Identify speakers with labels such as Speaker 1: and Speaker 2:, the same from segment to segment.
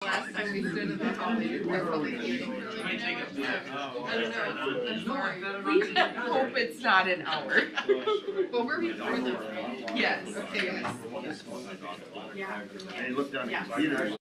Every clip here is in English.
Speaker 1: Last time we stood in the hallway, we're public hearing. I don't know, I'm sorry. We hope it's not an hour. But we're before this, right? Yes, okay, yes. Yeah.
Speaker 2: And you look down at the computer.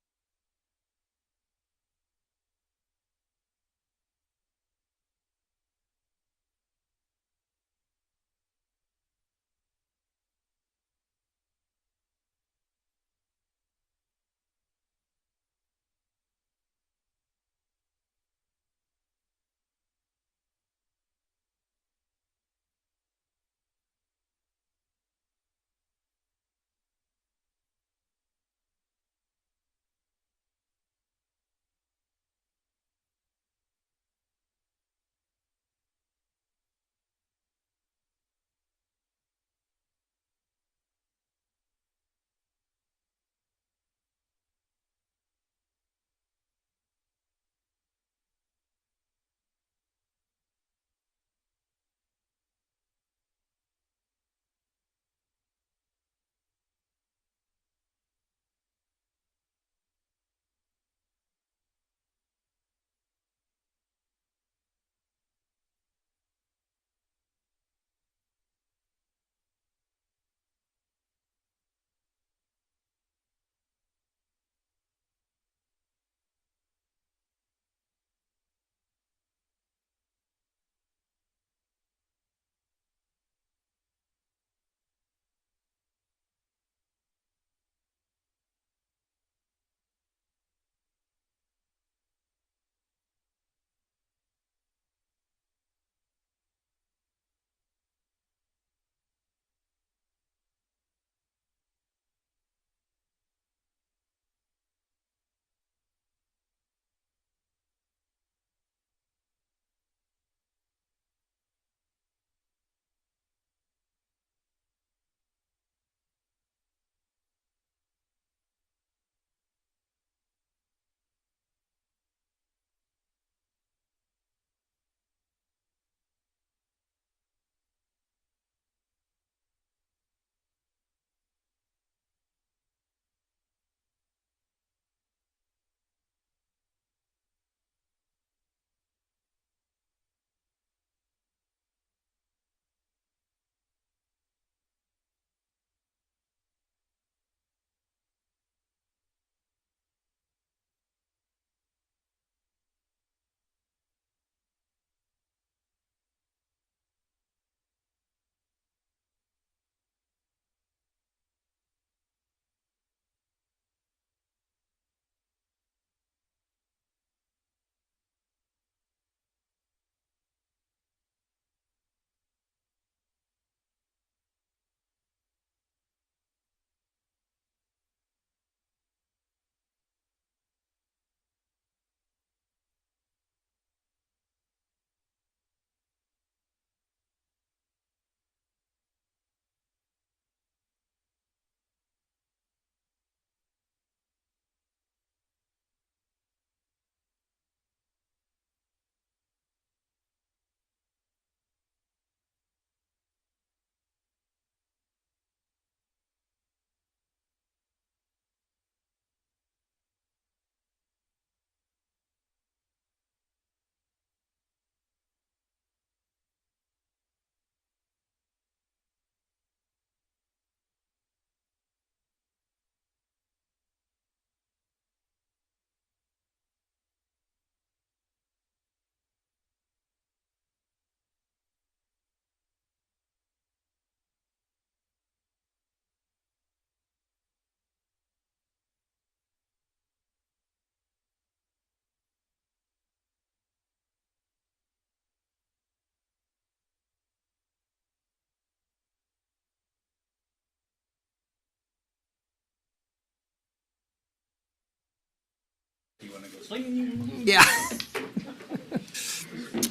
Speaker 3: You want to go swing?
Speaker 4: Yeah.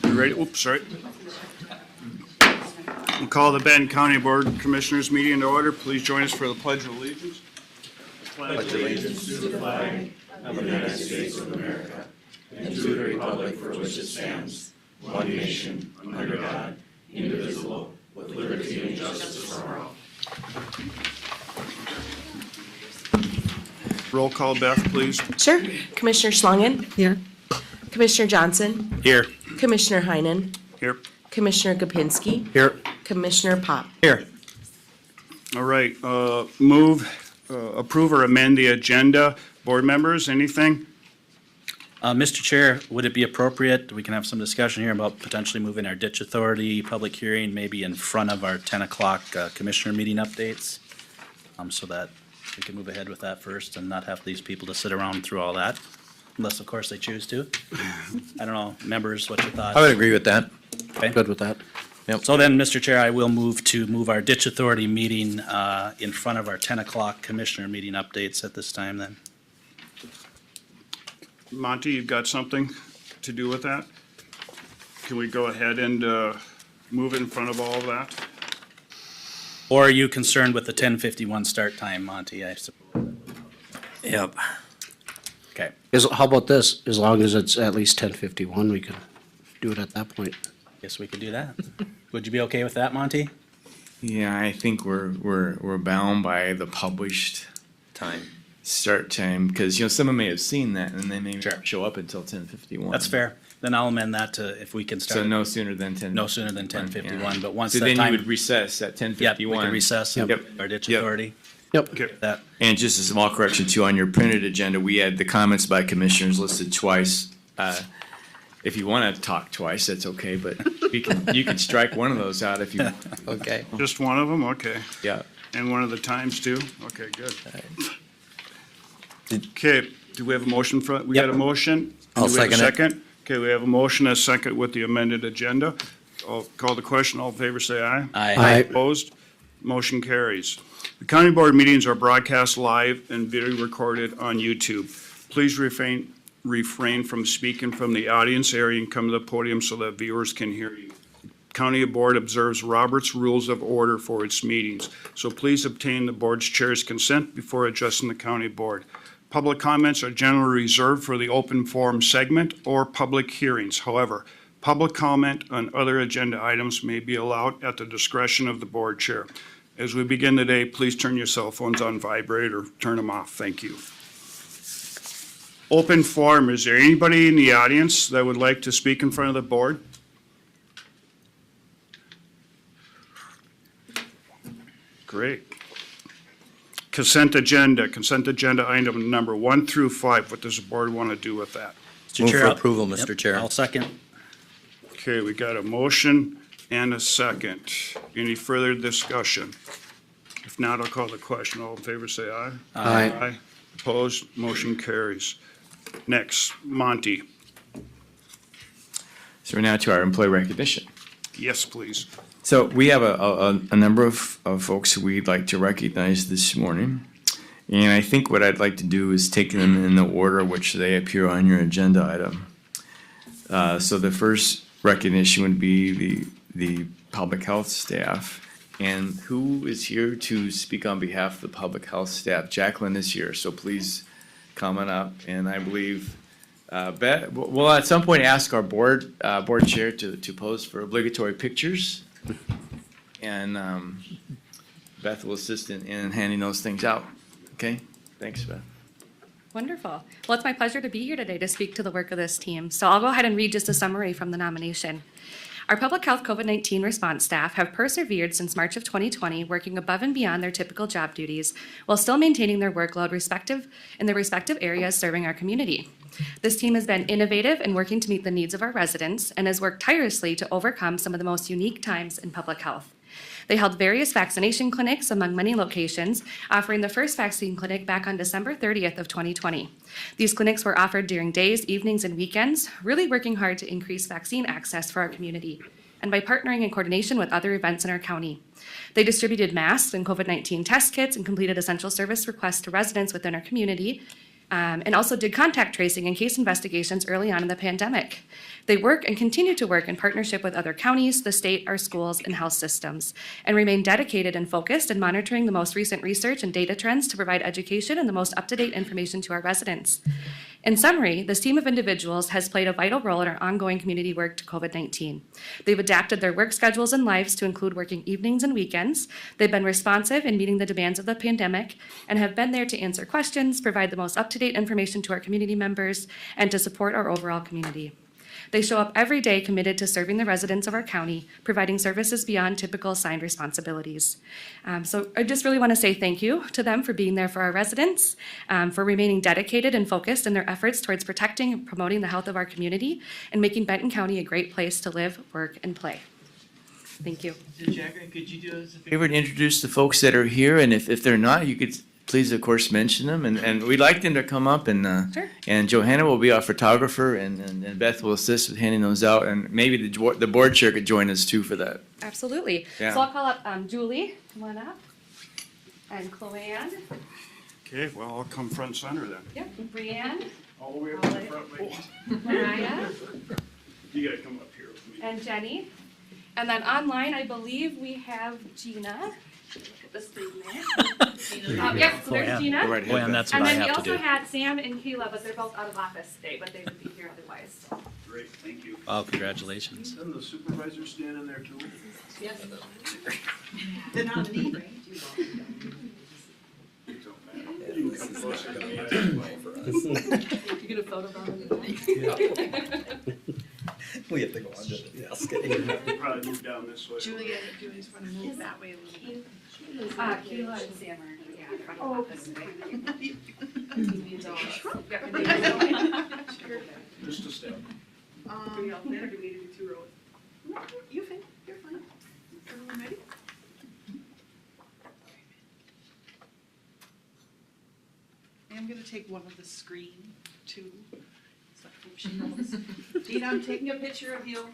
Speaker 4: You ready? Oops, sorry. We'll call the Benton County Board of Commissioners meeting to order. Please join us for the Pledge of Allegiance.
Speaker 5: Pledge allegiance to the flag of the United States of America and to the republic for which it stands, one nation, under God, indivisible, with liberty and justice for all.
Speaker 4: Roll call, Beth, please.
Speaker 3: Sure. Commissioner Schlangen.
Speaker 6: Here.
Speaker 3: Commissioner Johnson.
Speaker 4: Here.
Speaker 3: Commissioner Heinen.
Speaker 4: Here.
Speaker 3: Commissioner Gopinski.
Speaker 4: Here.
Speaker 3: Commissioner Pop.
Speaker 4: Here. All right, approve or amend the agenda. Board members, anything?
Speaker 7: Mr. Chair, would it be appropriate, we can have some discussion here about potentially moving our ditch authority public hearing maybe in front of our 10 o'clock commissioner meeting updates? So that we can move ahead with that first and not have these people to sit around through all that, unless of course they choose to. I don't know, members, what's your thoughts?
Speaker 5: I would agree with that.
Speaker 7: Okay.
Speaker 5: Good with that.
Speaker 7: So then, Mr. Chair, I will move our ditch authority meeting in front of our 10 o'clock commissioner meeting updates at this time then.
Speaker 4: Monty, you've got something to do with that? Can we go ahead and move in front of all of that?
Speaker 7: Or are you concerned with the 10:51 start time, Monty? I suppose.
Speaker 8: Yep.
Speaker 7: Okay.
Speaker 8: How about this? As long as it's at least 10:51, we can do it at that point.
Speaker 7: Guess we could do that. Would you be okay with that, Monty?
Speaker 9: Yeah, I think we're bound by the published start time, because, someone may have seen that and they may not show up until 10:51.
Speaker 7: That's fair. Then I'll amend that to if we can start.
Speaker 9: So no sooner than 10.
Speaker 7: No sooner than 10:51, but once
Speaker 9: So
Speaker 7: that
Speaker 9: then you
Speaker 7: time.
Speaker 9: would recess at 10:51.
Speaker 7: Yeah, we could recess and
Speaker 9: Yep.
Speaker 7: our ditch
Speaker 9: Yep.
Speaker 7: authority.
Speaker 8: Yep.
Speaker 4: Okay.
Speaker 7: That,
Speaker 9: And just a small correction too, on your printed agenda, we had the comments by commissioners listed twice. If you want to talk twice, that's okay, but you can strike one of those out if you want.
Speaker 8: Okay.
Speaker 4: Just one of them? Okay.
Speaker 9: Yeah.
Speaker 4: And one of the times too? Okay, good. Okay, do we have a motion for, we got a motion?
Speaker 5: I'll
Speaker 4: Do we have a
Speaker 5: second it.
Speaker 4: Okay, we have a motion, a second with the amended agenda. I'll call the question. All in favor, say aye.
Speaker 8: Aye.
Speaker 4: Opposed? Motion carries. The county board meetings are broadcast live and video recorded on YouTube. Please refrain from speaking from the audience area and come to the podium so that viewers can hear you. County Board observes Robert's Rules of Order for its meetings, so please obtain the board's chair's consent before addressing the county board. Public comments are generally reserved for the open forum segment or public hearings. However, public comment on other agenda items may be allowed at the discretion of the board chair. As we begin today, please turn your cell phones on vibrate or turn them off. Thank you. Open forum, is there anybody in the audience that would like to speak in front of the board? Great. Consent agenda item number 1 through 5. What does the board want to do with that?
Speaker 7: Mr.
Speaker 5: Move
Speaker 7: Chair,
Speaker 5: for
Speaker 7: I'll-
Speaker 5: approval,
Speaker 7: Yep,
Speaker 5: Mr. Chair.
Speaker 7: I'll second.
Speaker 4: Okay, we got a motion and a second. Any further discussion? If not, I'll call the question. All in favor, say aye.
Speaker 8: Aye.
Speaker 4: Opposed, motion carries. Next, Monty.
Speaker 9: So we're now to our employee recognition.
Speaker 4: Yes, please.
Speaker 9: So we have a number of folks who we'd like to recognize this morning. And I think what I'd like to do is take them in the order which they appear on your agenda item. So the first recognition would be the public health staff. And who is here to speak on behalf of the public health staff? Jacqueline is here, so please come on up. And I believe, Beth, we'll at some point ask our board chair to pose for obligatory pictures. And Beth will assist in handing those things out. Okay? Thanks, Beth.
Speaker 10: Wonderful. Well, it's my pleasure to be here today to speak to the work of this team. So I'll go ahead and read just a summary from the nomination. Our public health COVID-19 response staff have persevered since March of 2020, working above and beyond their typical job duties while still maintaining their workload in their respective areas serving our community. This team has been innovative in working to meet the needs of our residents and has worked tirelessly to overcome some of the most unique times in public health. They held various vaccination clinics among many locations, offering the first vaccine clinic back on December 30th of 2020. These clinics were offered during days, evenings, and weekends, really working hard to increase vaccine access for our community, and by partnering in coordination with other events in our county. They distributed masks and COVID-19 test kits and completed essential service requests to residents within our community, and also did contact tracing and case investigations early on in the pandemic. They work and continue to work in partnership with other counties, the state, our schools, and health systems, and remain dedicated and focused in monitoring the most recent research and data trends to provide education and the most up-to-date information to our residents. In summary, this team of individuals has played a vital role in our ongoing community work to COVID-19. They've adapted their work schedules and lives to include working evenings and weekends. They've been responsive in meeting the demands of the pandemic and have been there to answer questions, provide the most up-to-date information to our community members, and to support our overall community. They show up every day committed to serving the residents of our county, providing services beyond typical assigned responsibilities. So I just really want to say thank you to them for being there for our residents, for remaining dedicated and focused in their efforts towards protecting and promoting the health of our community and making Benton County a great place to live, work, and play. Thank you.
Speaker 9: Jacqueline, could you do us a favor to introduce the folks that are here, and if they're not, you could please, of course, mention them, and we'd like them to come up, and
Speaker 10: Sure.
Speaker 9: and Johanna will be our photographer, and Beth will assist with handing those out, and maybe the board chair could join us too for that.
Speaker 10: Absolutely.
Speaker 9: Yeah.
Speaker 10: So I'll call up Julie, come on up, and Chloanne,
Speaker 4: Okay, well, I'll come front center then.
Speaker 10: yep, Brianne,
Speaker 4: All the way up to the front, ladies.
Speaker 10: Mariah,
Speaker 4: You gotta come up here with me.
Speaker 10: and Jenny. And then online, I believe we have Gina. Look at the screen there. Yep, so there's Gina.
Speaker 9: Go right ahead,
Speaker 7: Boy, and
Speaker 9: Beth.
Speaker 7: that's what
Speaker 10: And
Speaker 7: I
Speaker 10: then we
Speaker 7: have to
Speaker 10: also
Speaker 7: do.
Speaker 10: had Sam and Kayla, but they're both out of office today, but they would be here otherwise. So.
Speaker 4: Great, thank you.
Speaker 7: Oh, congratulations.
Speaker 4: And the supervisor stand in there too?
Speaker 1: Yes. The nominee, right?
Speaker 4: It don't matter. You can come closer to me.
Speaker 1: You're gonna photo bomb
Speaker 5: We have to go under the desk.
Speaker 4: We'll probably move down this way.
Speaker 1: Julie's wanna move that way a little bit.
Speaker 10: Kayla and Sam are, yeah, in front of office today.
Speaker 4: Just a step.
Speaker 1: Do we all fit, or do we need to do 2 rows? No, you fit, you're fine. Everyone ready? I'm gonna take one of the screen too. So I hope she knows. Gina, I'm taking a picture of you.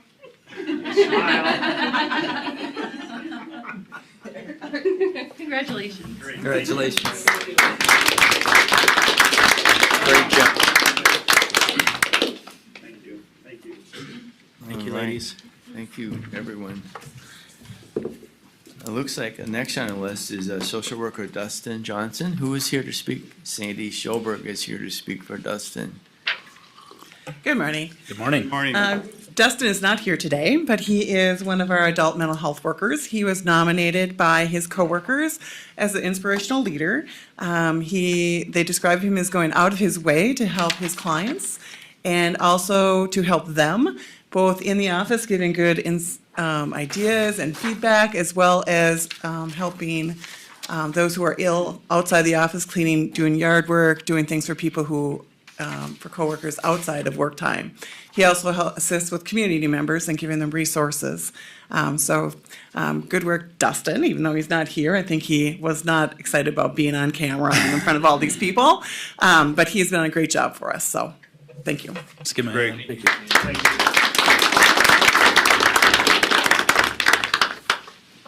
Speaker 10: Congratulations.
Speaker 4: Great.
Speaker 5: Congratulations.
Speaker 9: Great job.
Speaker 4: Thank you, thank you.
Speaker 7: Thank you,
Speaker 9: All right.
Speaker 7: ladies.
Speaker 9: Thank you, everyone. It looks like the next on the list is social worker Dustin Johnson. Who is here to speak? Sandy Schoberg is here to speak for Dustin.
Speaker 6: Good morning.
Speaker 7: Good morning.
Speaker 4: Morning.
Speaker 6: Dustin is not here today, but he is one of our adult mental health workers. He was nominated by his coworkers as an inspirational leader. They describe him as going out of his way to help his clients and also to help them, both in the office, giving good ideas and feedback, as well as helping those who are ill outside the office, cleaning, doing yard work, doing things for people who for coworkers outside of work time. He also assists with community members and giving them resources. Good work, Dustin, even though he's not here. I think he was not excited about being on camera and in front of all these people. But he's done a great job for us, so thank you.
Speaker 7: Let's give him a
Speaker 4: Great.
Speaker 7: hand.
Speaker 4: Thank you. Thank you.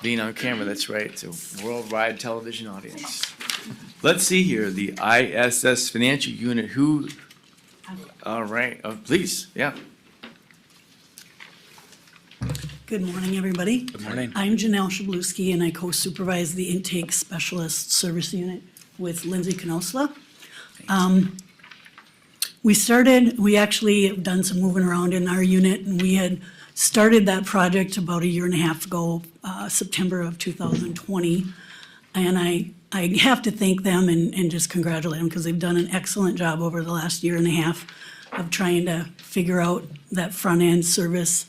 Speaker 9: Being on camera, that's right. It's a worldwide television audience. Let's see here, the ISS Financial Unit, who, all right, please, yeah.
Speaker 11: Good morning, everybody.
Speaker 7: Good morning.
Speaker 11: I'm Janelle Shabluski, and I co-supervise the Intake Specialist Service Unit with Lindsay Canosla. We actually have done some moving around in our unit, and we had started that project about a year and a half ago, September of 2020. And I have to thank them and just congratulate them because they've done an excellent job over the last year and a half of trying to figure out that front-end service.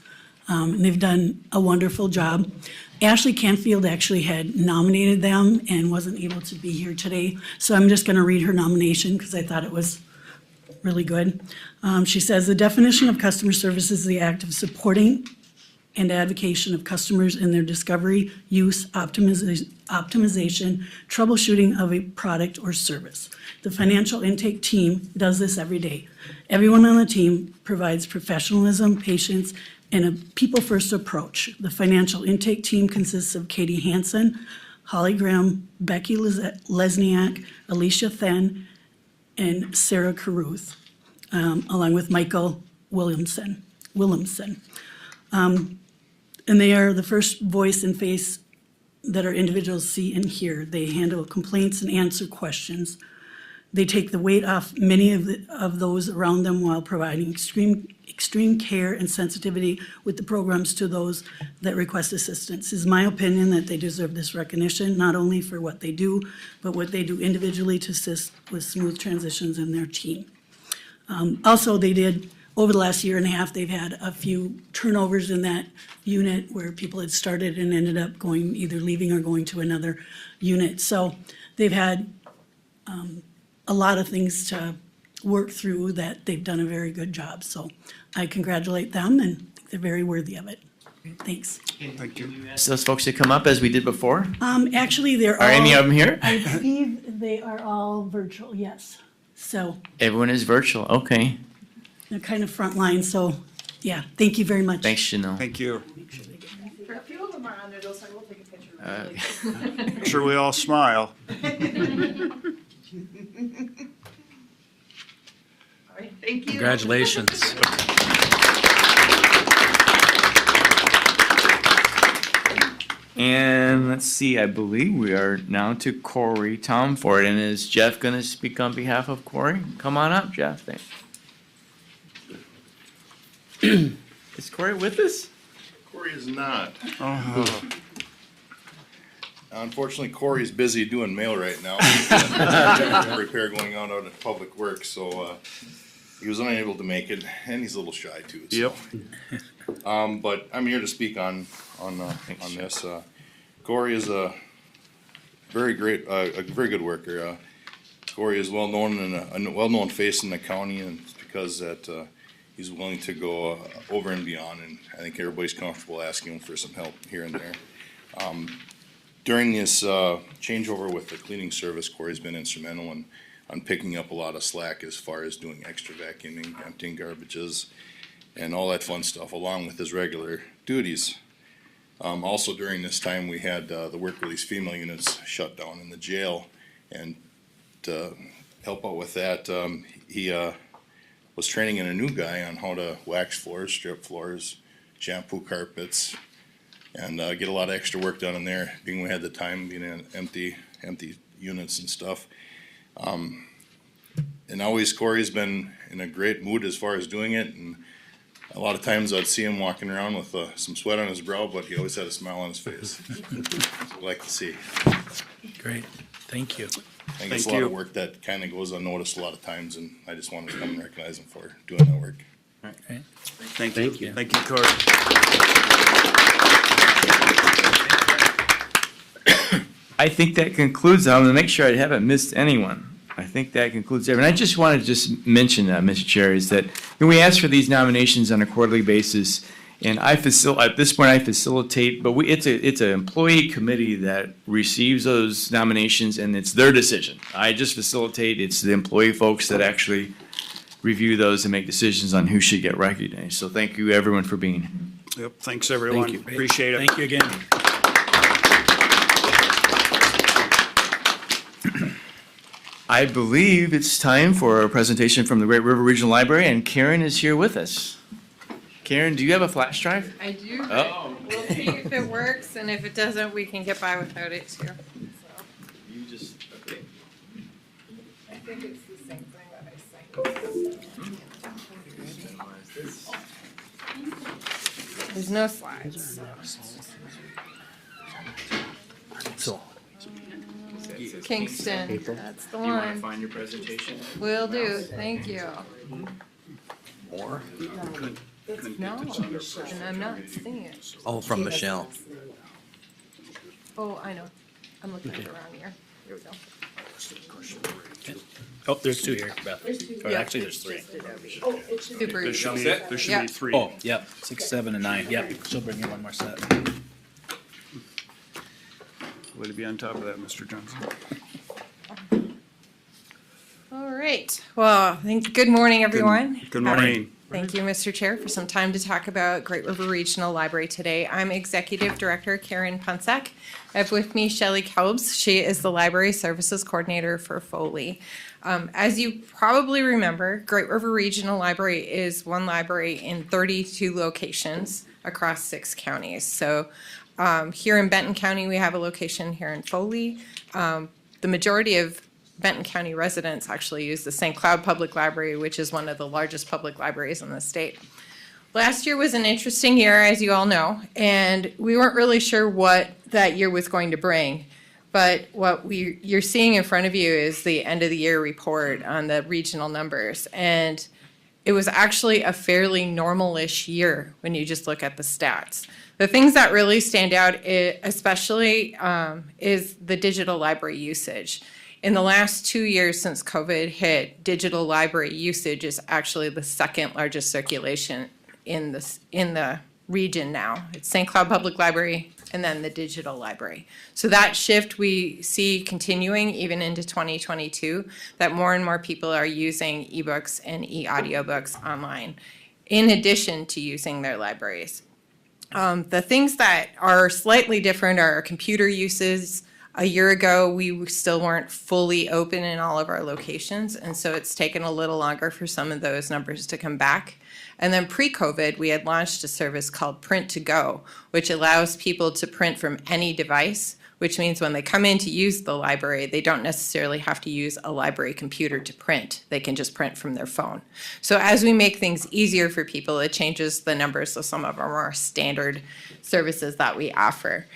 Speaker 11: And they've done a wonderful job. Ashley Canfield actually had nominated them and wasn't able to be here today. So I'm just going to read her nomination because I thought it was really good. She says, the definition of customer service is the act of supporting and advocacy of customers in their discovery, use, optimization, troubleshooting of a product or service. The financial intake team does this every day. Everyone on the team provides professionalism, patience, and a people-first approach. The financial intake team consists of Katie Hansen, Holly Graham, Becky Lesniak, Alicia Fenn, and Sarah Caruth, along with Michael Williamson. And they are the first voice and face that our individuals see and hear. They handle complaints and answer questions. They take the weight off many of those around them while providing extreme care and sensitivity with the programs to those that request assistance. It's my opinion that they deserve this recognition, not only for what they do, but what they do individually to assist with smooth transitions in their team. Also, they did, over the last year and a half, they've had a few turnovers in that unit where people had started and ended up going, either leaving or going to another unit. So they've had a lot of things to work through that they've done a very good job. So I congratulate them and think they're very worthy of it. Thanks.
Speaker 4: Thank you.
Speaker 9: So those folks that come up as we did before?
Speaker 11: Actually, they're all.
Speaker 9: Are any of them here?
Speaker 11: I believe they are all virtual, yes. So
Speaker 9: Everyone is virtual, okay.
Speaker 11: they're kind of frontline, so, yeah, thank you very much.
Speaker 9: Thanks, Chanel.
Speaker 4: Thank you.
Speaker 1: A few of them are on there, though, so I will take a picture.
Speaker 4: Make sure we all smile.
Speaker 1: All right, thank you.
Speaker 7: Congratulations.
Speaker 9: And let's see, I believe we are now to Corey Tomford, and is Jeff gonna speak on behalf of Corey? Come on up, Jeff, thanks. Is Corey with us?
Speaker 2: Corey is not.
Speaker 4: Oh,
Speaker 2: Unfortunately, Corey is busy doing mail right now. He's got repair going on out at Public Works, so he was unable to make it, and he's a little shy too. So.
Speaker 4: yep.
Speaker 2: But I'm here to speak on this. Corey is a very good worker. Corey is well known and a well-known face in the county, and it's because that he's willing to go over and beyond, and I think everybody's comfortable asking him for some help here and there. During this changeover with the cleaning service, Corey's been instrumental on picking up a lot of slack as far as doing extra vacuuming, emptying garbages, and all that fun stuff, along with his regular duties. Also during this time, we had the work release female units shut down in the jail, and to help out with that, he was training in a new guy on how to wax floors, strip floors, shampoo carpets, and get a lot of extra work done in there, being we had the time being in empty units and stuff. And always Corey's been in a great mood as far as doing it, and a lot of times I'd see him walking around with some sweat on his brow, but he always had a smile on his face. I'd like to see.
Speaker 7: Great, thank you.
Speaker 2: I think it's a
Speaker 4: Thank
Speaker 2: lot of
Speaker 4: you.
Speaker 2: work that kind of goes unnoticed a lot of times, and I just wanted to come and recognize him for doing that work.
Speaker 7: Great.
Speaker 4: Thank you.
Speaker 7: Thank you.
Speaker 4: Thank you, Corey.
Speaker 9: I think that concludes, I'm gonna make sure I haven't missed anyone. I think that concludes everyone. I just wanted to just mention, Mr. Chair, is that we ask for these nominations on a quarterly basis, and at this point I facilitate, but it's an employee committee that receives those nominations, and it's their decision. I just facilitate, it's the employee folks that actually review those and make decisions on who should get recognized. So thank you, everyone, for being here.
Speaker 4: Yep, thanks, everyone.
Speaker 8: you.
Speaker 4: Appreciate it.
Speaker 7: Thank you again.
Speaker 9: I believe it's time for a presentation from the Great River Regional Library, and Karen is here with us. Karen, do you have a flash drive?
Speaker 12: I do.
Speaker 9: Oh.
Speaker 12: We'll see if it works, and if it doesn't, we can get by without it too.
Speaker 9: You just, okay.
Speaker 12: I think it's the same thing that I sent. There's no slides.
Speaker 8: So,
Speaker 12: Kingston, that's the
Speaker 9: You wanna
Speaker 12: one.
Speaker 9: find your presentation?
Speaker 12: Will do, thank you.
Speaker 8: more?
Speaker 12: No, and I'm not seeing it.
Speaker 8: Oh, from Michelle.
Speaker 12: Oh, I know. I'm looking at it around here. Here we go.
Speaker 7: Oh, there's two here, Beth. Or
Speaker 12: Yeah.
Speaker 7: actually, there's three.
Speaker 12: Super
Speaker 4: There
Speaker 12: easy.
Speaker 4: should
Speaker 12: Yeah.
Speaker 4: be three.
Speaker 7: Oh, yep, 6, 7, and 9, yep, she'll bring you one more set.
Speaker 4: Way to be on top of that, Mr. Johnson.
Speaker 12: All right. Well, good morning, everyone.
Speaker 4: Good morning.
Speaker 12: Thank you, Mr. Chair, for some time to talk about Great River Regional Library today. I'm Executive Director Karen Punsack. I have with me Shelley Kaubs. She is the Library Services Coordinator for Foley. As you probably remember, Great River Regional Library is one library in 32 locations across 6 counties. So here in Benton County, we have a location here in Foley. The majority of Benton County residents actually use the St. Cloud Public Library, which is one of the largest public libraries in the state. Last year was an interesting year, as you all know, and we weren't really sure what that year was going to bring. But what you're seeing in front of you is the end of the year report on the regional numbers. And it was actually a fairly normal-ish year when you just look at the stats. The things that really stand out, especially, is the digital library usage. In the last 2 years since COVID hit, digital library usage is actually the second largest circulation in the region now. It's St. Cloud Public Library and then the digital library. So that shift we see continuing even into 2022, that more and more people are using ebooks and e-audiobooks online, in addition to using their libraries. The things that are slightly different are computer uses. A year ago, we still weren't fully open in all of our locations, and so it's taken a little longer for some of those numbers to come back. And then pre-COVID, we had launched a service called Print to Go, which allows people to print from any device, which means when they come in to use the library, they don't necessarily have to use a library computer to print. They can just print from their phone. So as we make things easier for people, it changes the numbers of some of our more standard services that we offer.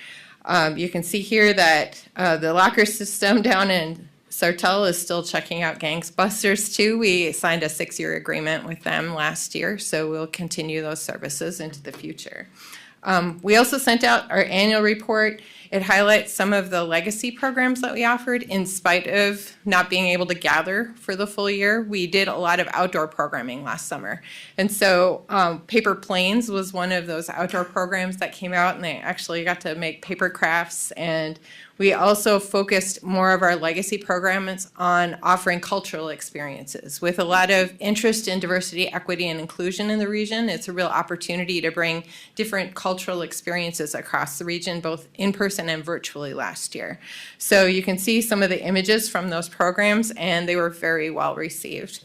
Speaker 12: You can see here that the locker system down in Sartell is still checking out gangbusters too. We signed a 6-year agreement with them last year, so we'll continue those services into the future. We also sent out our annual report. It highlights some of the legacy programs that we offered in spite of not being able to gather for the full year. We did a lot of outdoor programming last summer. And so Paper Planes was one of those outdoor programs that came out, and they actually got to make paper crafts. And we also focused more of our legacy programs on offering cultural experiences. With a lot of interest in diversity, equity, and inclusion in the region, it's a real opportunity to bring different cultural experiences across the region, both in person and virtually last year. So you can see some of the images from those programs, and they were very well received.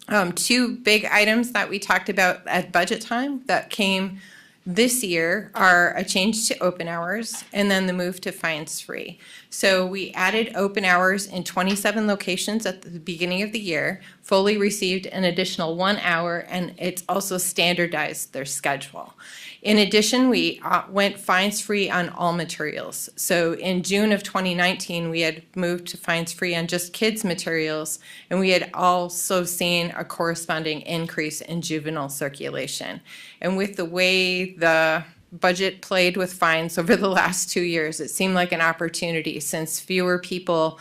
Speaker 12: 2 big items that we talked about at budget time that came this year are a change to open hours and then the move to fines free. So we added open hours in 27 locations at the beginning of the year, fully received an additional 1 hour, and it's also standardized their schedule. In addition, we went fines free on all materials. So in June of 2019, we had moved to fines free on just kids materials, and we had also seen a corresponding increase in juvenile circulation. And with the way the budget played with fines over the last 2 years, it seemed like an opportunity, since fewer people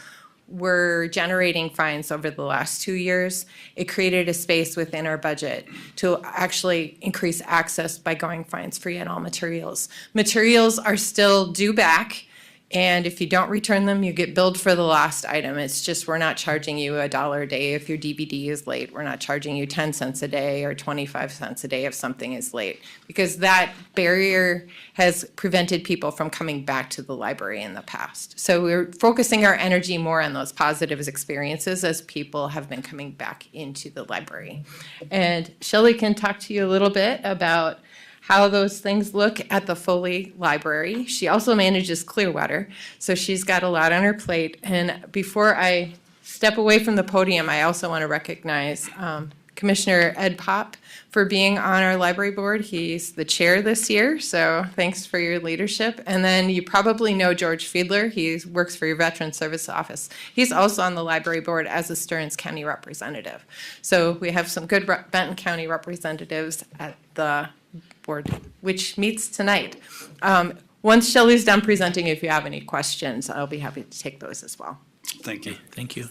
Speaker 12: were generating fines over the last 2 years. It created a space within our budget to actually increase access by going fines free on all materials. Materials are still due back, and if you don't return them, you get billed for the lost item. It's just, we're not charging you $1 a day if your DVD is late. We're not charging you 10 cents a day or 25 cents a day if something is late, because that barrier has prevented people from coming back to the library in the past. So we're focusing our energy more on those positive experiences as people have been coming back into the library. And Shelley can talk to you a little bit about how those things look at the Foley Library. She also manages Clearwater, so she's got a lot on her plate. And before I step away from the podium, I also want to recognize Commissioner Ed Popp for being on our library board. He's the chair this year, so thanks for your leadership. And then you probably know George Fiedler. He works for your Veteran Service Office. He's also on the library board as a Stearns County representative. So we have some good Benton County representatives at the board, which meets tonight. Once Shelley's done presenting, if you have any questions, I'll be happy to take those as well.
Speaker 4: Thank you.
Speaker 7: Thank you.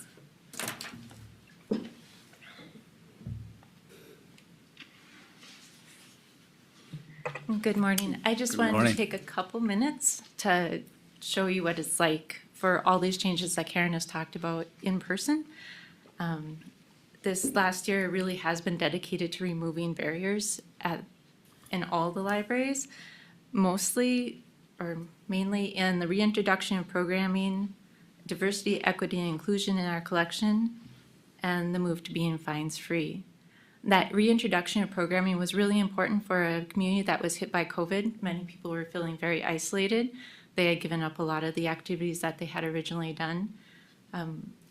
Speaker 13: Good morning. I just
Speaker 7: Good
Speaker 13: wanted
Speaker 7: morning.
Speaker 13: to take a couple minutes to show you what it's like for all these changes that Karen has talked about in person. This last year really has been dedicated to removing barriers in all the libraries, mostly or mainly in the reintroduction of programming, diversity, equity, and inclusion in our collection, and the move to being fines free. That reintroduction of programming was really important for a community that was hit by COVID. Many people were feeling very isolated. They had given up a lot of the activities that they had originally done.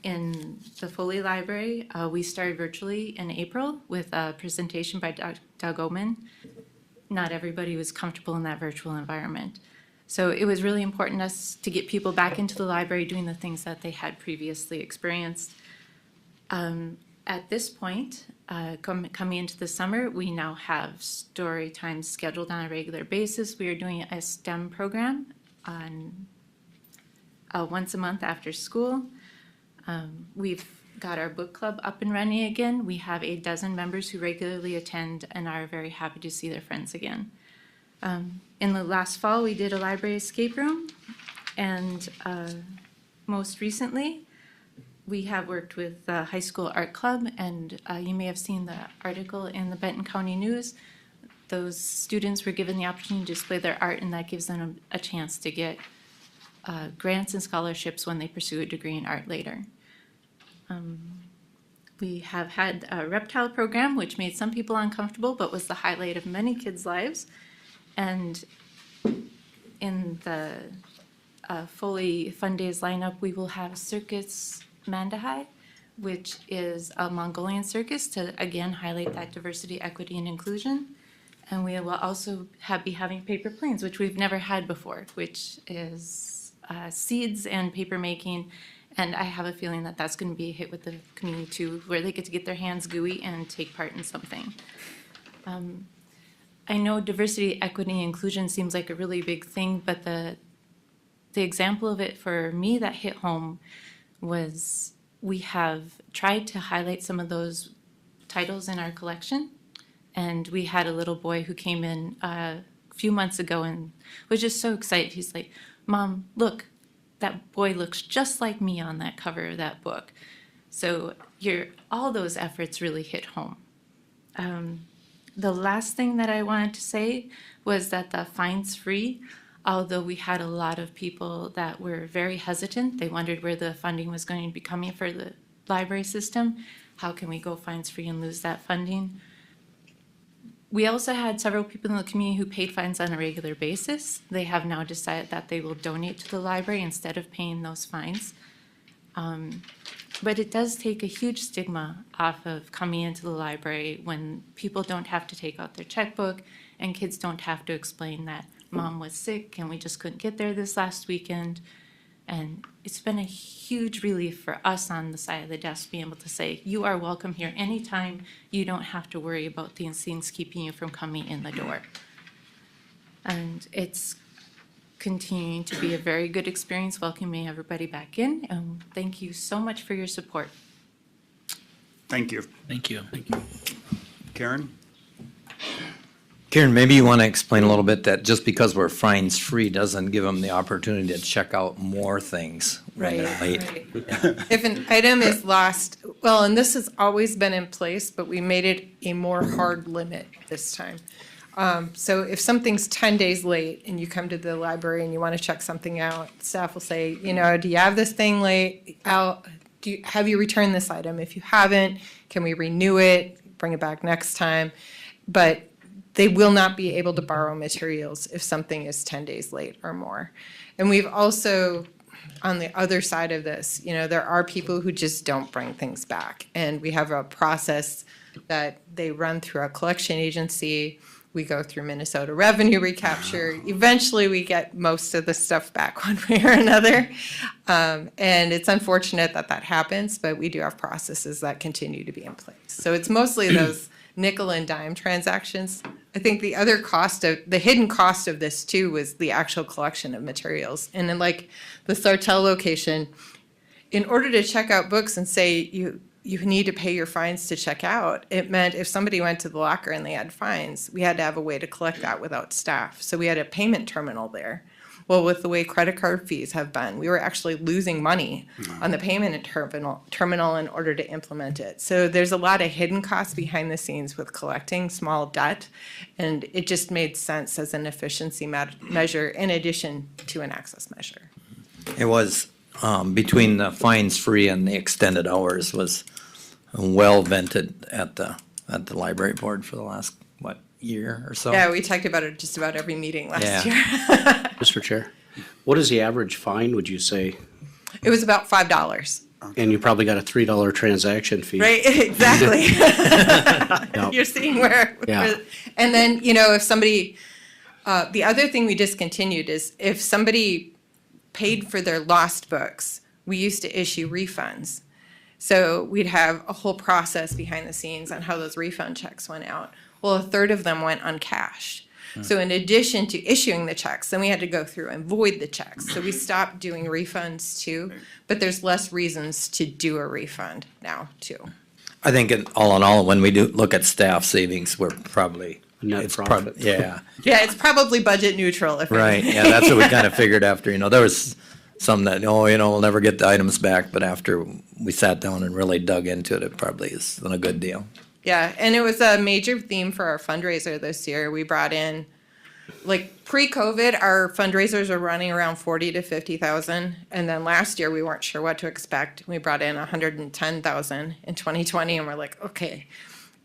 Speaker 13: in the Foley Library, we started virtually in April with a presentation by Doug Oman. Not everybody was comfortable in that virtual environment. So it was really important to get people back into the library doing the things that they had previously experienced. At this point, coming into the summer, we now have story time scheduled on a regular basis. We are doing a STEM program on once a month after school. We've got our book club up and running again. We have 12 members who regularly attend and are very happy to see their friends again. In the last fall, we did a library escape room, and most recently, we have worked with the high school art club, and you may have seen the article in the Benton County News. Those students were given the opportunity to display their art, and that gives them a chance to get grants and scholarships when they pursue a degree in art later. We have had a reptile program, which made some people uncomfortable, but was the highlight of many kids' lives. And in the Foley Fun Days lineup, we will have Circus Mandahai, which is a Mongolian circus to again highlight that diversity, equity, and inclusion. And we will also be having paper planes, which we've never had before, which is seeds and paper making. And I have a feeling that that's going to be a hit with the community too, where they get to get their hands gooey and take part in something. I know diversity, equity, and inclusion seems like a really big thing, but the example of it for me that hit home was we have tried to highlight some of those titles in our collection. And we had a little boy who came in a few months ago and was just so excited. He's like, "Mom, look, that boy looks just like me on that cover of that book." So all those efforts really hit home. The last thing that I wanted to say was that the fines free, although we had a lot of people that were very hesitant, they wondered where the funding was going to be coming for the library system. How can we go fines free and lose that funding? We also had several people in the community who paid fines on a regular basis. They have now decided that they will donate to the library instead of paying those fines. But it does take a huge stigma off of coming into the library when people don't have to take out their checkbook and kids don't have to explain that Mom was sick and we just couldn't get there this last weekend. And it's been a huge relief for us on the side of the desk being able to say, you are welcome here anytime. You don't have to worry about these things keeping you from coming in the door. And it's continuing to be a very good experience welcoming everybody back in. And thank you so much for your support.
Speaker 4: Thank you.
Speaker 7: Thank you.
Speaker 4: Karen?
Speaker 14: Karen, maybe you want to explain a little bit that just because we're fines free doesn't give them the opportunity to check out more things when they're late.
Speaker 12: If an item is lost, well, and this has always been in place, but we made it a more hard limit this time. So if something's 10 days late and you come to the library and you want to check something out, staff will say, do you have this thing late? Have you returned this item? If you haven't, can we renew it, bring it back next time? But they will not be able to borrow materials if something is 10 days late or more. And we've also, on the other side of this, there are people who just don't bring things back. And we have a process that they run through a collection agency. We go through Minnesota revenue recapture. Eventually, we get most of the stuff back one way or another. And it's unfortunate that that happens, but we do have processes that continue to be in place. So it's mostly those nickel and dime transactions. I think the hidden cost of this too was the actual collection of materials. And in like the Sartell location, in order to check out books and say you need to pay your fines to check out, it meant if somebody went to the locker and they had fines, we had to have a way to collect that without staff. So we had a payment terminal there. Well, with the way credit card fees have been, we were actually losing money on the payment terminal in order to implement it. So there's a lot of hidden costs behind the scenes with collecting small debt, and it just made sense as an efficiency measure in addition to an access measure.
Speaker 14: It was, between the fines free and the extended hours was well vented at the library board for the last, year or so?
Speaker 12: Yeah, we talked about it just about every meeting last year.
Speaker 8: Mr. Chair, what is the average fine, would you say?
Speaker 12: It was about $5.
Speaker 8: And you probably got a $3 transaction fee.
Speaker 12: Right, exactly.
Speaker 8: Yep.
Speaker 12: You're seeing where,
Speaker 8: Yeah.
Speaker 12: and then, if somebody, the other thing we discontinued is if somebody paid for their lost books, we used to issue refunds. So we'd have a whole process behind the scenes on how those refund checks went out. Well, a third of them went uncashed. So in addition to issuing the checks, then we had to go through and void the checks. So we stopped doing refunds too, but there's less reasons to do a refund now too.
Speaker 14: I think all in all, when we do look at staff savings, we're probably.
Speaker 8: Net
Speaker 14: it's
Speaker 8: profit.
Speaker 14: Yeah,
Speaker 12: Yeah, it's probably budget neutral if
Speaker 14: right, yeah, that's what we kind of figured after, there was some that, we'll never get the items back, but after we sat down and really dug into it, it probably is a good deal.
Speaker 12: Yeah, and it was a major theme for our fundraiser this year. We brought in, like pre-COVID, our fundraisers were running around 40 to 50,000, and then last year we weren't sure what to expect. We brought in 110,000 in 2020, and we're like, okay,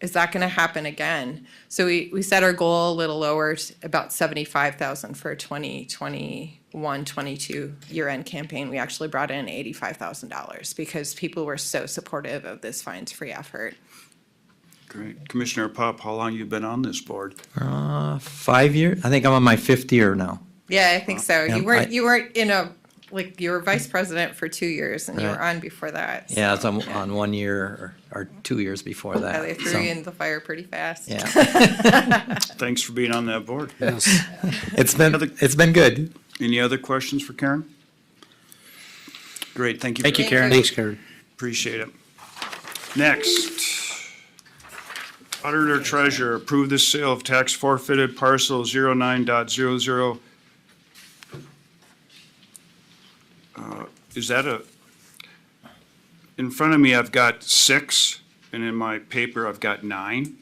Speaker 12: is that going to happen again? So we set our goal a little lower, about 75,000 for 2021-22 year-end campaign. We actually brought in $85,000 because people were so supportive of this fines-free effort.
Speaker 4: Great. Commissioner Pop, how long you been on this board?
Speaker 14: 5 years, I think I'm on my 5th year now.
Speaker 12: Yeah, I think so.
Speaker 14: Yeah,
Speaker 12: You weren't you were vice president for 2 years and you were on before that. So,
Speaker 14: Yeah, it's on 1 year or 2 years before that.
Speaker 12: yeah, they threw
Speaker 14: so,
Speaker 12: you in the fire pretty fast.
Speaker 14: Yeah.
Speaker 4: Thanks for being on that board.
Speaker 8: Yes.
Speaker 14: It's been good.
Speaker 4: Any other questions for Karen? Great, thank you.
Speaker 7: Thank you, Karen.
Speaker 8: Thanks, Karen.
Speaker 4: Appreciate it. Next, Auditor Treasurer, approve the sale of tax forfeited parcel 09.00. Is that in front of me, I've got 6, and in my paper, I've got 9.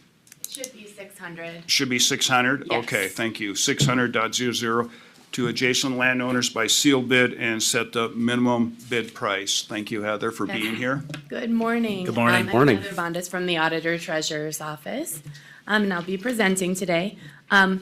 Speaker 15: Should be 600.
Speaker 4: Should be 600?
Speaker 15: Yes.
Speaker 4: Okay, thank you. 600.00 to adjacent landowners by seal bid and set the minimum bid price. Thank you, Heather, for being here.
Speaker 15: Good morning.
Speaker 7: Good morning.
Speaker 8: Morning.
Speaker 15: I'm Heather Bondas from the Auditor Treasurer's Office, and I'll be presenting today. How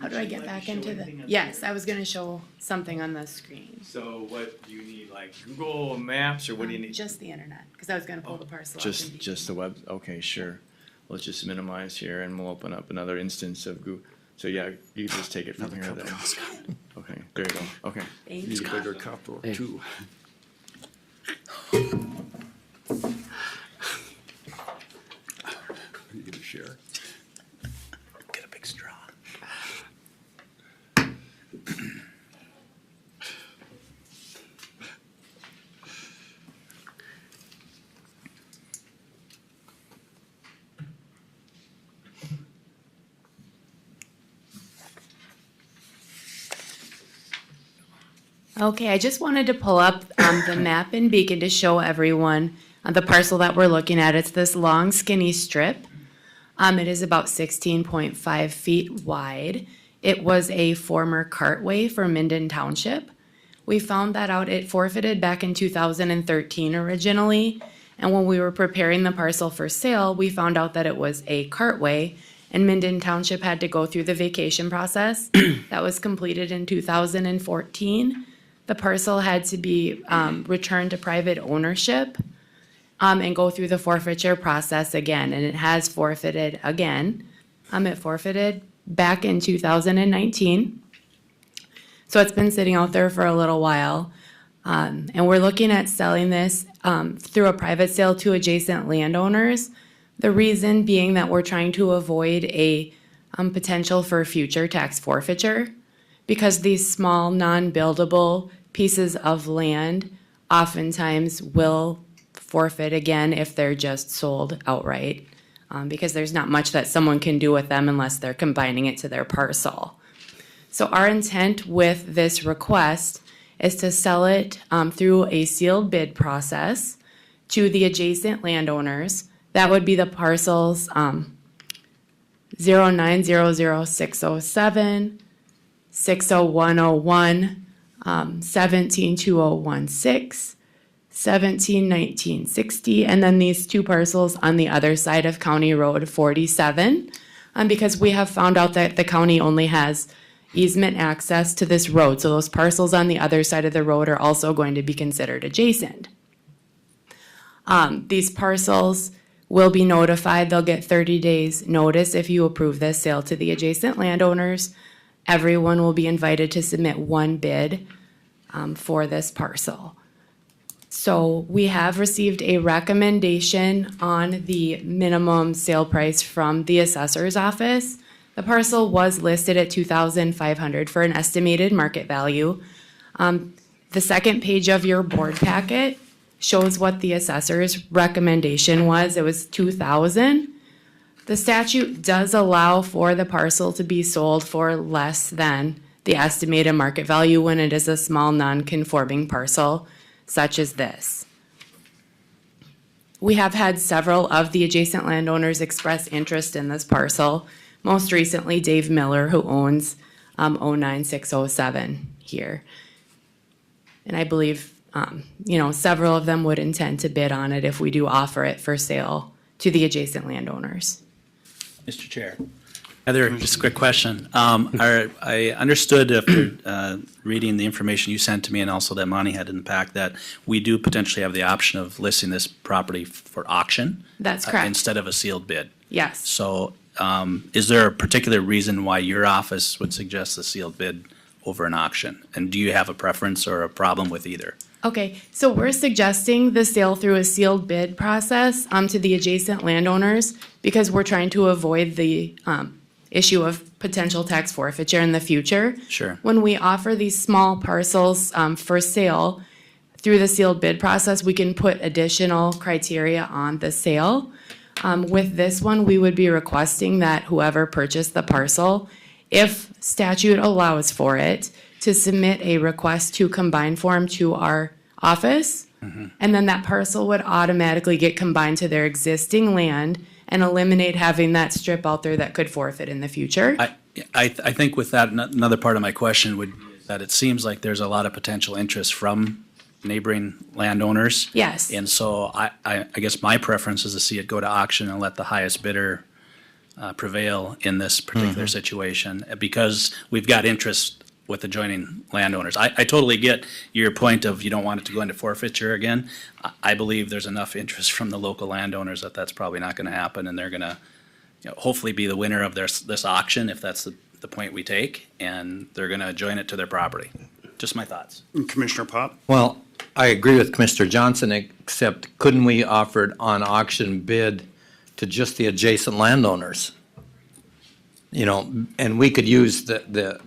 Speaker 15: do I get back into the, yes, I was gonna show something on the screen.
Speaker 9: So what do you need, like Google Maps, or what do you need?
Speaker 15: Just the internet, because I was gonna pull the parcel up.
Speaker 9: Just the web, okay, sure. Let's just minimize here and we'll open up another instance of Google. So yeah, you can just take it from here then. Okay, there you go, okay.
Speaker 15: Thank
Speaker 4: Need
Speaker 15: you.
Speaker 4: a bigger cup or
Speaker 8: Hey.
Speaker 4: 2. You get a share.
Speaker 7: Get a big straw.
Speaker 15: Okay, I just wanted to pull up the map in Beacon to show everyone the parcel that we're looking at. It's this long skinny strip. It is about 16.5 feet wide. It was a former cartway for Minden Township. We found that out, it forfeited back in 2013 originally. And when we were preparing the parcel for sale, we found out that it was a cartway and Minden Township had to go through the vacation process. That was completed in 2014. The parcel had to be returned to private ownership and go through the forfeiture process again, and it has forfeited again. It forfeited back in 2019. So it's been sitting out there for a little while. And we're looking at selling this through a private sale to adjacent landowners. The reason being that we're trying to avoid a potential for future tax forfeiture, because these small non-buildable pieces of land oftentimes will forfeit again if they're just sold outright, because there's not much that someone can do with them unless they're combining it to their parcel. So our intent with this request is to sell it through a sealed bid process to the adjacent landowners. That would be the parcels 0900607, 60101, 172016, 171960, and then these two parcels on the other side of County Road 47. Because we have found out that the county only has easement access to this road. So those parcels on the other side of the road are also going to be considered adjacent. These parcels will be notified. They'll get 30 days notice if you approve this sale to the adjacent landowners. Everyone will be invited to submit one bid for this parcel. So we have received a recommendation on the minimum sale price from the assessor's office. The parcel was listed at $2,500 for an estimated market value. The second page of your board packet shows what the assessor's recommendation was. It was $2,000. The statute does allow for the parcel to be sold for less than the estimated market value when it is a small non-conforming parcel such as this. We have had several of the adjacent landowners express interest in this parcel. Most recently, Dave Miller, who owns 09607 here. And I believe, several of them would intend to bid on it if we do offer it for sale to the adjacent landowners.
Speaker 7: Mr. Chair. Heather, just a quick question. I understood after reading the information you sent to me and also that Monty had in the pack that we do potentially have the option of listing this property for auction.
Speaker 15: That's correct.
Speaker 7: Instead of a sealed bid.
Speaker 15: Yes.
Speaker 7: So is there a particular reason why your office would suggest a sealed bid over an auction? And do you have a preference or a problem with either?
Speaker 15: Okay, so we're suggesting the sale through a sealed bid process to the adjacent landowners because we're trying to avoid the issue of potential tax forfeiture in the future.
Speaker 7: Sure.
Speaker 15: When we offer these small parcels for sale through the sealed bid process, we can put additional criteria on the sale. With this one, we would be requesting that whoever purchased the parcel, if statute allows for it, to submit a request to combine form to our office. And then that parcel would automatically get combined to their existing land and eliminate having that strip out there that could forfeit in the future.
Speaker 7: I think with that, another part of my question would be that it seems like there's a lot of potential interest from neighboring landowners.
Speaker 15: Yes.
Speaker 7: And so I guess my preference is to see it go to auction and let the highest bidder prevail in this particular situation because we've got interest with adjoining landowners. I totally get your point of you don't want it to go into forfeiture again. I believe there's enough interest from the local landowners that that's probably not gonna happen and they're gonna hopefully be the winner of this auction if that's the point we take and they're gonna join it to their property. Just my thoughts.
Speaker 4: Commissioner Pop?
Speaker 14: Well, I agree with Commissioner Johnson, except couldn't we offer it on auction bid to just the adjacent landowners? And we could use the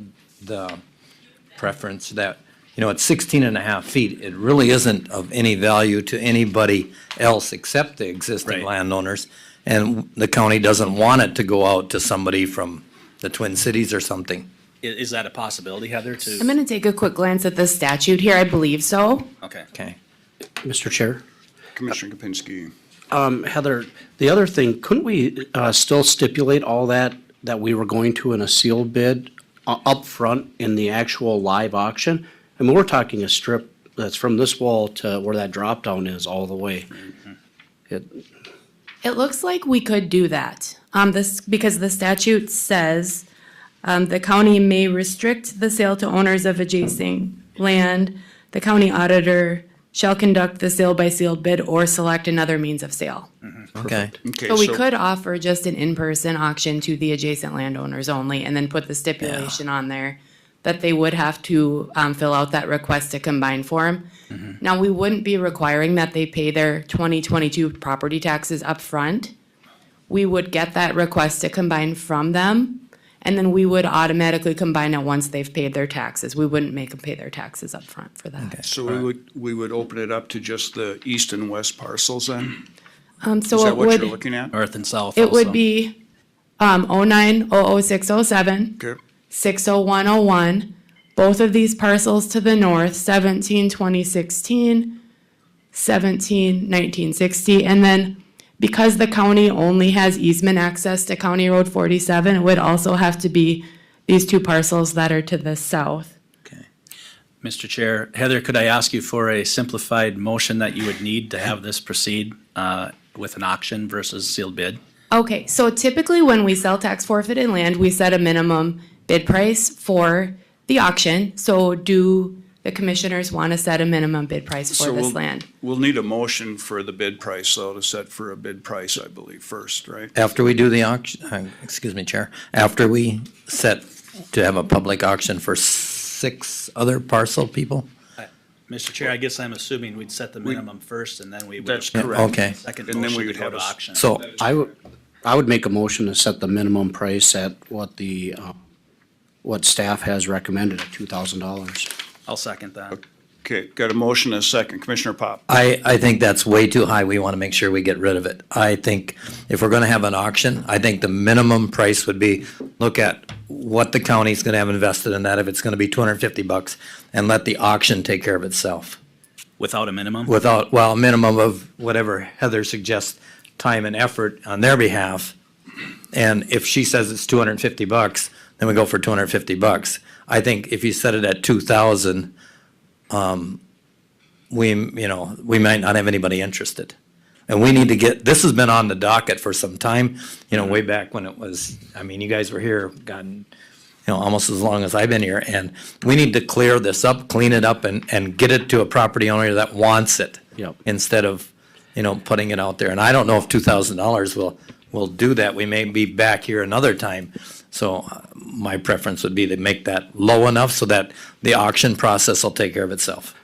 Speaker 14: preference that, it's 16.5 feet. It really isn't of any value to anybody else except the existing landowners. And the county doesn't want it to go out to somebody from the Twin Cities or something.
Speaker 7: Is that a possibility, Heather,
Speaker 15: I'm gonna take a quick glance at the statute here. I believe so.
Speaker 7: Okay.
Speaker 14: Okay.
Speaker 8: Mr. Chair?
Speaker 4: Commissioner Kapinski.
Speaker 8: Heather, the other thing, couldn't we still stipulate all that we were going to in a sealed bid up front in the actual live auction? I mean, we're talking a strip that's from this wall to where that drop down is all the way.
Speaker 15: It looks like we could do that. Because the statute says the county may restrict the sale to owners of adjacent land. The county auditor shall conduct the sale by sealed bid or select another means of sale.
Speaker 14: Okay.
Speaker 15: So we could offer just an in-person auction to the adjacent landowners only and then put the stipulation on there that they would have to fill out that request to combine form. Now, we wouldn't be requiring that they pay their 2022 property taxes up front. We would get that request to combine from them, and then we would automatically combine it once they've paid their taxes. We wouldn't make them pay their taxes up front for that.
Speaker 4: So we would open it up to just the east and west parcels then?
Speaker 15: So
Speaker 4: Is
Speaker 15: it
Speaker 4: that what
Speaker 15: would,
Speaker 4: you're looking at?
Speaker 7: North and south
Speaker 15: it
Speaker 7: also.
Speaker 15: would be 09-00607,
Speaker 4: Okay.
Speaker 15: 60101. Both of these parcels to the north, 17-2016, 17-1960, and then because the county only has easement access to County Road 47, it would also have to be these two parcels that are to the south.
Speaker 7: Mr. Chair, Heather, could I ask you for a simplified motion that you would need to have this proceed with an auction versus sealed bid?
Speaker 15: Okay, so typically when we sell tax forfeited land, we set a minimum bid price for the auction. So do the commissioners want to set a minimum bid price for
Speaker 4: So
Speaker 15: this land?
Speaker 4: We'll need a motion for the bid price, though, to set for a bid price, I believe, first, right?
Speaker 14: After we do the auction, excuse me, Chair, after we set to have a public auction for 6 other parcel people?
Speaker 7: Mr. Chair, I guess I'm assuming we'd set the minimum first and then we would.
Speaker 4: That's
Speaker 14: Yeah,
Speaker 4: correct.
Speaker 14: okay.
Speaker 7: Second
Speaker 4: And then
Speaker 7: motion
Speaker 4: we
Speaker 7: to
Speaker 4: would
Speaker 7: go
Speaker 4: have
Speaker 7: to
Speaker 4: a
Speaker 7: auction.
Speaker 14: So,
Speaker 8: I would make a motion to set the minimum price at what the, what staff has recommended at $2,000.
Speaker 7: I'll second that.
Speaker 4: Okay, got a motion and a second. Commissioner Pop?
Speaker 14: I think that's way too high. We want to make sure we get rid of it. I think if we're gonna have an auction, I think the minimum price would be, look at what the county's gonna have invested in that, if it's gonna be $250, and let the auction take care of itself.
Speaker 7: Without a minimum?
Speaker 14: Without, well, a minimum of whatever Heather suggests, time and effort on their behalf. And if she says it's $250, then we go for $250. I think if you set it at 2,000, we might not have anybody interested. And we need to get, this has been on the docket for some time, way back when it was, you guys were here, God, almost as long as I've been here. And we need to clear this up, clean it up, and get it to a property owner that wants it.
Speaker 8: Yep.
Speaker 14: Instead of, putting it out there. And I don't know if $2,000 will do that. We may be back here another time. So my preference would be to make that low enough so that the auction process will take care of itself.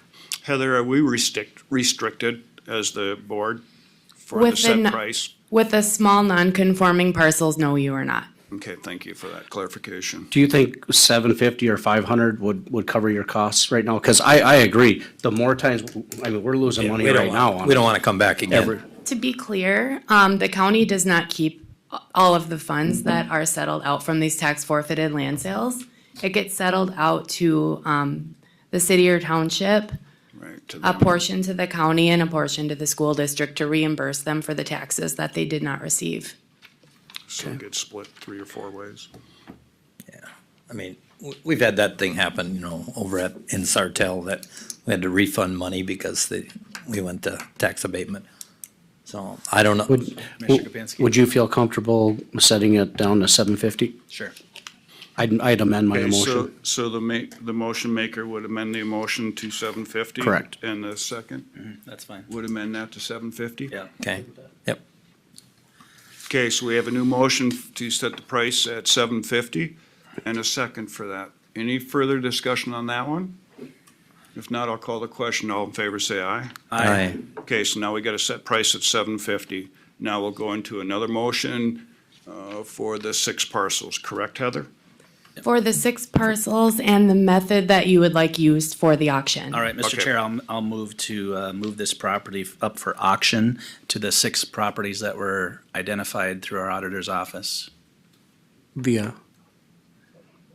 Speaker 4: Heather, are we restricted as the board for
Speaker 15: With
Speaker 4: the set
Speaker 15: the
Speaker 4: price?
Speaker 15: With the small non-conforming parcels, no, you are not.
Speaker 4: Okay, thank you for that clarification.
Speaker 8: Do you think 750 or 500 would cover your costs right now? Because I agree, the more times, we're losing money right now on
Speaker 14: We don't want to come back again.
Speaker 8: every.
Speaker 15: To be clear, the county does not keep all of the funds that are settled out from these tax forfeited land sales. It gets settled out to the city or township,
Speaker 4: Right.
Speaker 15: a portion to the county and a portion to the school district to reimburse them for the taxes that they did not receive.
Speaker 4: So it gets split 3 or 4 ways.
Speaker 14: We've had that thing happen, over in Sartell, that we had to refund money because we went to tax abatement. So I don't know.
Speaker 7: Commissioner Kapinski?
Speaker 8: Would you feel comfortable setting it down to 750?
Speaker 7: Sure.
Speaker 8: I'd amend my
Speaker 4: Okay,
Speaker 8: motion.
Speaker 4: so the motion maker would amend the motion to 750?
Speaker 8: Correct.
Speaker 4: And the second
Speaker 7: That's fine.
Speaker 4: would amend that to 750?
Speaker 7: Yeah.
Speaker 14: Okay, yep.
Speaker 4: Okay, so we have a new motion to set the price at 750 and a second for that. Any further discussion on that one? If not, I'll call the question. All in favor, say aye.
Speaker 14: Aye.
Speaker 4: Okay, so now we got a set price at 750. Now we'll go into another motion for the 6 parcels, correct, Heather?
Speaker 15: For the 6 parcels and the method that you would like used for the auction.
Speaker 7: All right, Mr.
Speaker 4: Okay.
Speaker 7: Chair, I'll move to move this property up for auction to the 6 properties that were identified through our auditor's office
Speaker 8: Via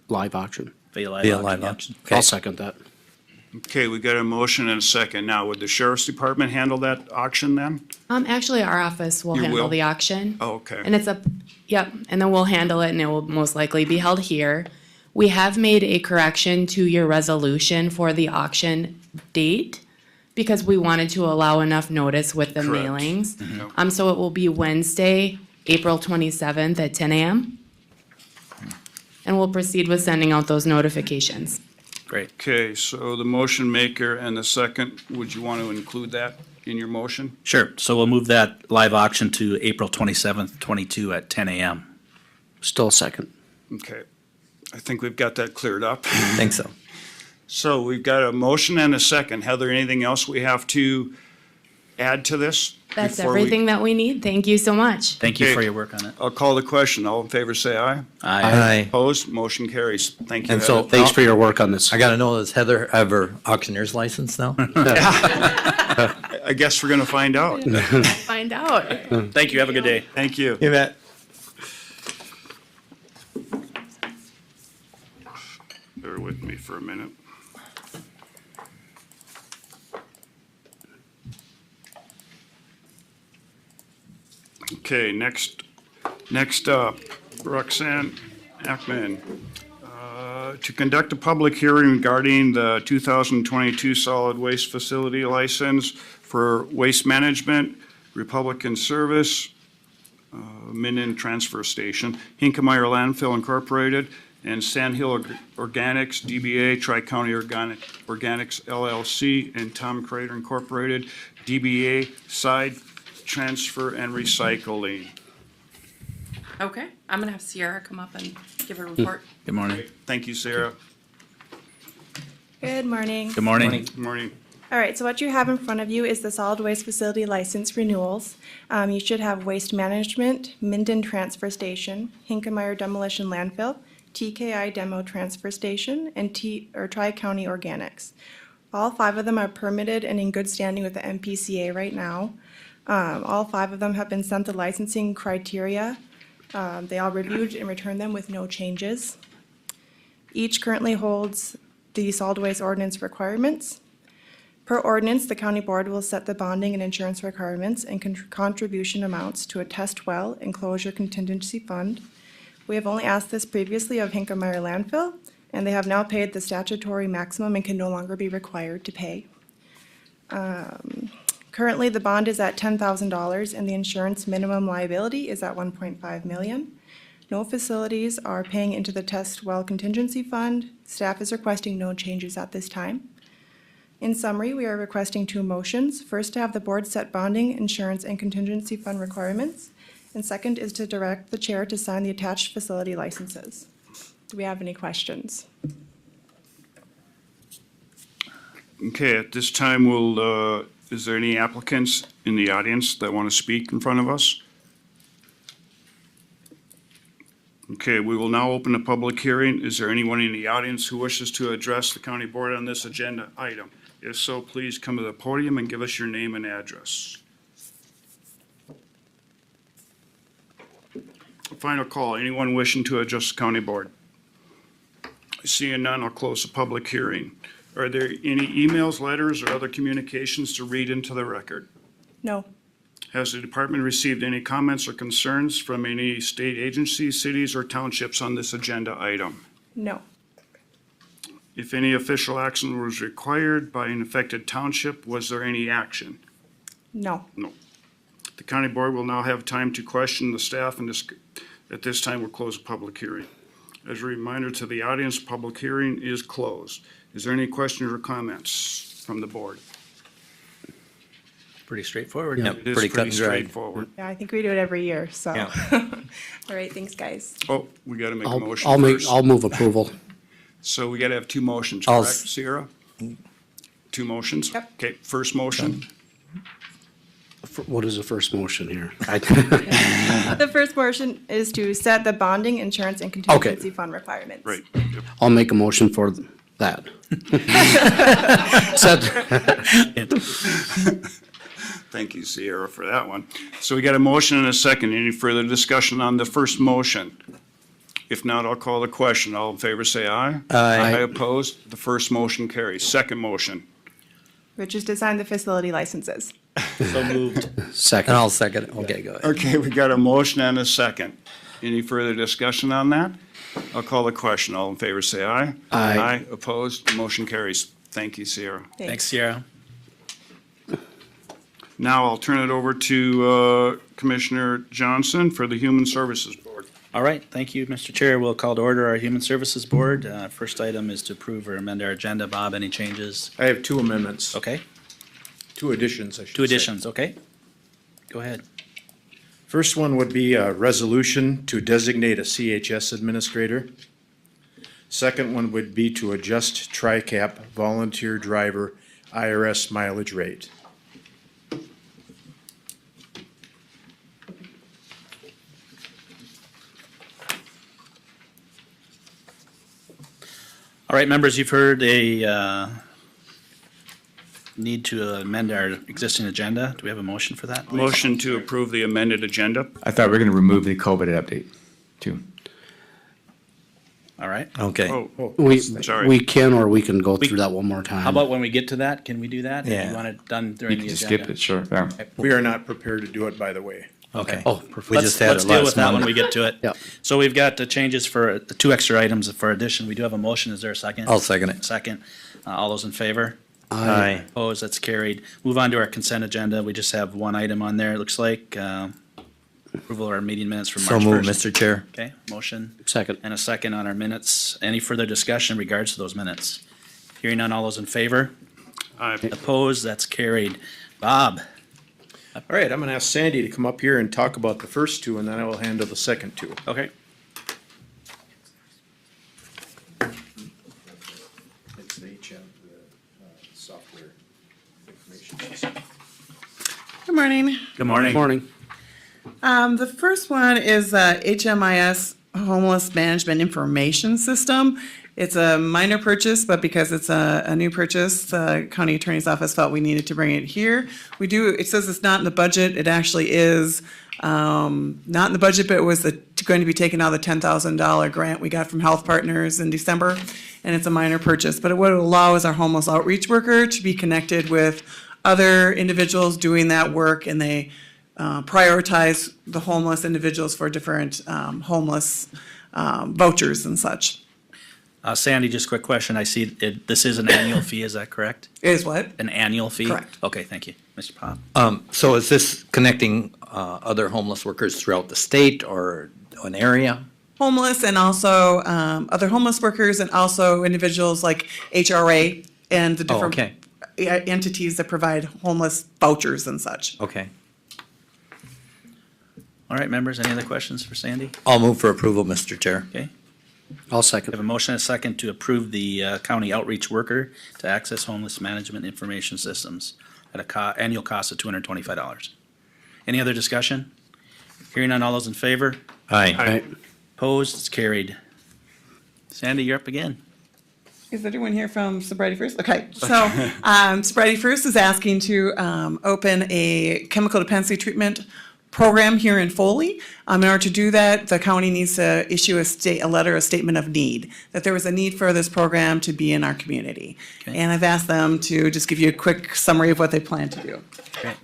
Speaker 8: live auction.
Speaker 7: via live
Speaker 14: Via
Speaker 7: auction.
Speaker 14: live
Speaker 7: yeah.
Speaker 14: auction.
Speaker 8: I'll
Speaker 14: Okay.
Speaker 8: second that.
Speaker 4: Okay, we got a motion and a second. Now, would the sheriff's department handle that auction then?
Speaker 15: Actually, our office will
Speaker 4: You
Speaker 15: handle
Speaker 4: will?
Speaker 15: the auction.
Speaker 4: Oh, okay.
Speaker 15: And it's and then we'll handle it and it will most likely be held here. We have made a correction to your resolution for the auction date because we wanted to allow enough notice with the
Speaker 4: Correct.
Speaker 15: mailings.
Speaker 4: Yep.
Speaker 15: So it will be Wednesday, April 27th at 10 a.m. And we'll proceed with sending out those notifications.
Speaker 7: Great.
Speaker 4: Okay, so the motion maker and the second, would you want to include that in your motion?
Speaker 7: Sure. So we'll move that live auction to April 27th, 22 at 10 a.m.
Speaker 8: Still second.
Speaker 4: Okay, I think we've got that cleared up.
Speaker 14: I think so.
Speaker 4: So we've got a motion and a second. Heather, anything else we have to add to this?
Speaker 15: That's
Speaker 4: before we-
Speaker 15: everything that we need. Thank you so much.
Speaker 7: Thank you
Speaker 4: Okay.
Speaker 7: for your work on it.
Speaker 4: I'll call the question. All in favor, say aye.
Speaker 14: Aye.
Speaker 4: Opposed, motion carries. Thank you,
Speaker 14: And so,
Speaker 4: Heather.
Speaker 8: Thanks for your work on this.
Speaker 14: I gotta know, does Heather have her auctioneer's license now?
Speaker 4: I guess we're gonna find out.
Speaker 15: Find out.
Speaker 7: Thank you. Have a good day.
Speaker 4: Thank you.
Speaker 14: You bet.
Speaker 4: Bear with me for a minute. Okay, next up, Roxanne Ackman. To conduct a public hearing regarding the 2022 solid waste facility license for waste management, Republican Service, Minden Transfer Station, Hinkemeyer Landfill Incorporated, and Sandhill Organics, DBA Tri-County Organics LLC, and Tom Crater Incorporated, DBA Side Transfer and Recycling.
Speaker 1: Okay, I'm gonna have Sierra come up and give a report.
Speaker 7: Good morning.
Speaker 4: Thank you, Sarah.
Speaker 16: Good morning.
Speaker 7: Good morning.
Speaker 4: Good morning.
Speaker 16: All right, so what you have in front of you is the solid waste facility license renewals. You should have Waste Management, Minden Transfer Station, Hinkemeyer Demolition Landfill, TKI Demo Transfer Station, and Tri-County Organics. All 5 of them are permitted and in good standing with the MPCA right now. All 5 of them have been sent the licensing criteria. They all reviewed and returned them with no changes. Each currently holds the solid waste ordinance requirements. Per ordinance, the county board will set the bonding and insurance requirements and contribution amounts to a test well enclosure contingency fund. We have only asked this previously of Hinkemeyer landfill, and they have now paid the statutory maximum and can no longer be required to pay. Currently, the bond is at $10,000 and the insurance minimum liability is at $1.5 million. No facilities are paying into the test well contingency fund. Staff is requesting no changes at this time. In summary, we are requesting 2 motions. First, to have the board set bonding, insurance, and contingency fund requirements. And second is to direct the chair to sign the attached facility licenses. Do we have any questions?
Speaker 4: Okay, at this time, is there any applicants in the audience that want to speak in front of us? Okay, we will now open a public hearing. Is there anyone in the audience who wishes to address the county board on this agenda item? If so, please come to the podium and give us your name and address. Final call, anyone wishing to address the county board? Seeing none, I'll close the public hearing. Are there any emails, letters, or other communications to read into the record?
Speaker 16: No.
Speaker 4: Has the department received any comments or concerns from any state agencies, cities, or townships on this agenda item?
Speaker 16: No.
Speaker 4: If any official action was required by an affected township, was there any action?
Speaker 16: No.
Speaker 4: No. The county board will now have time to question the staff, and at this time, we'll close the public hearing. As a reminder to the audience, public hearing is closed. Is there any questions or comments from the board?
Speaker 7: Pretty straightforward.
Speaker 14: Yep,
Speaker 4: It is
Speaker 14: pretty cut
Speaker 4: pretty
Speaker 14: and dried.
Speaker 4: straightforward.
Speaker 16: Yeah, I think we do it every year, so.
Speaker 14: Yeah.
Speaker 16: All right, thanks, guys.
Speaker 4: Oh, we gotta make a motion
Speaker 8: I'll
Speaker 4: first.
Speaker 8: I'll move approval.
Speaker 4: So we gotta have 2 motions,
Speaker 14: I'll
Speaker 4: correct, Sierra? 2 motions?
Speaker 16: Yep.
Speaker 4: Okay, first motion.
Speaker 8: What is the first motion here?
Speaker 16: The first portion is to set the bonding, insurance, and contingency fund requirements.
Speaker 4: Right.
Speaker 8: I'll make a motion for that.
Speaker 4: Thank you, Sierra, for that one. So we got a motion and a second. Any further discussion on the first motion? If not, I'll call the question. All in favor, say aye.
Speaker 14: Aye.
Speaker 4: Opposed? The first motion carries. Second motion.
Speaker 16: Which is to sign the facility licenses.
Speaker 7: So moved.
Speaker 14: And
Speaker 8: Second.
Speaker 14: I'll second it. Okay, go ahead.
Speaker 4: Okay, we got a motion and a second. Any further discussion on that? I'll call the question. All in favor, say aye.
Speaker 8: Aye.
Speaker 4: Opposed? Motion carries. Thank you, Sierra.
Speaker 7: Thanks, Sierra.
Speaker 4: Now I'll turn it over to Commissioner Johnson for the Human Services Board.
Speaker 7: All right, thank you, Mr. Chair. We'll call to order our Human Services Board. First item is to approve or amend our agenda. Bob, any changes?
Speaker 17: I have 2 amendments,
Speaker 7: Okay,
Speaker 17: 2 additions, I should say.
Speaker 7: 2 additions, okay? Go ahead.
Speaker 17: First one would be a resolution to designate a CHS administrator. Second one would be to adjust TRICAP volunteer driver IRS mileage rate.
Speaker 7: All right, members, you've heard a need to amend our existing agenda. Do we have a motion for that?
Speaker 4: Motion to approve the amended agenda.
Speaker 9: I thought we were gonna remove the COVID update, too.
Speaker 7: All right.
Speaker 14: Okay.
Speaker 4: Oh,
Speaker 8: We,
Speaker 4: sorry.
Speaker 8: we can, or we can go through that one more time.
Speaker 7: How about when we get to that, can we do that? If
Speaker 14: Yeah.
Speaker 7: you want it done
Speaker 9: You
Speaker 7: during
Speaker 9: can
Speaker 7: the
Speaker 9: just
Speaker 7: agenda?
Speaker 9: skip it, sure. Yeah.
Speaker 17: We are not prepared to do it, by the way.
Speaker 7: Okay.
Speaker 8: Oh, perfect.
Speaker 14: We just had
Speaker 7: Let's
Speaker 14: it
Speaker 7: deal
Speaker 14: last
Speaker 7: with that when
Speaker 14: Monday.
Speaker 7: we get to it.
Speaker 8: Yep.
Speaker 7: So we've got the changes for the 2 extra items for addition. We do have a motion. Is there a second?
Speaker 14: I'll second it.
Speaker 7: Second. All those in favor?
Speaker 14: Aye.
Speaker 7: Opposed? That's carried. Move on to our consent agenda. We just have 1 item on there, it looks like. Approval of our meeting minutes from
Speaker 14: So
Speaker 7: March 1st.
Speaker 14: moved, Mr. Chair.
Speaker 7: Okay, motion
Speaker 8: Second.
Speaker 7: and a second on our minutes. Any further discussion in regards to those minutes? Hearing none, all those in favor?
Speaker 4: Aye.
Speaker 7: Opposed? That's carried. Bob?
Speaker 17: All right, I'm gonna ask Sandy to come up here and talk about the first two, and then I will handle the second two.
Speaker 7: Okay.
Speaker 17: It's the HM, the software information system.
Speaker 6: Good morning.
Speaker 7: Good morning.
Speaker 8: Morning.
Speaker 6: The first one is HMIS Homeless Management Information System. It's a minor purchase, but because it's a new purchase, the county attorney's office felt we needed to bring it here. It says it's not in the budget. It actually is not in the budget, but it was going to be taken out of the $10,000 grant we got from Health Partners in December, and it's a minor purchase. But what it will allow is our homeless outreach worker to be connected with other individuals doing that work, and they prioritize the homeless individuals for different homeless vouchers and such.
Speaker 7: Sandy, just a quick question. I see this is an annual fee, is that correct?
Speaker 6: It is what?
Speaker 7: An annual fee?
Speaker 6: Correct.
Speaker 7: Okay, thank you. Mr. Pop?
Speaker 14: So is this connecting other homeless workers throughout the state or an area?
Speaker 6: Homeless and also other homeless workers and also individuals like HRA and the different
Speaker 14: okay.
Speaker 6: entities that provide homeless vouchers and such.
Speaker 14: Okay.
Speaker 7: All right, members, any other questions for Sandy?
Speaker 14: I'll move for approval, Mr. Chair.
Speaker 7: Okay.
Speaker 8: I'll
Speaker 7: We
Speaker 8: second.
Speaker 7: have a motion and a second to approve the county outreach worker to access homeless management information systems at a annual cost of $225. Any other discussion? Hearing none, all those in favor?
Speaker 14: Aye.
Speaker 7: Opposed? It's carried. Sandy, you're up again.
Speaker 6: Is anyone here from Sobriety First? Okay, so Sobriety First is asking to open a chemical dependency treatment program here in Foley. In order to do that, the county needs to issue a statement of need, that there was a need for this program to be in our community.
Speaker 7: Okay.
Speaker 6: And I've asked them to just give you a quick summary of what they plan to do.
Speaker 7: Okay.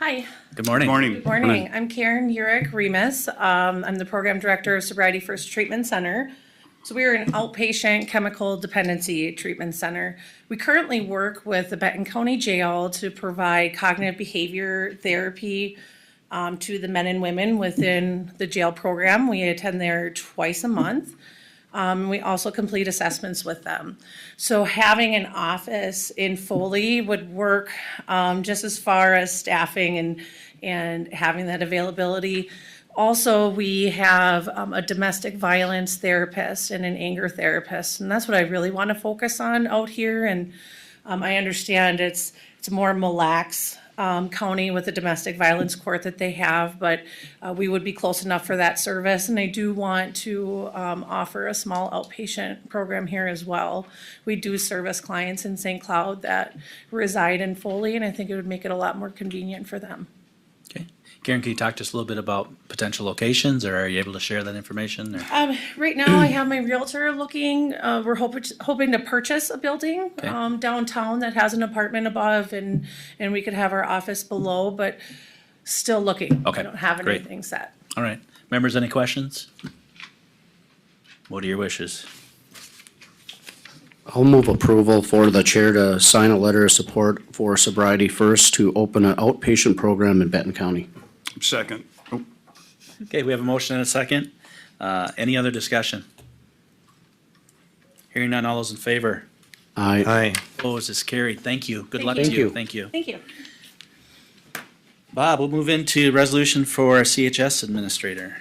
Speaker 18: Hi.
Speaker 7: Good morning.
Speaker 4: Morning.
Speaker 18: Good morning. I'm Karen Urich Remus. I'm the Program Director of Sobriety First Treatment Center. So we are an outpatient chemical dependency treatment center. We currently work with the Benton County Jail to provide cognitive behavior therapy to the men and women within the jail program. We attend there twice a month. We also complete assessments with them. So having an office in Foley would work just as far as staffing and having that availability. Also, we have a domestic violence therapist and an anger therapist, and that's what I really want to focus on out here. And I understand it's more Mille Lacs County with the domestic violence court that they have, but we would be close enough for that service. And I do want to offer a small outpatient program here as well. We do service clients in St. Cloud that reside in Foley, and I think it would make it a lot more convenient for them.
Speaker 7: Okay. Karen, can you talk to us a little bit about potential locations, or are you able to share that information? Or?
Speaker 18: Right now, I have my realtor looking, we're hoping to purchase a building
Speaker 7: Okay.
Speaker 18: downtown that has an apartment above and we could have our office below, but still looking.
Speaker 7: Okay,
Speaker 18: I don't have
Speaker 7: great.
Speaker 18: anything set.
Speaker 7: All right. Members, any questions? What are your wishes?
Speaker 8: I'll move approval for the chair to sign a letter of support for Sobriety First to open an outpatient program in Benton County.
Speaker 4: Second. Oh,
Speaker 7: Okay, we have a motion and a second. Any other discussion? Hearing none, all those in favor?
Speaker 8: Aye.
Speaker 7: Opposed is carried. Thank you. Good luck to
Speaker 8: Thank
Speaker 7: you.
Speaker 8: you.
Speaker 7: Thank you.
Speaker 18: Thank you.
Speaker 7: Bob, we'll move into resolution for CHS administrator.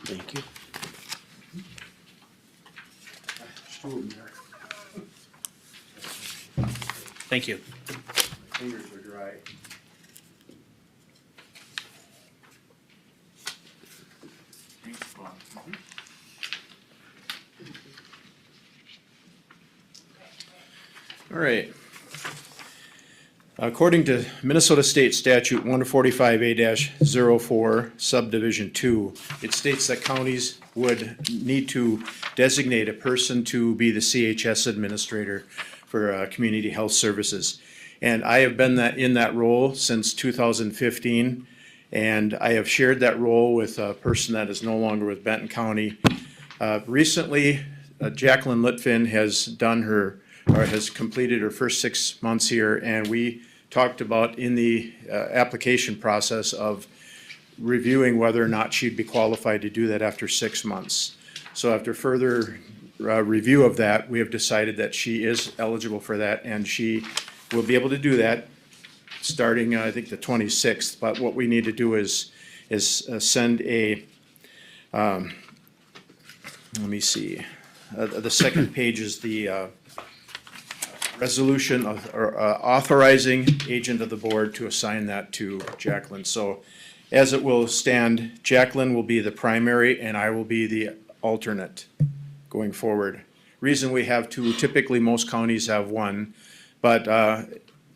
Speaker 8: Thank you.
Speaker 7: Thank you.
Speaker 17: Fingers are dry. All right. According to Minnesota State Statute 145A-04 subdivision 2, it states that counties would need to designate a person to be the CHS administrator for community health services. And I have been in that role since 2015. And I have shared that role with a person that is no longer with Benton County. Recently, Jacqueline Litvin has has completed her first 6 months here, and we talked about in the application process of reviewing whether or not she'd be qualified to do that after 6 months. So after further review of that, we have decided that she is eligible for that, and she will be able to do that starting, I think, the 26th. But what we need to do is send a, let me see, the second page is the resolution or authorizing agent of the board to assign that to Jacqueline. So as it will stand, Jacqueline will be the primary and I will be the alternate going forward. Reason we have two, typically most counties have one, but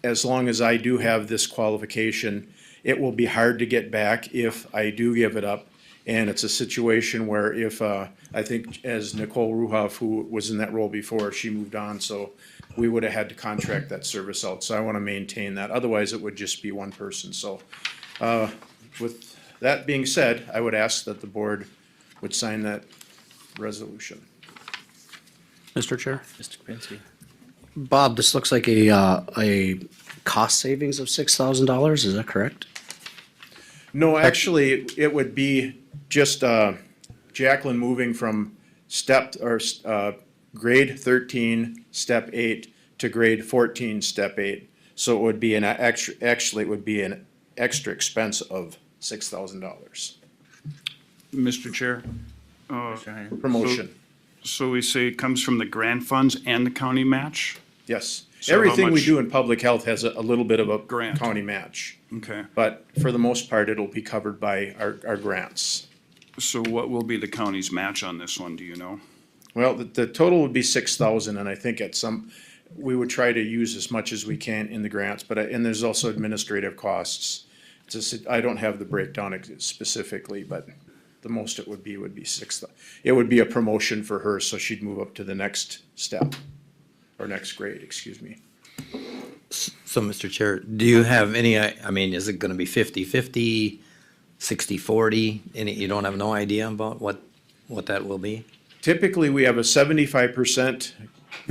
Speaker 17: as long as I do have this qualification, it will be hard to get back if I do give it up. And it's a situation where if, I think as Nicole Ruhoff, who was in that role before, she moved on, so we would have had to contract that service out. So I want to maintain that. Otherwise, it would just be one person. So with that being said, I would ask that the board would sign that resolution.
Speaker 8: Mr. Chair?
Speaker 7: Mr. Kapinski.
Speaker 8: Bob, this looks like a cost savings of $6,000, is that correct?
Speaker 17: No, actually, it would be just Jacqueline moving from grade 13, step 8 to grade 14, step 8. So it would be actually it would be an extra expense of $6,000.
Speaker 4: Mr. Chair?
Speaker 17: Promotion.
Speaker 4: So we say it comes from the grant funds and the county match?
Speaker 17: Yes.
Speaker 4: So how
Speaker 17: Everything we
Speaker 4: much-
Speaker 17: do in public health has a little bit of a
Speaker 4: Grant.
Speaker 17: county match.
Speaker 4: Okay.
Speaker 17: But for the most part, it'll be covered by our grants.
Speaker 4: So what will be the county's match on this one, do you know?
Speaker 17: Well, the total would be 6,000, and I think we would try to use as much as we can in the grants, and there's also administrative costs. I don't have the breakdown specifically, but the most it would be 6,000. It would be a promotion for her, so she'd move up to the next step, or next grade, excuse me.
Speaker 14: So, Mr. Chair, do you have any, I mean, is it gonna be 50-50, 60-40? You don't have no idea about what that will be?
Speaker 17: Typically, we have a 75%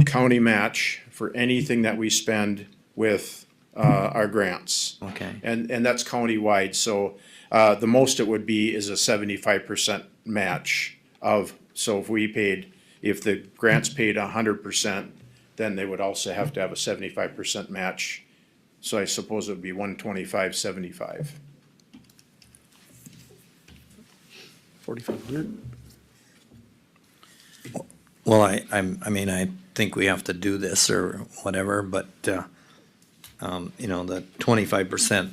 Speaker 17: county match for anything that we spend with our grants.
Speaker 14: Okay.
Speaker 17: And that's countywide, so the most it would be is a 75% match so if the grants paid 100%, then they would also have to have a 75% match. So I suppose it would be 125-75.
Speaker 8: 4,500?
Speaker 14: Well, I mean, I think we have to do this or whatever, but, the 25%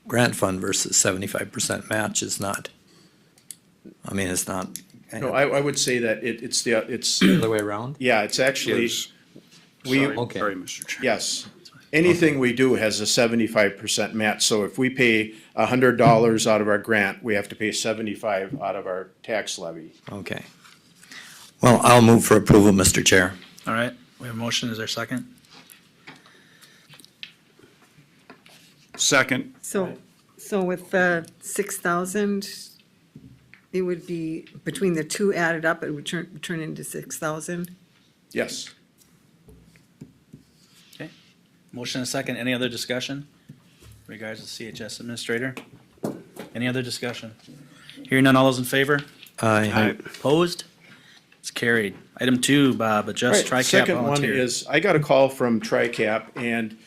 Speaker 14: grant fund versus 75% match is not, I mean, it's not.
Speaker 17: No, I would say that it's
Speaker 14: The other way around?
Speaker 17: yeah, it's actually,
Speaker 4: Yes.
Speaker 17: we,
Speaker 14: Okay.
Speaker 4: Sorry, Mr. Chair.
Speaker 17: yes. Anything we do has a 75% match, so if we pay $100 out of our grant, we have to pay 75 out of our tax levy.
Speaker 14: Okay. Well, I'll move for approval, Mr. Chair.
Speaker 7: All right, we have a motion, is there a second?
Speaker 4: Second,
Speaker 19: So with the 6,000, it would be, between the two added up, it would turn into 6,000?
Speaker 17: Yes.
Speaker 7: Okay, motion and a second, any other discussion regards to CHS Administrator? Any other discussion? Hearing none, all those in favor?
Speaker 14: Aye.
Speaker 7: Opposed? It's carried. Item 2, Bob, adjust
Speaker 17: Right,
Speaker 7: TRICAP
Speaker 17: second one
Speaker 7: volunteer.
Speaker 17: is, I got a call from TRICAP, and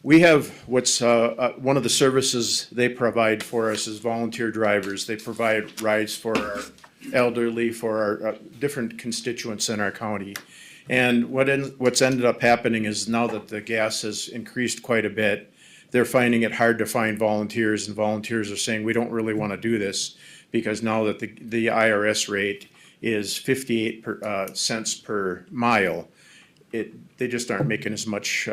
Speaker 17: we have what's, one of the services they provide for us is volunteer drivers. They provide rides for our elderly, for our different constituents in our county. And what's ended up happening is now that the gas has increased quite a bit, they're finding it hard to find volunteers, and volunteers are saying, we don't really want to do this, because now that the IRS rate is 58 cents per mile, they just aren't making as much,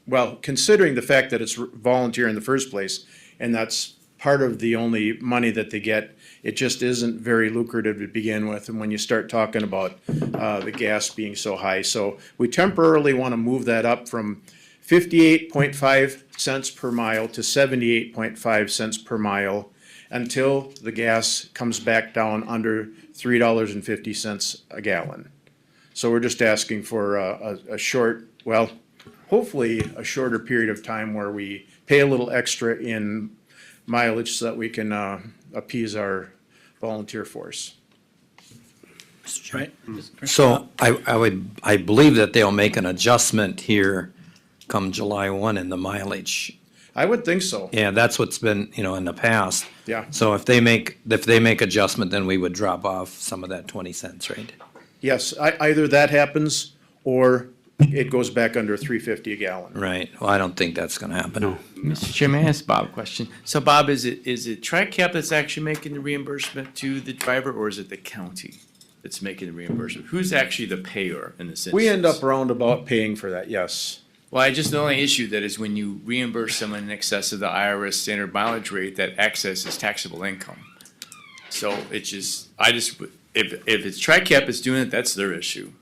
Speaker 17: well, considering the fact that it's volunteer in the first place, and that's part of the only money that they get, it just isn't very lucrative to begin with, and when you start talking about the gas being so high. So we temporarily want to move that up from 58.5 cents per mile to 78.5 cents per mile until the gas comes back down under $3.50 a gallon. So we're just asking for a short, well, hopefully a shorter period of time where we pay a little extra in mileage so that we can appease our volunteer force.
Speaker 7: Right?
Speaker 14: So I believe that they'll make an adjustment here come July 1 in the mileage.
Speaker 17: I would think so.
Speaker 14: Yeah, that's what's been, in the past.
Speaker 17: Yeah.
Speaker 14: So if they make adjustment, then we would drop off some of that 20 cents, right?
Speaker 17: Yes, either that happens or it goes back under $3.50 a gallon.
Speaker 14: Right. Well, I don't think that's gonna happen.
Speaker 9: Mr. Chairman, I ask Bob a question. So Bob, is it TRICAP that's actually making the reimbursement to the driver, or is it the county that's making the reimbursement? Who's actually the payer in this instance?
Speaker 17: We end up roundabout paying for that, yes.
Speaker 9: Well, the only issue that is when you reimburse someone in excess of the IRS standard mileage rate, that excess is taxable income. So it's just, if it's TRICAP that's doing it, that's their issue.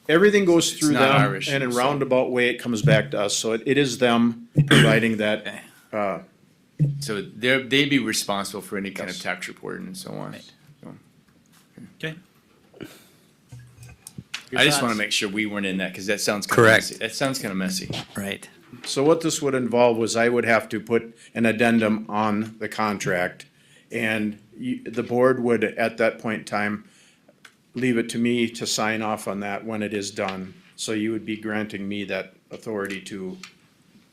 Speaker 17: Everything goes through
Speaker 9: not
Speaker 17: them,
Speaker 9: our issue,
Speaker 17: and in
Speaker 9: so-
Speaker 17: roundabout way, it comes back to us, so it is them providing that,
Speaker 9: So they'd be responsible for any kind of tax reporting and so on. So,
Speaker 7: Okay.
Speaker 9: I just wanna make sure we weren't in that, cause that sounds kinda
Speaker 14: Correct.
Speaker 9: messy. That sounds kinda messy.
Speaker 14: Right.
Speaker 17: So what this would involve was I would have to put an addendum on the contract, and the board would, at that point in time, leave it to me to sign off on that when it is done. So you would be granting me that authority to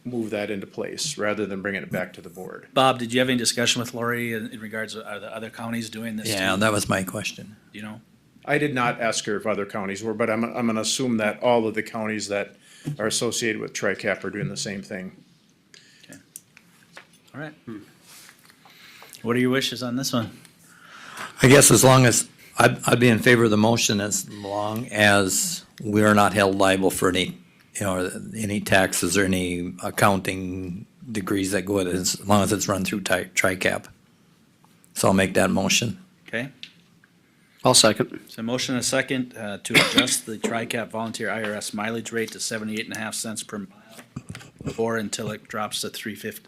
Speaker 17: move that into place, rather than bringing it back to the board.
Speaker 7: Bob, did you have any discussion with Lori in regards to, are the other counties doing this too?
Speaker 14: Yeah, that was my question.
Speaker 7: Do you know?
Speaker 17: I did not ask her if other counties were, but I'm gonna assume that all of the counties that are associated with TRICAP are doing the same thing.
Speaker 7: All right. What are your wishes on this one?
Speaker 14: I guess as long as, I'd be in favor of the motion as long as we are not held liable for any, any taxes or any accounting degrees that go with it, as long as it's run through TRICAP. So I'll make that motion.
Speaker 7: Okay.
Speaker 8: I'll second.
Speaker 7: So motion and a second to adjust the TRICAP volunteer IRS mileage rate to 78.5 cents per mile or until it drops to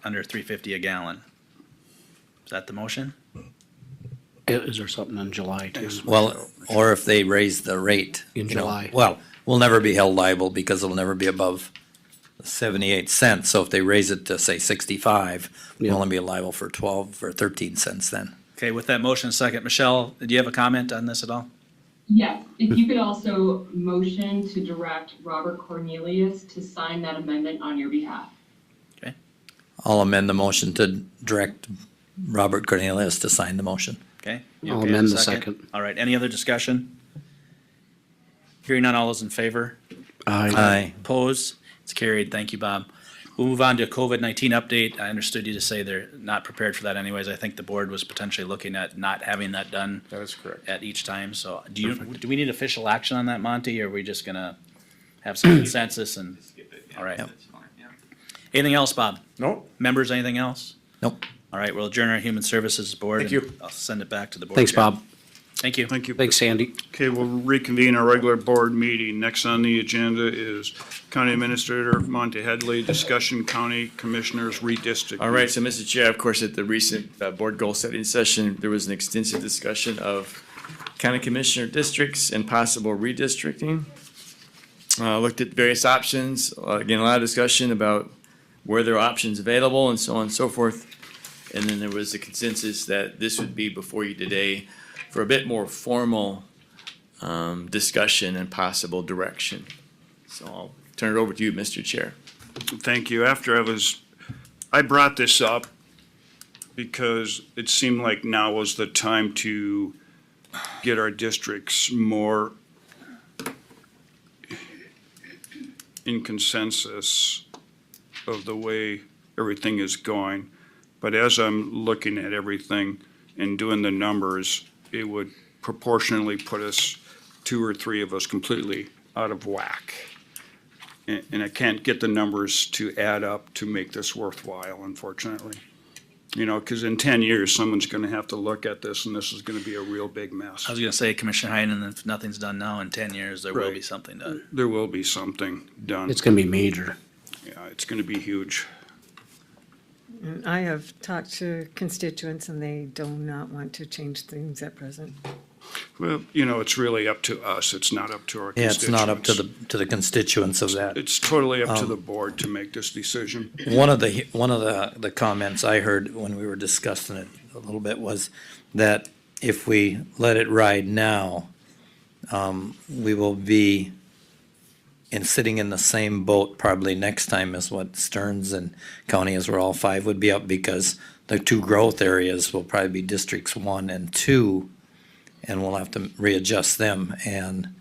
Speaker 7: under $3.50 a gallon. Is that the motion?
Speaker 8: Is there something in July too?
Speaker 14: Well, or if they raise the rate.
Speaker 8: In July.
Speaker 14: Well, we'll never be held liable because it'll never be above 78 cents. So if they raise it to say 65, we'll only be liable for 12 or 13 cents then.
Speaker 7: Okay, with that motion and second, Michelle, do you have a comment on this at all?
Speaker 20: Yes, if you could also motion to direct Robert Cornelius to sign that amendment on your behalf.
Speaker 14: I'll amend the motion to direct Robert Cornelius to sign the motion.
Speaker 7: Okay? You
Speaker 8: I'll
Speaker 7: okay with
Speaker 8: amend the second.
Speaker 7: All right, any other discussion? Hearing none, all those in favor?
Speaker 14: Aye.
Speaker 7: Opposed? It's carried. Thank you, Bob. We'll move on to a COVID-19 update. I understood you to say they're not prepared for that anyways. I think the board was potentially looking at not having that done.
Speaker 17: That is correct.
Speaker 7: At each time, so do we need official action on that, Monty, or are we just gonna have some consensus and? All right. Anything else, Bob?
Speaker 17: Nope.
Speaker 7: Members, anything else?
Speaker 14: Nope.
Speaker 7: All right, we'll adjourn our Human Services Board.
Speaker 17: Thank
Speaker 7: and
Speaker 17: you.
Speaker 7: I'll send it back to the board.
Speaker 8: Thanks,
Speaker 7: chair.
Speaker 8: Bob.
Speaker 7: Thank you.
Speaker 4: Thank you.
Speaker 8: Thanks, Sandy.
Speaker 4: Okay, we'll reconvene our regular board meeting. Next on the agenda is County Administrator Monty Headley, discussion county commissioners redistricting.
Speaker 9: All right, so Mr. Chair, of course, at the recent board goal setting session, there was an extensive discussion of county commissioner districts and possible redistricting. Looked at various options, again, a lot of discussion about where there are options available and so on and so forth. And then there was a consensus that this would be before you today for a bit more formal discussion and possible direction. So I'll turn it over to you, Mr. Chair.
Speaker 4: Thank you. I brought this up because it seemed like now was the time to get our districts more in consensus of the way everything is going. But as I'm looking at everything and doing the numbers, it would proportionally put us, two or three of us, completely out of whack. And I can't get the numbers to add up to make this worthwhile, unfortunately. You know, because in 10 years, someone's going to have to look at this, and this is going to be a real big mess.
Speaker 7: I was gonna say, Commissioner Heinen, if nothing's done now, in 10 years, there will
Speaker 4: Right.
Speaker 7: be something done.
Speaker 4: There will be something done.
Speaker 8: It's gonna be major.
Speaker 4: Yeah, it's going to be huge.
Speaker 19: And I have talked to constituents and they do not want to change things at present.
Speaker 4: Well, you know, it's really up to us. It's not up to our
Speaker 14: Yeah, it's
Speaker 4: constituents.
Speaker 14: not up to the constituents of that.
Speaker 4: It's totally up to
Speaker 14: Um,
Speaker 4: the board to make this decision.
Speaker 14: One of the comments I heard when we were discussing it a little bit was that if we let it ride now, we will be sitting in the same boat probably next time as what Stearns and County as where all five would be up, because the two growth areas will probably be districts 1 and 2, and we'll have to readjust them. And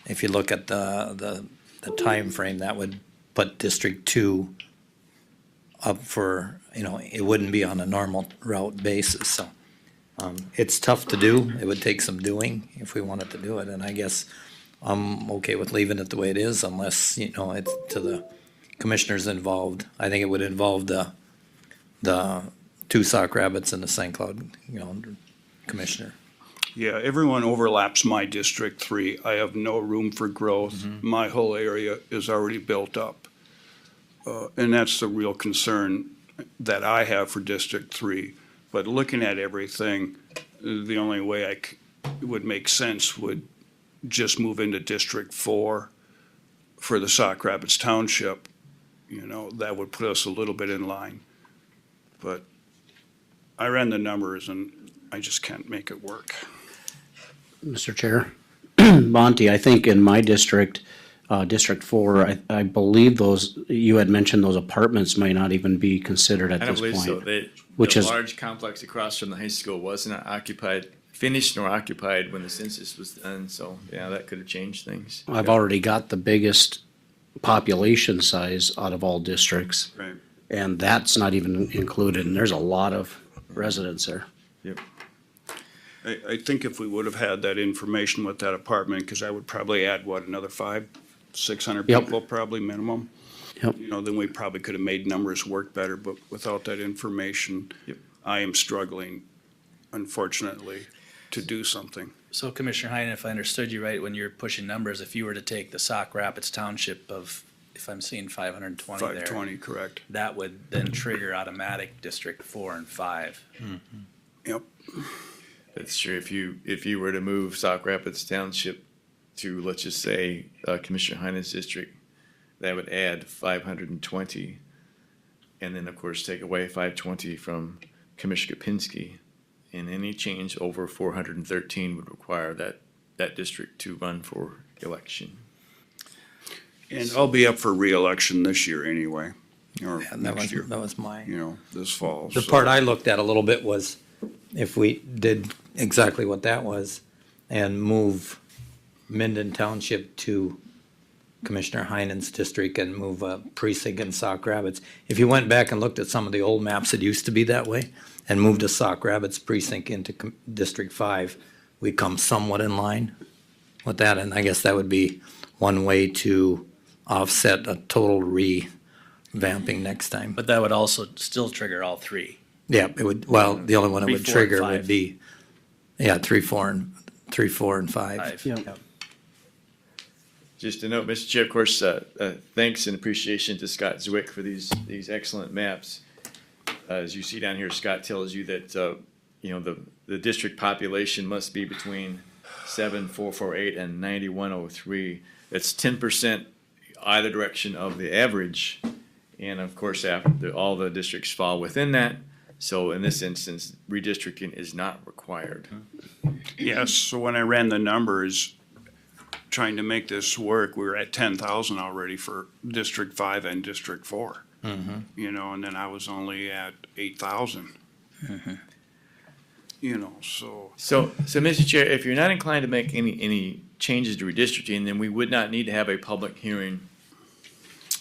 Speaker 14: if you look at the timeframe, that would put District 2 up for, you know, it wouldn't be on a normal route basis, so. It's tough to do. It would take some doing if we wanted to do it, and I guess I'm okay with leaving it the way it is unless, you know, it's to the commissioners involved. I think it would involve the two Sauk Rapids and the St. Cloud, you know, commissioner.
Speaker 4: Yeah, everyone overlaps my District 3. I have no room for growth. My whole area is already built up. And that's the real concern that I have for District 3. But looking at everything, the only way it would make sense would just move into District 4 for the Sauk Rapids Township. You know, that would put us a little bit in line. But I ran the numbers and I just can't make it work.
Speaker 8: Mr. Chair, Monty, I think in my district, District 4, I believe those, you had mentioned those apartments might not even be considered at
Speaker 9: I don't
Speaker 8: this
Speaker 9: believe so.
Speaker 8: point. Which
Speaker 9: The
Speaker 8: is,
Speaker 9: large complex across from the high school was not occupied, finished nor occupied when the census was done, so, yeah, that could have changed things.
Speaker 8: I've already got the biggest population size out of all districts.
Speaker 4: Right.
Speaker 8: And that's not even included, and there's a lot of residents there.
Speaker 9: Yep.
Speaker 4: I think if we would have had that information with that apartment, because I would probably add, what, another 500-600
Speaker 8: Yep.
Speaker 4: people probably minimum?
Speaker 8: Yep.
Speaker 4: You know, then we probably could have made numbers work better, but without that information, I am struggling, unfortunately, to do something.
Speaker 7: So Commissioner Heinen, if I understood you right, when you're pushing numbers, if you were to take the Sauk Rapids Township of, if I'm seeing 520 there.
Speaker 4: 520, correct.
Speaker 7: That would then trigger automatic District 4 and 5.
Speaker 4: Yep.
Speaker 9: That's true. If you were to move Sauk Rapids Township to, let's just say, Commissioner Heinen's district, that would add 520. And then, of course, take away 520 from Commissioner Kapinski. And any change over 413 would require that district to run for election.
Speaker 4: And I'll be up for reelection this year anyway, or
Speaker 14: that
Speaker 4: next
Speaker 14: was,
Speaker 4: year,
Speaker 14: that was my.
Speaker 4: you know, this fall.
Speaker 14: The
Speaker 4: so-
Speaker 14: part I looked at a little bit was if we did exactly what that was and move Minden Township to Commissioner Heinen's district and move a precinct in Sauk Rapids. If you went back and looked at some of the old maps, it used to be that way, and moved a Sauk Rapids precinct into District 5, we come somewhat in line with that, and I guess that would be one way to offset a total revamping next time.
Speaker 7: But that would also still trigger all three.
Speaker 14: Yeah, it would, well, the only one it
Speaker 7: 3,
Speaker 14: would
Speaker 7: 4, and
Speaker 14: trigger
Speaker 7: 5.
Speaker 14: would be, 3, 4, and 5.
Speaker 7: Yep.
Speaker 9: Just a note, Mr. Chair, of course, thanks and appreciation to Scott Zwick for these excellent maps. As you see down here, Scott tells you that, you know, the district population must be between 7,448 and 9,103. That's 10% either direction of the average. And of course, after all the districts fall within that. So in this instance, redistricting is not required.
Speaker 4: Yes, so when I ran the numbers, trying to make this work, we were at 10,000 already for District 5 and District 4. You know, and then I was only at 8,000. You know, so.
Speaker 9: So, Mr. Chair, if you're not inclined to make any changes to redistricting, then we would not need to have a public hearing.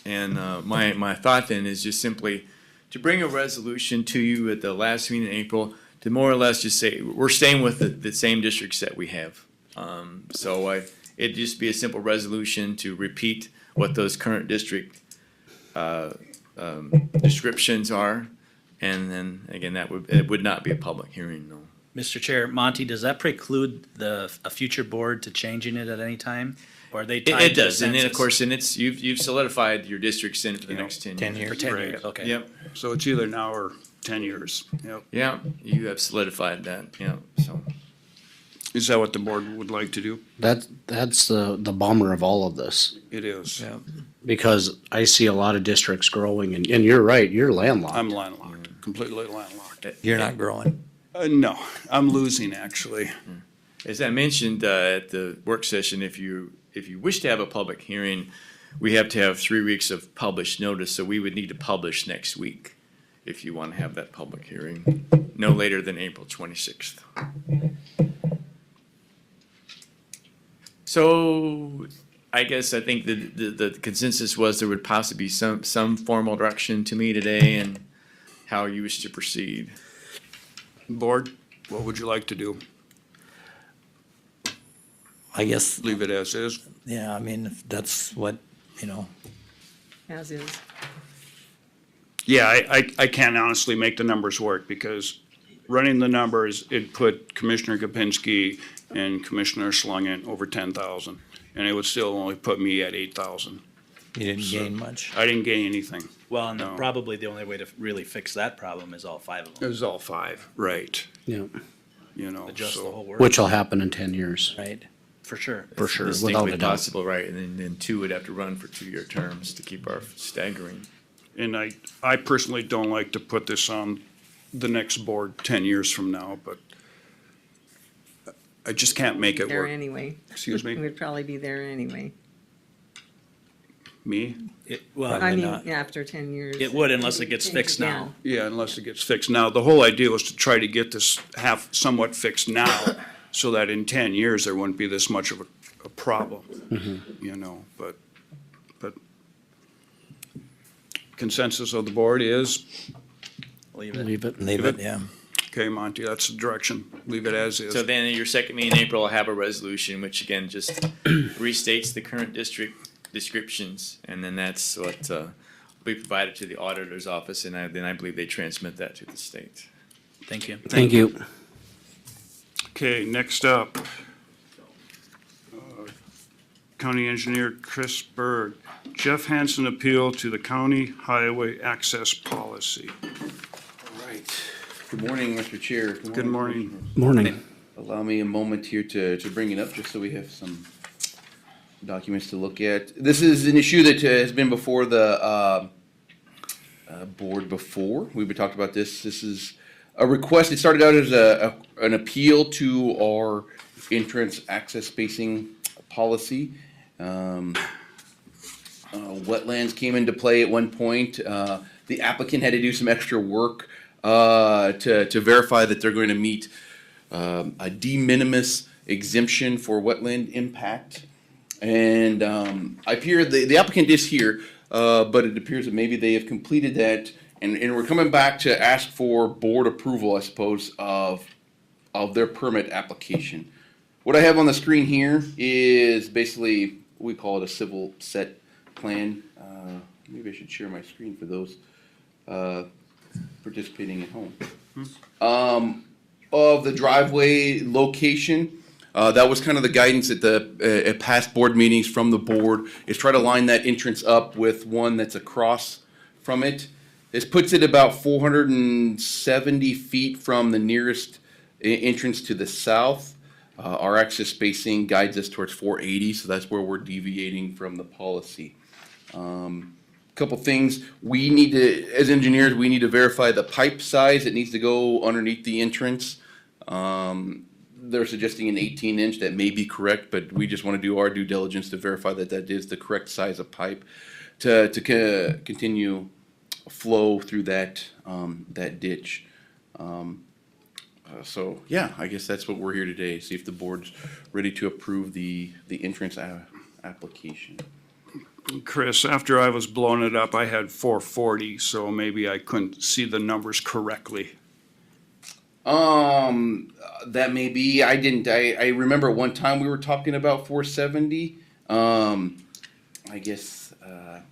Speaker 9: And my thought then is just simply to bring a resolution to you at the last meeting in April to more or less just say, we're staying with the same districts that we have. It'd just be a simple resolution to repeat what those current district descriptions are, And then, again, it would not be a public hearing, no.
Speaker 7: Mr. Chair, Monty, does that preclude a future board to changing it at any time? Or are they tied
Speaker 9: It
Speaker 7: to the
Speaker 9: does, and then, of
Speaker 7: census?
Speaker 9: course, and it's, you've solidified your district's in for the next 10 years.
Speaker 14: 10 years.
Speaker 7: For 10
Speaker 4: Right.
Speaker 7: years, okay.
Speaker 9: Yep,
Speaker 4: So it's either now or 10 years. Yep.
Speaker 9: yeah, you have solidified that, yeah, so.
Speaker 4: Is that what the board would like to do?
Speaker 8: That's the bummer of all of this,
Speaker 4: It is.
Speaker 8: because I see a lot of districts growing, and you're right, you're landlocked.
Speaker 4: I'm landlocked, completely landlocked.
Speaker 14: You're not growing.
Speaker 4: No, I'm losing, actually.
Speaker 9: As I mentioned at the work session, if you wish to have a public hearing, we have to have 3 weeks of published notice, so we would need to publish next week if you want to have that public hearing, no later than April 26th. So I guess I think the consensus was there would possibly be some formal direction to me today and how you wish to proceed.
Speaker 4: Board, what would you like to do?
Speaker 14: I guess,
Speaker 4: Leave it as is?
Speaker 14: yeah, I mean, if that's what,
Speaker 19: As is.
Speaker 4: Yeah, I can't honestly make the numbers work because running the numbers, it put Commissioner Gopinski and Commissioner Schlangen over 10,000. And it would still only put me at 8,000.
Speaker 14: you didn't gain much.
Speaker 4: I didn't gain anything.
Speaker 7: Well, and
Speaker 4: No.
Speaker 7: probably the only way to really fix that problem is all 5 of
Speaker 4: It
Speaker 7: them.
Speaker 4: was all 5, right,
Speaker 8: Yeah,
Speaker 7: Adjust the
Speaker 4: so.
Speaker 7: whole work.
Speaker 8: which will happen in 10 years,
Speaker 7: Right, for sure.
Speaker 8: for sure, without
Speaker 9: Distinctly
Speaker 8: a doubt.
Speaker 9: possible, right, and then 2 would have to run for 2-year terms to keep our staggering.
Speaker 4: And I personally don't like to put this on the next board 10 years from now, but I just can't make it
Speaker 19: There
Speaker 4: work.
Speaker 19: anyway.
Speaker 4: Excuse me?
Speaker 19: We'd probably be there anyway.
Speaker 4: Me?
Speaker 7: Well,
Speaker 19: I mean,
Speaker 14: not.
Speaker 19: after 10 years.
Speaker 7: it would unless it gets fixed now.
Speaker 4: Yeah, unless it gets fixed now. The whole idea was to try to get this somewhat fixed now, so that in 10 years, there wouldn't be this much of a problem, but consensus of the board is,
Speaker 7: Leave it.
Speaker 8: Leave it.
Speaker 14: Leave it, yeah.
Speaker 4: okay, Monty, that's the direction. Leave it as is.
Speaker 9: So then at your second meeting in April, I'll have a resolution, which again just restates the current district descriptions, and then that's what will be provided to the auditor's office, and then I believe they transmit that to the state.
Speaker 7: Thank you.
Speaker 8: Thank you.
Speaker 4: Okay, next up. County Engineer Chris Berg. Jeff Hansen appeal to the county highway access policy.
Speaker 21: All right. Good morning, Mr. Chair.
Speaker 4: Good morning.
Speaker 8: Morning.
Speaker 21: Allow me a moment here to bring it up, just so we have some documents to look at. This is an issue that has been before the board before. We've talked about this. This is a request. It started out as an appeal to our entrance access spacing policy. Wetlands came into play at one point. The applicant had to do some extra work to verify that they're going to meet a de minimis exemption for wetland impact. And I appear the applicant is here, but it appears that maybe they have completed that, and we're coming back to ask for board approval, I suppose, of their permit application. What I have on the screen here is basically, we call it a civil set plan. Maybe I should share my screen for those participating at home. Of the driveway location, that was kind of the guidance at past board meetings from the board, is try to line that entrance up with one that's across from it. This puts it about 470 feet from the nearest entrance to the south. Our access spacing guides us towards 480, so that's where we're deviating from the policy. Couple things, we need to, as engineers, we need to verify the pipe size that needs to go underneath the entrance. They're suggesting an 18-inch, that may be correct, but we just want to do our due diligence to verify that that is the correct size of pipe to continue flow through that ditch. So yeah, I guess that's what we're here today, see if the board's ready to approve the entrance application.
Speaker 4: Chris, after I was blowing it up, I had 440, so maybe I couldn't see the numbers correctly.
Speaker 21: That may be, I didn't, I remember one time we were talking about 470. I guess, I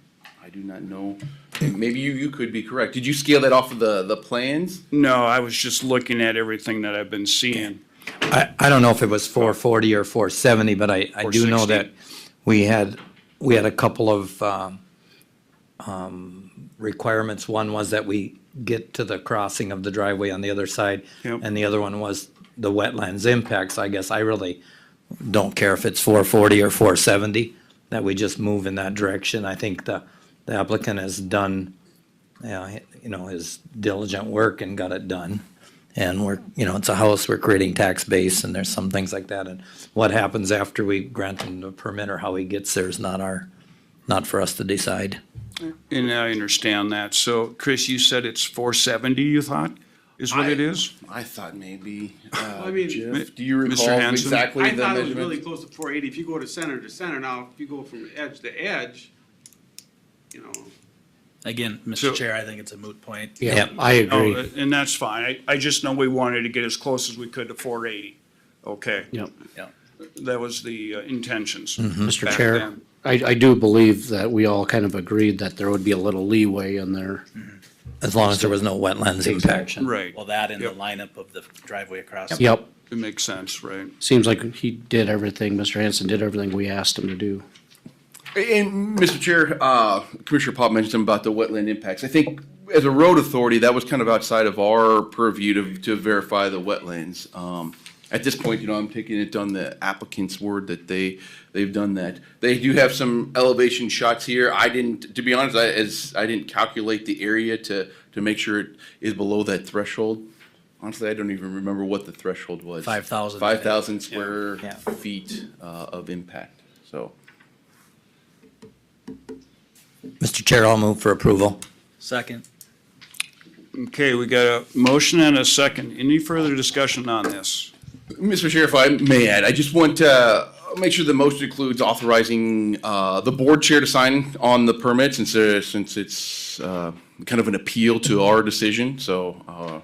Speaker 21: do not know Maybe you could be correct. Did you scale that off of the plans?
Speaker 4: No, I was just looking at everything that I've been seeing.
Speaker 14: I don't know if it was 440 or 470, but I do know
Speaker 4: 460.
Speaker 14: that we had a couple of requirements. One was that we get to the crossing of the driveway on the other side.
Speaker 4: Yep.
Speaker 14: And the other one was the wetlands impacts. I guess I really don't care if it's 440 or 470, that we just move in that direction. I think the applicant has done, his diligent work and got it done. And it's a house, we're creating tax base, and there's some things like that. And what happens after we grant him the permit or how he gets there is not for us to decide.
Speaker 4: And I understand that. So, Chris, you said it's 470, you thought, is what it is?
Speaker 21: I thought maybe.
Speaker 3: I mean,
Speaker 21: Jeff, do you
Speaker 4: Mr.
Speaker 21: recall
Speaker 4: Hanson?
Speaker 21: exactly
Speaker 3: I
Speaker 21: the
Speaker 3: thought it was
Speaker 21: measurement?
Speaker 3: really close to 480. If you go to center, now if you go from edge to edge,
Speaker 7: Again, Mr.
Speaker 4: So-
Speaker 7: Chair, I think it's a moot point.
Speaker 8: Yeah, I agree.
Speaker 4: Oh, and that's fine. I just know we wanted to get as close as we could to 480. Okay.
Speaker 8: Yep.
Speaker 4: That was the intentions.
Speaker 8: Mr.
Speaker 4: back
Speaker 8: Chair,
Speaker 4: then.
Speaker 8: I do believe that we all kind of agreed that there would be a little leeway in there.
Speaker 14: As long as there was no wetlands impact.
Speaker 4: Right.
Speaker 7: Well, that and the
Speaker 4: Yep.
Speaker 7: lineup of the driveway across.
Speaker 8: Yep,
Speaker 4: It makes sense, right?
Speaker 8: seems like he did everything, Mr. Hanson did everything we asked him to do.
Speaker 21: And Mr. Chair, Commissioner Pop mentioned something about the wetland impacts. I think as a road authority, that was kind of outside of our purview to verify the wetlands. At this point, I'm taking it on the applicant's word that they've done that. They do have some elevation shots here. To be honest, I didn't calculate the area to make sure it is below that threshold. Honestly, I don't even remember what the threshold was.
Speaker 7: 5,000.
Speaker 21: 5,000 square
Speaker 7: Yeah.
Speaker 21: feet of impact, so.
Speaker 14: Mr. Chair, I'll move for approval.
Speaker 7: Second.
Speaker 4: Okay, we got a motion and a second. Any further discussion on this?
Speaker 21: Mr. Chair, if I may add, I just want to make sure the motion includes authorizing the board chair to sign on the permit since it's kind of an appeal to our decision. So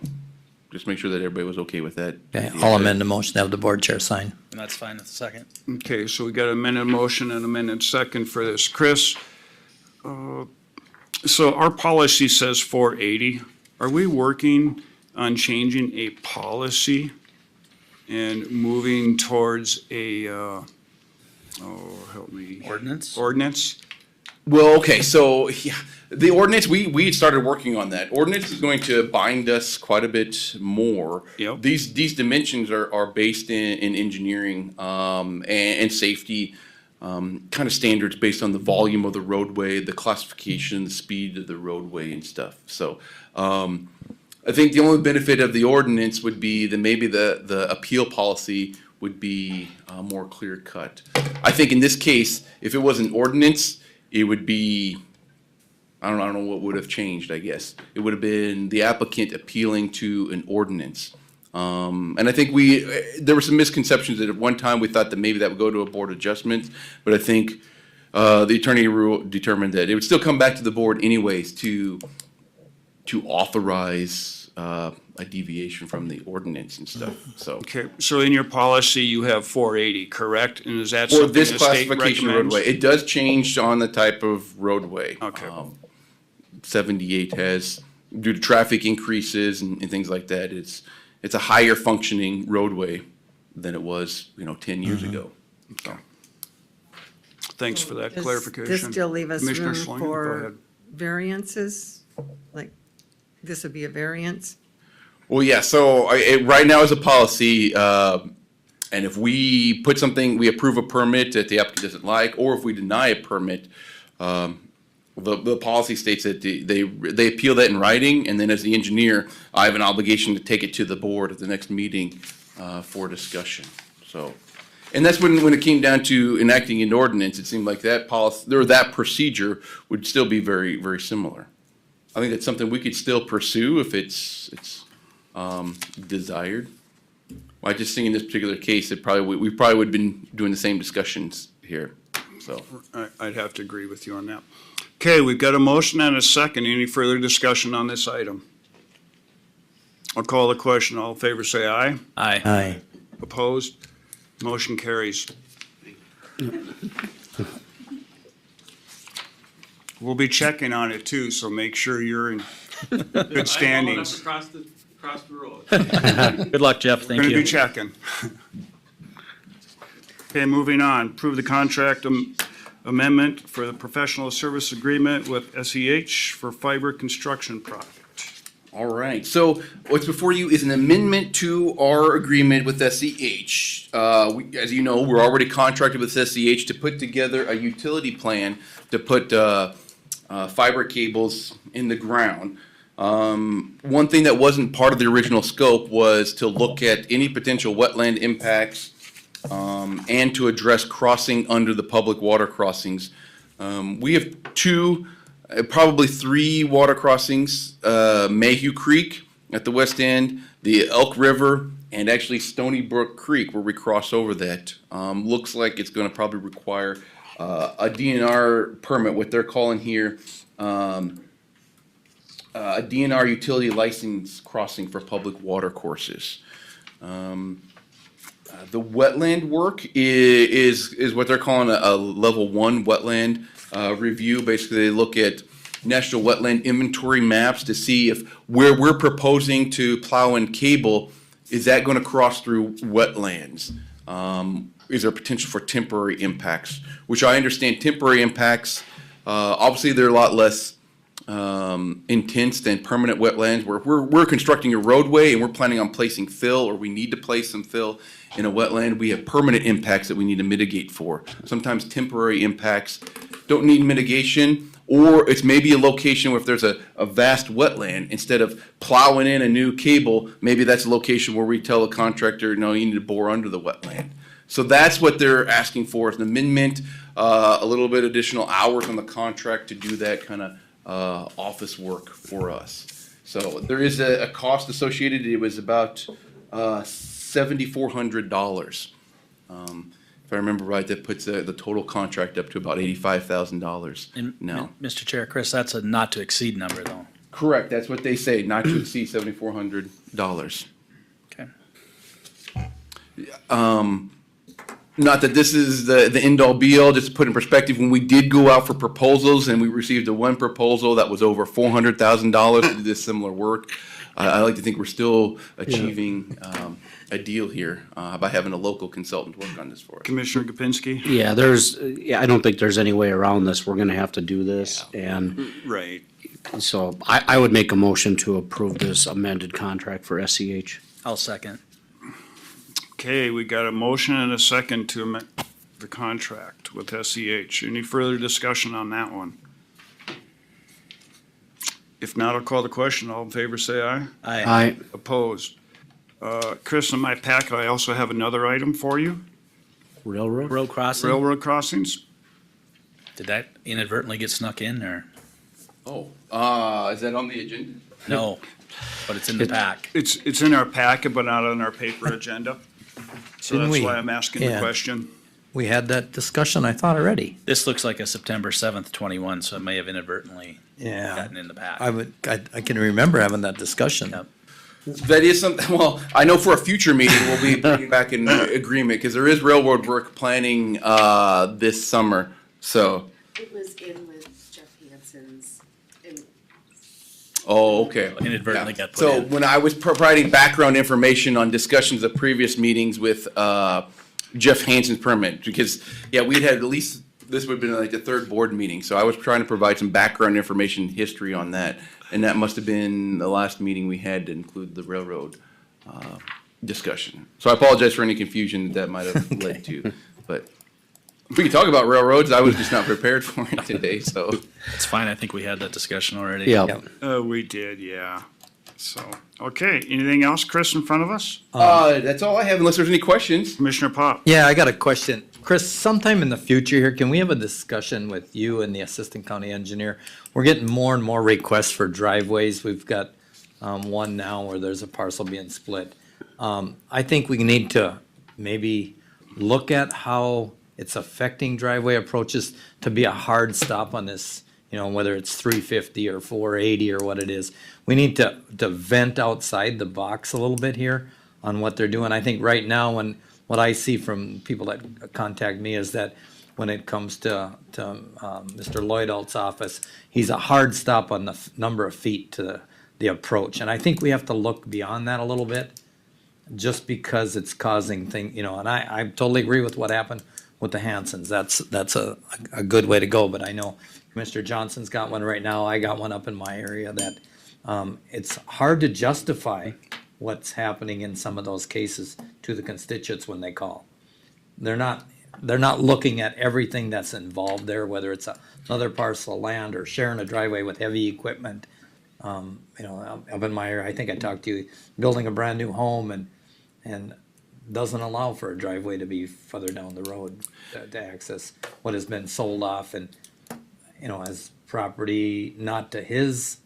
Speaker 21: just make sure that everybody was okay with that.
Speaker 14: Okay, I'll amend the motion to have the board chair sign.
Speaker 7: And that's fine with the second.
Speaker 4: Okay, so we got a amended motion and amended second for this. Chris, so our policy says 480. Are we working on changing a policy and moving towards a, help me. Ordinance?
Speaker 21: Well, okay, so yeah, the ordinance, we had started working on that. Ordinance is going to bind us quite a bit more.
Speaker 4: Yep.
Speaker 21: These dimensions are based in engineering and safety kind of standards based on the volume of the roadway, the classification, the speed of the roadway and stuff. So I think the only benefit of the ordinance would be that maybe the appeal policy would be more clear cut. I think in this case, if it was an ordinance, it would be, I don't know what would have changed, I guess. It would have been the applicant appealing to an ordinance. And I think there were some misconceptions that at one time we thought that maybe that would go to a board adjustment, but I think the attorney determined that it would still come back to the board anyways to authorize a deviation from the ordinance and stuff, so.
Speaker 4: Okay, so in your policy, you have 480, correct? And is that
Speaker 21: For
Speaker 4: something
Speaker 21: this
Speaker 4: the state
Speaker 21: classification
Speaker 4: recommends?
Speaker 21: roadway, it does change on the type of roadway.
Speaker 4: Okay.
Speaker 21: 78 has, due to traffic increases and things like that, it's a higher functioning roadway than it was, 10 years ago. So.
Speaker 4: Thanks for that
Speaker 19: Does
Speaker 4: clarification.
Speaker 19: this still leave us
Speaker 4: Commissioner
Speaker 19: room
Speaker 4: Schlangen, go
Speaker 19: for
Speaker 4: ahead.
Speaker 19: variances? Like, this would be a variance?
Speaker 21: Well, yeah, so right now as a policy, and if we put something, we approve a permit that the applicant doesn't like, or if we deny a permit, the policy states that they appeal that in writing, and then as the engineer, I have an obligation to take it to the board at the next meeting for discussion, so. And that's when it came down to enacting an ordinance, it seemed like that policy, or that procedure would still be very, very similar. I think that's something we could still pursue if it's desired. Well, I just think in this particular case, we probably would have been doing the same discussions here, so.
Speaker 4: I'd have to agree with you on that. Okay, we've got a motion and a second. Any further discussion on this item? I'll call the question. All in favor, say aye.
Speaker 7: Aye.
Speaker 14: Aye.
Speaker 4: Opposed? Motion carries. We'll be checking on it too, so make sure you're in good standings.
Speaker 3: Across the road.
Speaker 7: Good luck, Jeff. Thank
Speaker 4: Gonna be
Speaker 7: you.
Speaker 4: checking. Okay, moving on. Approve the contract amendment for the professional service agreement with SEH for fiber construction project.
Speaker 21: All right, so what's before you is an amendment to our agreement with SEH. As you know, we're already contracted with SEH to put together a utility plan to put fiber cables in the ground. One thing that wasn't part of the original scope was to look at any potential wetland impacts and to address crossing under the public water crossings. We have two, probably three water crossings, Mayhew Creek at the west end, the Elk River, and actually Stony Brook Creek where we cross over that. Looks like it's gonna probably require a DNR permit, what they're calling here, a DNR utility license crossing for public water courses. The wetland work is what they're calling a level 1 wetland review. Basically, they look at national wetland inventory maps to see if where we're proposing to plow in cable, is that going to cross through wetlands? Is there potential for temporary impacts? Which I understand temporary impacts, obviously they're a lot less intense than permanent wetlands. Where we're constructing a roadway and we're planning on placing fill, or we need to place some fill in a wetland, we have permanent impacts that we need to mitigate for. Sometimes temporary impacts don't need mitigation, or it's maybe a location where if there's a vast wetland, instead of plowing in a new cable, maybe that's a location where we tell a contractor, no, you need to bore under the wetland. So that's what they're asking for, is an amendment, a little bit additional hours on the contract to do that kind of office work for us. So there is a cost associated. It was about $7,400. If I remember right, that puts the total contract up to about $85,000
Speaker 7: And
Speaker 21: now.
Speaker 7: Mr. Chair, Chris, that's a not to exceed number though.
Speaker 21: Correct, that's what they say, not to exceed $7,400.
Speaker 7: Okay.
Speaker 21: Not that this is the end-all be-all, just to put in perspective, when we did go out for proposals and we received one proposal that was over $400,000 to do this similar work, I like to think we're still achieving a deal here by having a local consultant work on this for us.
Speaker 4: Commissioner Gopinski?
Speaker 8: Yeah, I don't think there's any way around this. We're gonna have to do this, and
Speaker 4: Right.
Speaker 8: so I would make a motion to approve this amended contract for SEH.
Speaker 7: I'll second.
Speaker 4: Okay, we got a motion and a second to amend the contract with SEH. Any further discussion on that one? If not, I'll call the question. All in favor, say aye.
Speaker 8: Aye.
Speaker 4: Opposed? Chris, in my packet, I also have another item for you.
Speaker 8: Railroad?
Speaker 7: Road crossing.
Speaker 4: Railroad crossings.
Speaker 7: Did that inadvertently get snuck in or?
Speaker 21: Oh, is that on the agenda?
Speaker 7: No, but it's in the pack.
Speaker 4: It's in our packet, but not on our paper agenda. So
Speaker 14: Didn't
Speaker 4: that's
Speaker 14: we-
Speaker 4: why I'm asking the
Speaker 14: yeah.
Speaker 4: question.
Speaker 14: We had that discussion, I thought, already.
Speaker 7: This looks like a September 7th, 21, so it may have inadvertently
Speaker 14: Yeah.
Speaker 7: gotten in the pack.
Speaker 14: I can remember having that discussion.
Speaker 7: Yep.
Speaker 21: That is something, well, I know for a future meeting, we'll be bringing back an agreement, because there is railroad work planning this summer, so.
Speaker 1: It was in with Jeff Hansen's.
Speaker 21: Oh, okay.
Speaker 7: Inadvertently got put
Speaker 21: So
Speaker 7: in.
Speaker 21: when I was providing background information on discussions of previous meetings with Jeff Hansen's permit, because, yeah, we'd had at least, this would have been like the third board meeting, so I was trying to provide some background information, history on that, and that must have been the last meeting we had to include the railroad discussion. So I apologize for any confusion that might have led to, but if we can talk about railroads, I was just not prepared for it today, so.
Speaker 7: It's fine. I think we had that discussion already.
Speaker 8: Yeah.
Speaker 4: We did, yeah. So, okay, anything else, Chris, in front of us?
Speaker 21: That's all I have, unless there's any questions.
Speaker 4: Commissioner Pop?
Speaker 14: Yeah, I got a question. Chris, sometime in the future here, can we have a discussion with you and the assistant county engineer? We're getting more and more requests for driveways. We've got one now where there's a parcel being split. I think we need to maybe look at how it's affecting driveway approaches to be a hard stop on this, whether it's 350 or 480 or what it is. We need to vent outside the box a little bit here on what they're doing. I think right now, what I see from people that contact me is that when it comes to Mr. Lloydalt's office. He's a hard stop on the number of feet to the approach. And I think we have to look beyond that a little bit, just because it's causing and I totally agree with what happened with the Hansons. That's a good way to go, but I know Mr. Johnson's got one right now. I got one up in my area that it's hard to justify what's happening in some of those cases to the constituents when they call. They're not looking at everything that's involved there, whether it's another parcel of land or sharing a driveway with heavy equipment. Up in my area, I think I talked to you, building a brand new home and doesn't allow for a driveway to be further down the road to access what has been sold off and, as property not to his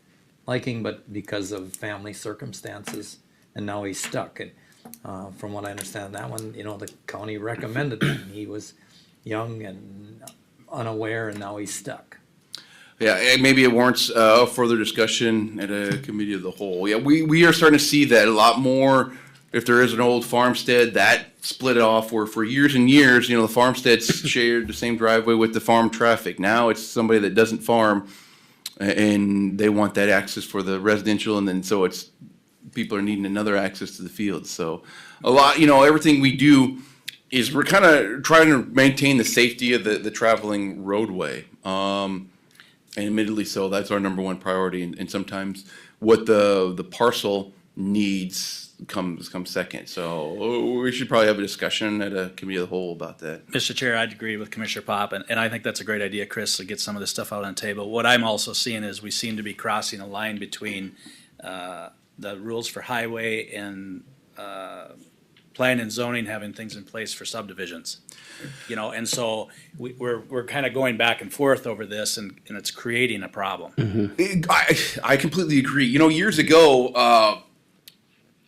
Speaker 14: liking, but because of family circumstances, and now he's stuck. And from what I understand, that one, the county recommended that, and he was young and unaware, and now he's stuck.
Speaker 21: Yeah, and maybe it warrants further discussion at a committee of the whole. Yeah, we are starting to see that a lot more. If there is an old farmstead, that split off where for years and years, the farmsteads shared the same driveway with the farm traffic. Now it's somebody that doesn't farm, and they want that access for the residential, and then so it's people are needing another access to the field. So a lot, everything we do is we're kind of trying to maintain the safety of the traveling roadway. And admittedly so, that's our number one priority. And sometimes what the parcel needs comes second. So we should probably have a discussion at a committee of the whole about that.
Speaker 7: Mr. Chair, I'd agree with Commissioner Pop, and I think that's a great idea, Chris, to get some of this stuff out on the table. What I'm also seeing is we seem to be crossing a line between the rules for highway and plan and zoning having things in place for subdivisions. And so we're kind of going back and forth over this, and it's creating a problem.
Speaker 21: I completely agree. Years ago,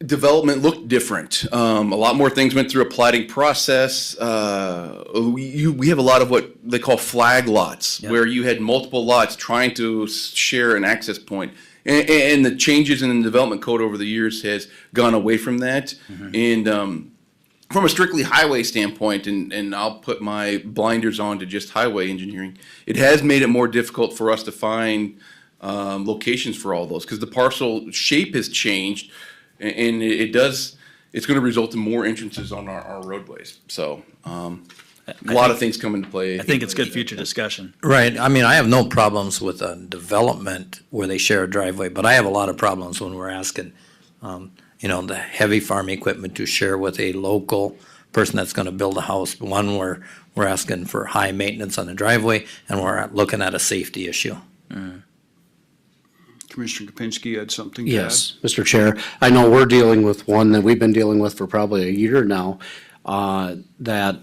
Speaker 21: development looked different. A lot more things went through a platting process. We have a lot of what they call flag lots, where you had multiple lots trying to share an access point. And the changes in the development code over the years has gone away from that. And from a strictly highway standpoint, and I'll put my blinders on to just highway engineering, it has made it more difficult for us to find locations for all those, because the parcel shape has changed, and it's going to result in more entrances on our roadways. So a lot of things come into play.
Speaker 7: I think it's good future discussion.
Speaker 14: Right. I mean, I have no problems with a development where they share a driveway, but I have a lot of problems when we're asking, the heavy farm equipment to share with a local person that's going to build a house. One where we're asking for high maintenance on the driveway, and we're looking at a safety issue.
Speaker 4: Commissioner Kapinski had something to add?
Speaker 8: Yes, Mr. Chair. I know we're dealing with one that we've been dealing with for probably a year now, that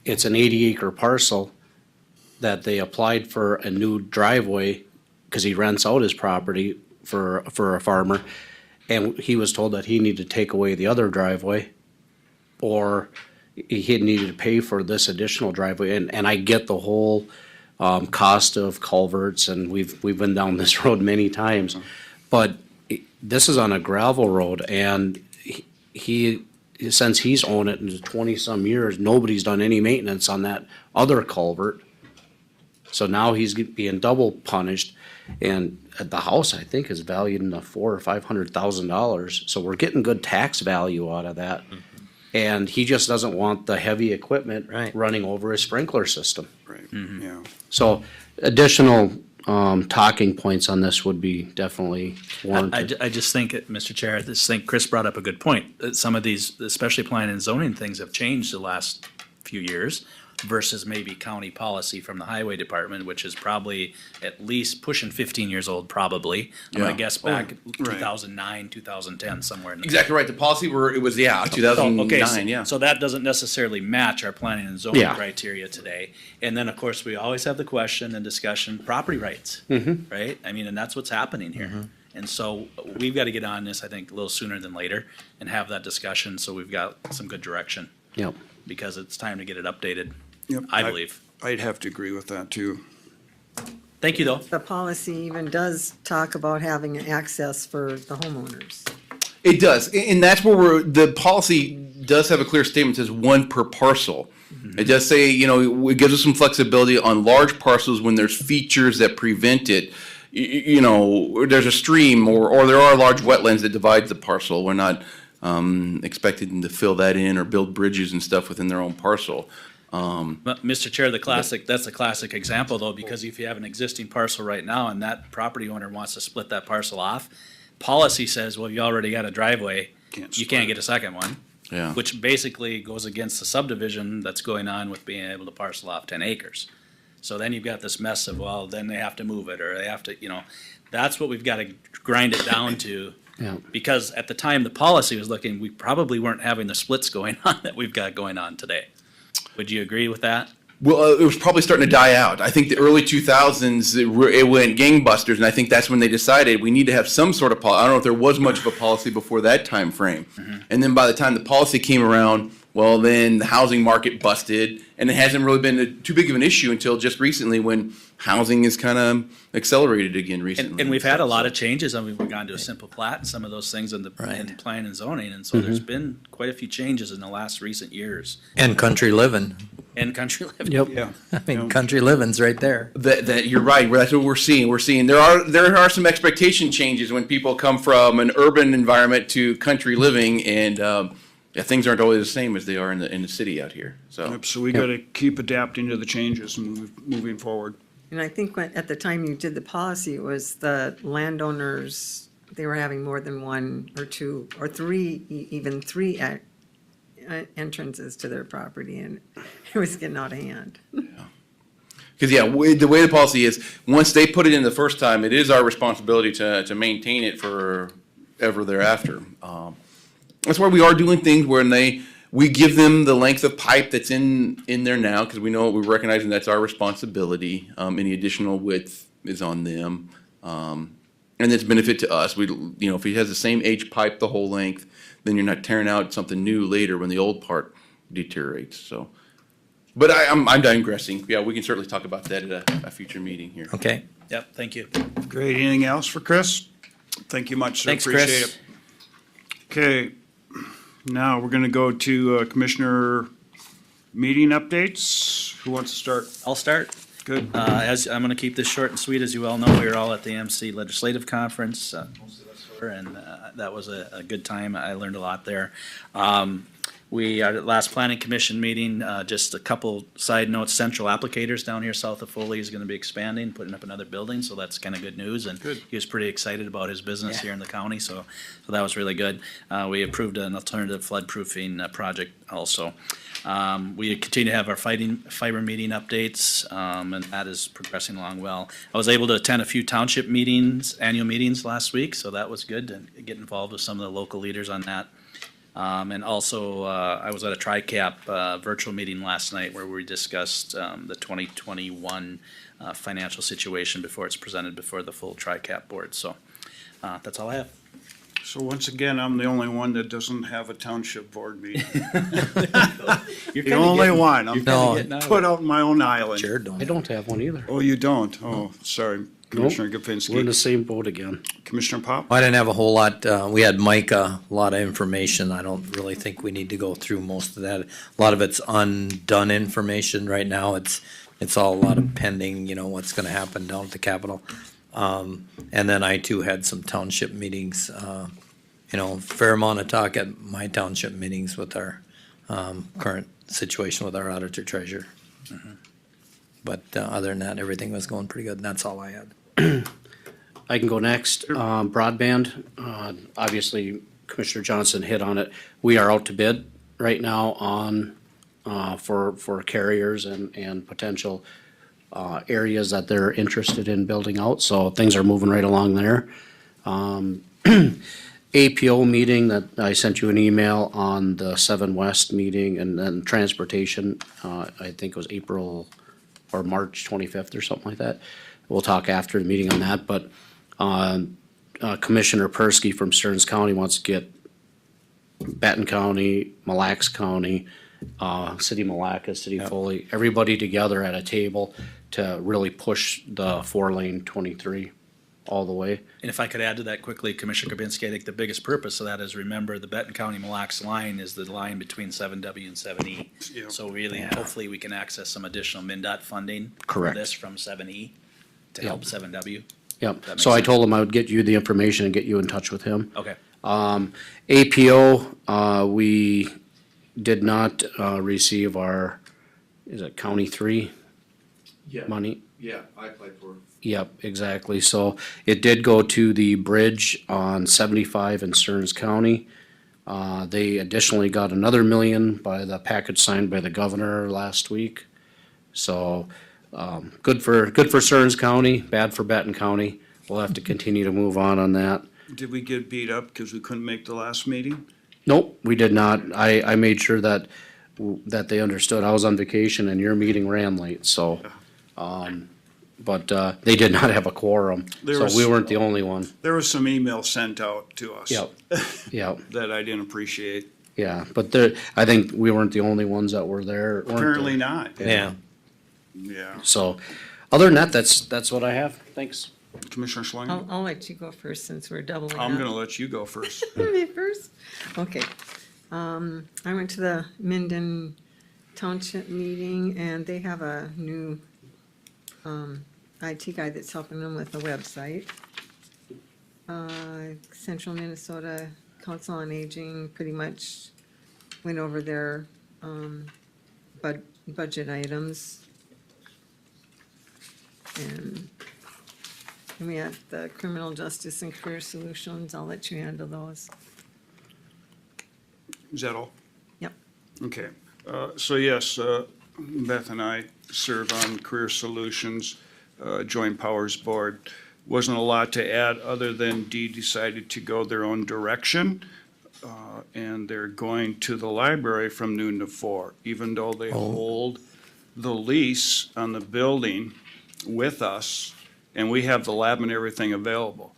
Speaker 8: it's an 80-acre parcel that they applied for a new driveway because he rents out his property for a farmer, and he was told that he needed to take away the other driveway, or he needed to pay for this additional driveway. And I get the whole cost of culverts, and we've been down this road many times, but this is on a gravel road, and he since he's owned it in 20-some years, nobody's done any maintenance on that other culvert. So now he's being double punished, and the house, I think, is valued in the $400,000 or $500,000. So we're getting good tax value out of that. And he just doesn't want the heavy equipment running over his sprinkler system.
Speaker 4: Right, yeah.
Speaker 8: So additional talking points on this would be definitely warranted.
Speaker 7: I just think, Mr. Chair, I just think Chris brought up a good point. That some of these, especially planning and zoning things, have changed the last few years versus maybe county policy from the highway department, which is probably at least pushing 15 years old, probably. I'm gonna guess back 2009, 2010, somewhere in there.
Speaker 21: Exactly right. The policy it was 2009,
Speaker 7: So that doesn't necessarily match our planning and zoning criteria today. And then, of course, we always have the question and discussion, property rights, right? I mean, and that's what's happening here. And so we've got to get on this, I think, a little sooner than later and have that discussion, so we've got some good direction.
Speaker 8: Yep.
Speaker 7: Because it's time to get it updated.
Speaker 4: Yep,
Speaker 7: I believe.
Speaker 4: I'd have to agree with that too.
Speaker 7: Thank you, though.
Speaker 19: The policy even does talk about having access for the homeowners.
Speaker 21: It does, and that's where the policy does have a clear statement that says one per parcel. It does say, it gives us some flexibility on large parcels when there's features that prevent it. There's a stream or there are large wetlands that divide the parcel. We're not expecting them to fill that in or build bridges and stuff within their own parcel.
Speaker 7: But Mr. Chair, that's a classic example though, because if you have an existing parcel right now and that property owner wants to split that parcel off, policy says, well, you already got a driveway, you can't get a second one.
Speaker 21: Yeah.
Speaker 7: Which basically goes against the subdivision that's going on with being able to parcel off 10 acres. So then you've got this mess of, well, then they have to move it, or they have to, that's what we've got to grind it down to.
Speaker 8: Yeah.
Speaker 7: Because at the time the policy was looking, we probably weren't having the splits going on that we've got going on today. Would you agree with that?
Speaker 21: Well, it was probably starting to die out. I think the early 2000s, it went gangbusters, and I think that's when they decided we need to have some sort of policy. I don't know if there was much of a policy before that time frame. And then by the time the policy came around, well, then the housing market busted, and it hasn't really been too big of an issue until just recently when housing is kind of accelerated again recently.
Speaker 7: And we've had a lot of changes. I mean, we've gone to a simple plat and some of those things in the in plan and zoning. And so there's been quite a few changes in the last recent years.
Speaker 14: And country living.
Speaker 7: And country living.
Speaker 8: Yep.
Speaker 4: Yeah.
Speaker 14: I mean, country living's right there.
Speaker 21: That you're right. That's what we're seeing. We're seeing there are some expectation changes when people come from an urban environment to country living, and things aren't always the same as they are in the city out here. So
Speaker 4: Yep, so we gotta keep adapting to the changes and moving forward.
Speaker 19: And I think at the time you did the policy, it was the landowners, they were having more than one or two or three, even three entrances to their property, and it was getting out of hand.
Speaker 21: because the way the policy is, once they put it in the first time, it is our responsibility to maintain it forever thereafter. That's why we are doing things where we give them the length of pipe that's in there now, because we're recognizing that's our responsibility. Any additional width is on them. And it's benefit to us. If he has the same age pipe the whole length, then you're not tearing out something new later when the old part deteriorates, so. But I'm digressing. Yeah, we can certainly talk about that at a future meeting here.
Speaker 14: Okay.
Speaker 7: Yep, thank you.
Speaker 4: Great. Anything else for Chris? Thank you much, sir.
Speaker 7: Thanks,
Speaker 4: Appreciate
Speaker 7: Chris.
Speaker 4: it. Okay, now we're gonna go to Commissioner meeting updates. Who wants to start?
Speaker 7: I'll start.
Speaker 4: Good.
Speaker 7: As I'm going to keep this short and sweet, as you all know, we were all at the MC Legislative Conference. Most of us were, and that was a good time. I learned a lot there. We are at last planning commission meeting. Just a couple side notes: Central Applicators down here south of Foley is going to be expanding, putting up another building, so that's kind of good news. And he was pretty excited about his business here in the county, so that was really good. We approved an alternative floodproofing project also. We continue to have our fiber meeting updates, and that is progressing along well. I was able to attend a few township meetings, annual meetings last week, so that was good to get involved with some of the local leaders on that. And also, I was at a TRICAP virtual meeting last night where we discussed the 2021 financial situation before it's presented before the full TRICAP board. So that's all I have.
Speaker 4: So once again, I'm the only one that doesn't have a township board meeting.
Speaker 7: You're
Speaker 4: The
Speaker 7: kinda
Speaker 4: only
Speaker 7: getting-
Speaker 4: one.
Speaker 7: you're
Speaker 4: I'm
Speaker 7: kinda getting out of
Speaker 4: put
Speaker 7: it.
Speaker 4: out in my own island.
Speaker 14: Sure don't.
Speaker 8: I don't have one either.
Speaker 4: Oh, you don't? Oh, sorry, Commissioner
Speaker 8: Nope. We're in the
Speaker 4: Gopinski.
Speaker 8: same boat again.
Speaker 4: Commissioner Pop?
Speaker 14: I didn't have a whole lot. We had Mike, a lot of information. I don't really think we need to go through most of that. A lot of it's undone information right now. It's all a lot of pending, what's gonna happen down at the Capitol. And then I too had some township meetings, fair amount of talk at my township meetings with our, current situation with our auditor treasurer. But, other than that, everything was going pretty good, and that's all I had.
Speaker 8: I can go next. Broadband, obviously Commissioner Johnson hit on it. We are out to bid right now on, for carriers and potential areas that they're interested in building out, so things are moving right along there. APO meeting that I sent you an email on the 7 West meeting, and then transportation, I think it was April or March 25th or something like that. We'll talk after the meeting on that, but Commissioner Persky from Stearns County wants to get Benton County, Mille Lacs County, City Malacca, City Foley, everybody together at a table to really push the 4-lane 23 all the way.
Speaker 7: And if I could add to that quickly, Commissioner Kabinski, I think the biggest purpose of that is, remember, the Benton County Mille Lacs line is the line between 7W and 7E.
Speaker 4: Yeah.
Speaker 7: So really,
Speaker 8: Yeah.
Speaker 7: hopefully, we can access some additional MinDOT funding for
Speaker 8: Correct.
Speaker 7: this from 7E to
Speaker 8: Yep.
Speaker 7: help 7W.
Speaker 8: Yep,
Speaker 7: That makes
Speaker 8: so I
Speaker 7: sense.
Speaker 8: told him I would get you the information and get you in touch with him.
Speaker 7: Okay.
Speaker 8: APO, we did not, receive our, is it County 3 money?
Speaker 2: Yeah, I applied for it.
Speaker 8: Yep, exactly. So it did go to the bridge on 75 in Stearns County. They additionally got another $1 million by the package signed by the governor last week. So, good for Stearns County, bad for Benton County. We'll have to continue to move on that.
Speaker 4: Did we get beat up because we couldn't make the last meeting?
Speaker 8: Nope, we did not. I made sure that they understood. I was on vacation and your meeting ran late, so, but, they did not have a quorum,
Speaker 4: There
Speaker 8: so
Speaker 4: was-
Speaker 8: we weren't the only one.
Speaker 4: There was some emails sent out to us.
Speaker 8: Yep, yep,
Speaker 4: That I didn't appreciate.
Speaker 8: yeah, but there, I think we weren't the only ones that were there. weren't
Speaker 4: Apparently
Speaker 8: there?
Speaker 4: not.
Speaker 14: Yeah.
Speaker 4: Yeah.
Speaker 8: So, other than that, that's what I have. Thanks.
Speaker 4: Commissioner Schlangen?
Speaker 19: I'll let you go first since we're doubling up.
Speaker 4: I'm gonna let you go first.
Speaker 19: Me first? Okay. I went to the Minden Township meeting and they have a new IT guy that's helping them with the website. Central Minnesota Council on Aging pretty much went over their budget items. And we have the Criminal Justice and Career Solutions. I'll let you handle those.
Speaker 4: Is that all?
Speaker 19: Yep.
Speaker 4: Okay, so yes, Beth and I serve on Career Solutions, Joint Powers Board. Wasn't a lot to add, other than Dee decided to go their own direction. And they're going to the library from noon to 4, even though they hold the lease on the building with us, and we have the lab and everything available.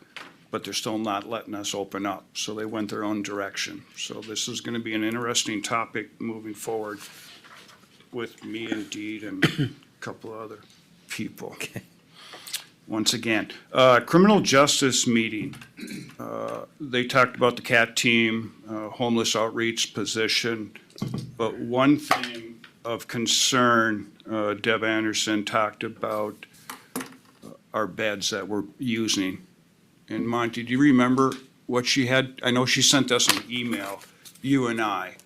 Speaker 4: But they're still not letting us open up, so they went their own direction. So this is gonna be an interesting topic moving forward with me and Deed and a couple of other people. Once again, criminal justice meeting. They talked about the CAT team, homeless outreach position. But one thing of concern, Deb Anderson talked about our beds that we're using. And Monty, do you remember what she had? I know she sent us an email, you and I.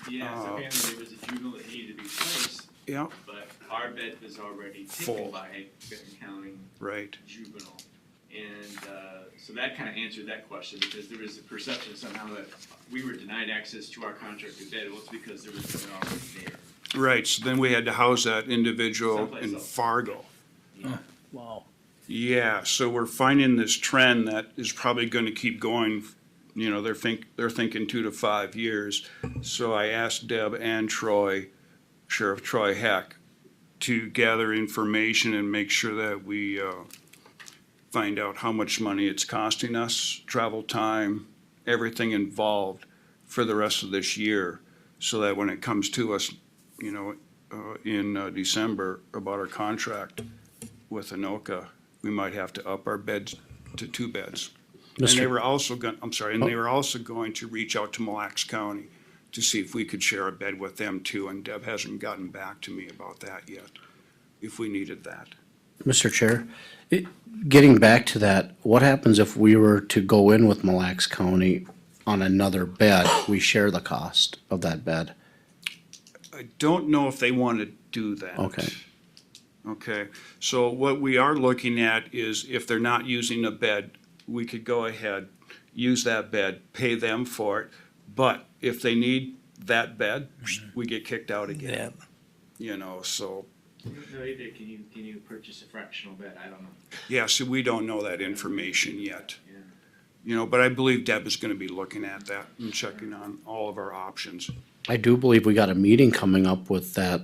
Speaker 10: Yes, apparently there was a juvenile that needed to be placed.
Speaker 4: Yeah.
Speaker 10: But our bed was already
Speaker 4: Full.
Speaker 10: taken by Benton County
Speaker 4: Right.
Speaker 10: Juvenile. And so that kind of answered that question, because there was a perception somehow that we were denied access to our contracted bed. Well, it's because there was one already there.
Speaker 4: Right, so then we had to house that individual
Speaker 10: Someplace
Speaker 4: in
Speaker 10: else.
Speaker 4: Fargo.
Speaker 7: Wow.
Speaker 4: Yeah, so we're finding this trend that is probably gonna keep going. You know, they're thinking 2 to 5 years. So I asked Deb and Troy, Sheriff Troy Heck, to gather information and make sure that we, find out how much money it's costing us, travel time, everything involved for the rest of this year. So that when it comes to us, you know, in December about our contract with Anoka, we might have to up our beds to 2 beds. And they
Speaker 8: Mr.
Speaker 4: were also they were also going to reach out to Mille Lacs County to see if we could share a bed with them too, and Deb hasn't gotten back to me about that yet, if we needed that.
Speaker 8: Mr. Chair, getting back to that, what happens if we were to go in with Mille Lacs County on another bed? We share the cost of that bed.
Speaker 4: I don't know if they want to do that.
Speaker 8: Okay.
Speaker 4: Okay, so what we are looking at is if they're not using a bed, we could go ahead, use that bed, pay them for it. But if they need that bed, we get kicked out again. You know, so,
Speaker 10: No, either can you purchase a fractional bed? I don't know.
Speaker 4: yeah, so we don't know that information yet.
Speaker 10: Yeah.
Speaker 4: You know, but I believe Deb is gonna be looking at that and checking on all of our options.
Speaker 8: I do believe we got a meeting coming up with that,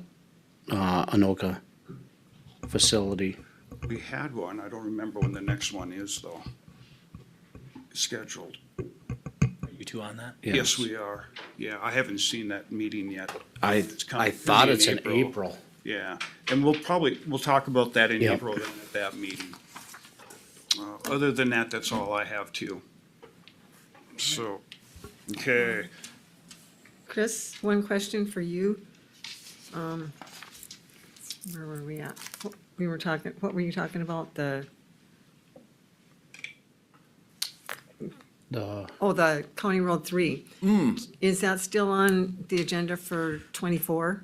Speaker 8: Anoka facility.
Speaker 4: We had one, I don't remember when the next one is though. Scheduled.
Speaker 7: Are you two on that?
Speaker 4: Yes, we are. Yeah, I haven't seen that meeting yet. It's coming-
Speaker 8: I thought
Speaker 4: maybe
Speaker 8: it's in April.
Speaker 4: Yeah, and we'll talk about that in
Speaker 8: Yep.
Speaker 4: April then at that meeting. Other than that, that's all I have too. So, okay.
Speaker 19: Chris, one question for you. Where were we at? What were you talking about? The County Road 3. Is that still on the agenda for 24?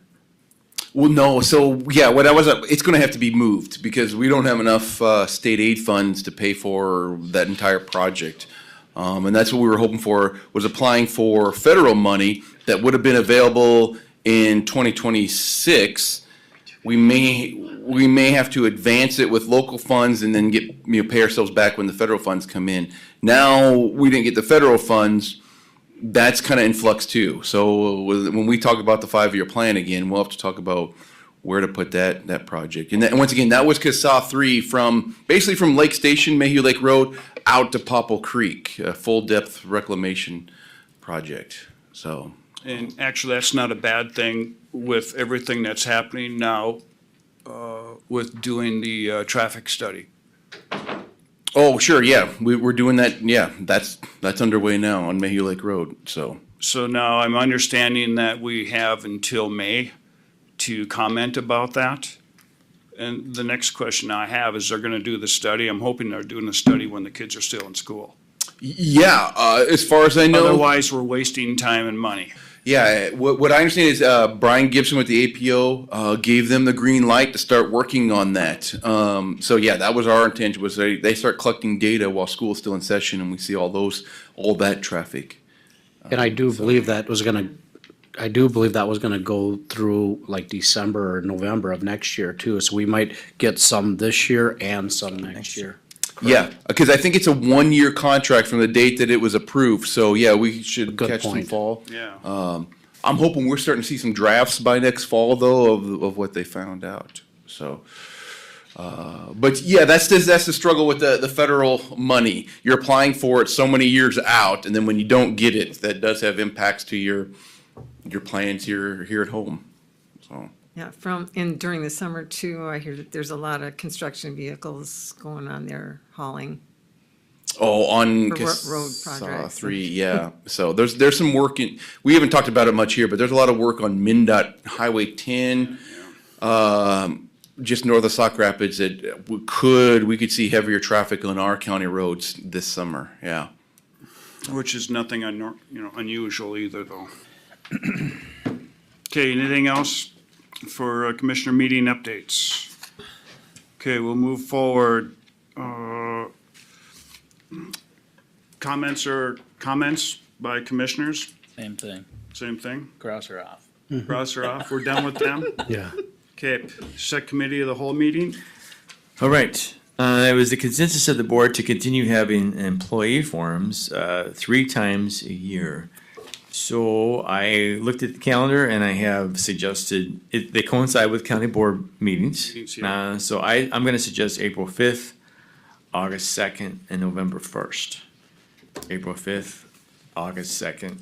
Speaker 21: Well, no. So yeah, it's going to have to be moved because we don't have enough state aid funds to pay for that entire project. And that's what we were hoping for, was applying for federal money that would have been available in 2026. We may have to advance it with local funds and then pay ourselves back when the federal funds come in. Now we didn't get the federal funds. That's kind of in flux too. So when we talk about the 5-year plan again, we'll have to talk about where to put that project. And once again, that was CASA 3 basically from Lake Station, Mayhew Lake Road, out to Popple Creek, a full depth reclamation project. So.
Speaker 4: And actually, that's not a bad thing with everything that's happening now with doing the traffic study.
Speaker 21: Oh, sure, yeah, we're doing that, yeah, that's underway now on Mayhew Lake Road, so.
Speaker 4: So now I'm understanding that we have until May to comment about that. And the next question I have is, they're gonna do the study. I'm hoping they're doing the study when the kids are still in school.
Speaker 21: Yeah, as far as I know.
Speaker 4: Otherwise, we're wasting time and money.
Speaker 21: Yeah, what I understand is Brian Gibson with the APO gave them the green light to start working on that. So yeah, that was our intention, was they start collecting data while school is still in session and we see all that traffic.
Speaker 8: And I do believe that was gonna go through like December or November of next year too. So we might get some this year and some next year.
Speaker 21: Yeah, because I think it's a 1-year contract from the date that it was approved. So yeah, we should catch some fall.
Speaker 4: Yeah.
Speaker 21: I'm hoping we're starting to see some drafts by next fall though of what they found out. So, but yeah, that's the struggle with the federal money. You're applying for it so many years out, and then when you don't get it, that does have impacts to your plans here at home. So.
Speaker 19: Yeah, during the summer too, I hear that there's a lot of construction vehicles going on there hauling.
Speaker 21: Oh, on
Speaker 19: For road projects.
Speaker 21: 3, yeah. So there's some work we haven't talked about it much here, but there's a lot of work on MnDOT Highway 10, just north of Sauk Rapids that we could see heavier traffic on our county roads this summer, yeah.
Speaker 4: Which is nothing unusual either though. Okay, anything else for commissioner meeting updates? Okay, we'll move forward. Comments by commissioners?
Speaker 7: Same thing.
Speaker 4: Same thing?
Speaker 7: Cross her off.
Speaker 4: Cross her off, we're done with them?
Speaker 8: Yeah.
Speaker 4: Okay, set committee of the whole meeting?
Speaker 9: All right. It was the consensus of the board to continue having employee forums 3 times a year. So I looked at the calendar and I have suggested, they coincide with county board meetings. So I'm gonna suggest April 5th, August 2nd, and November 1st. April 5th, August 2nd,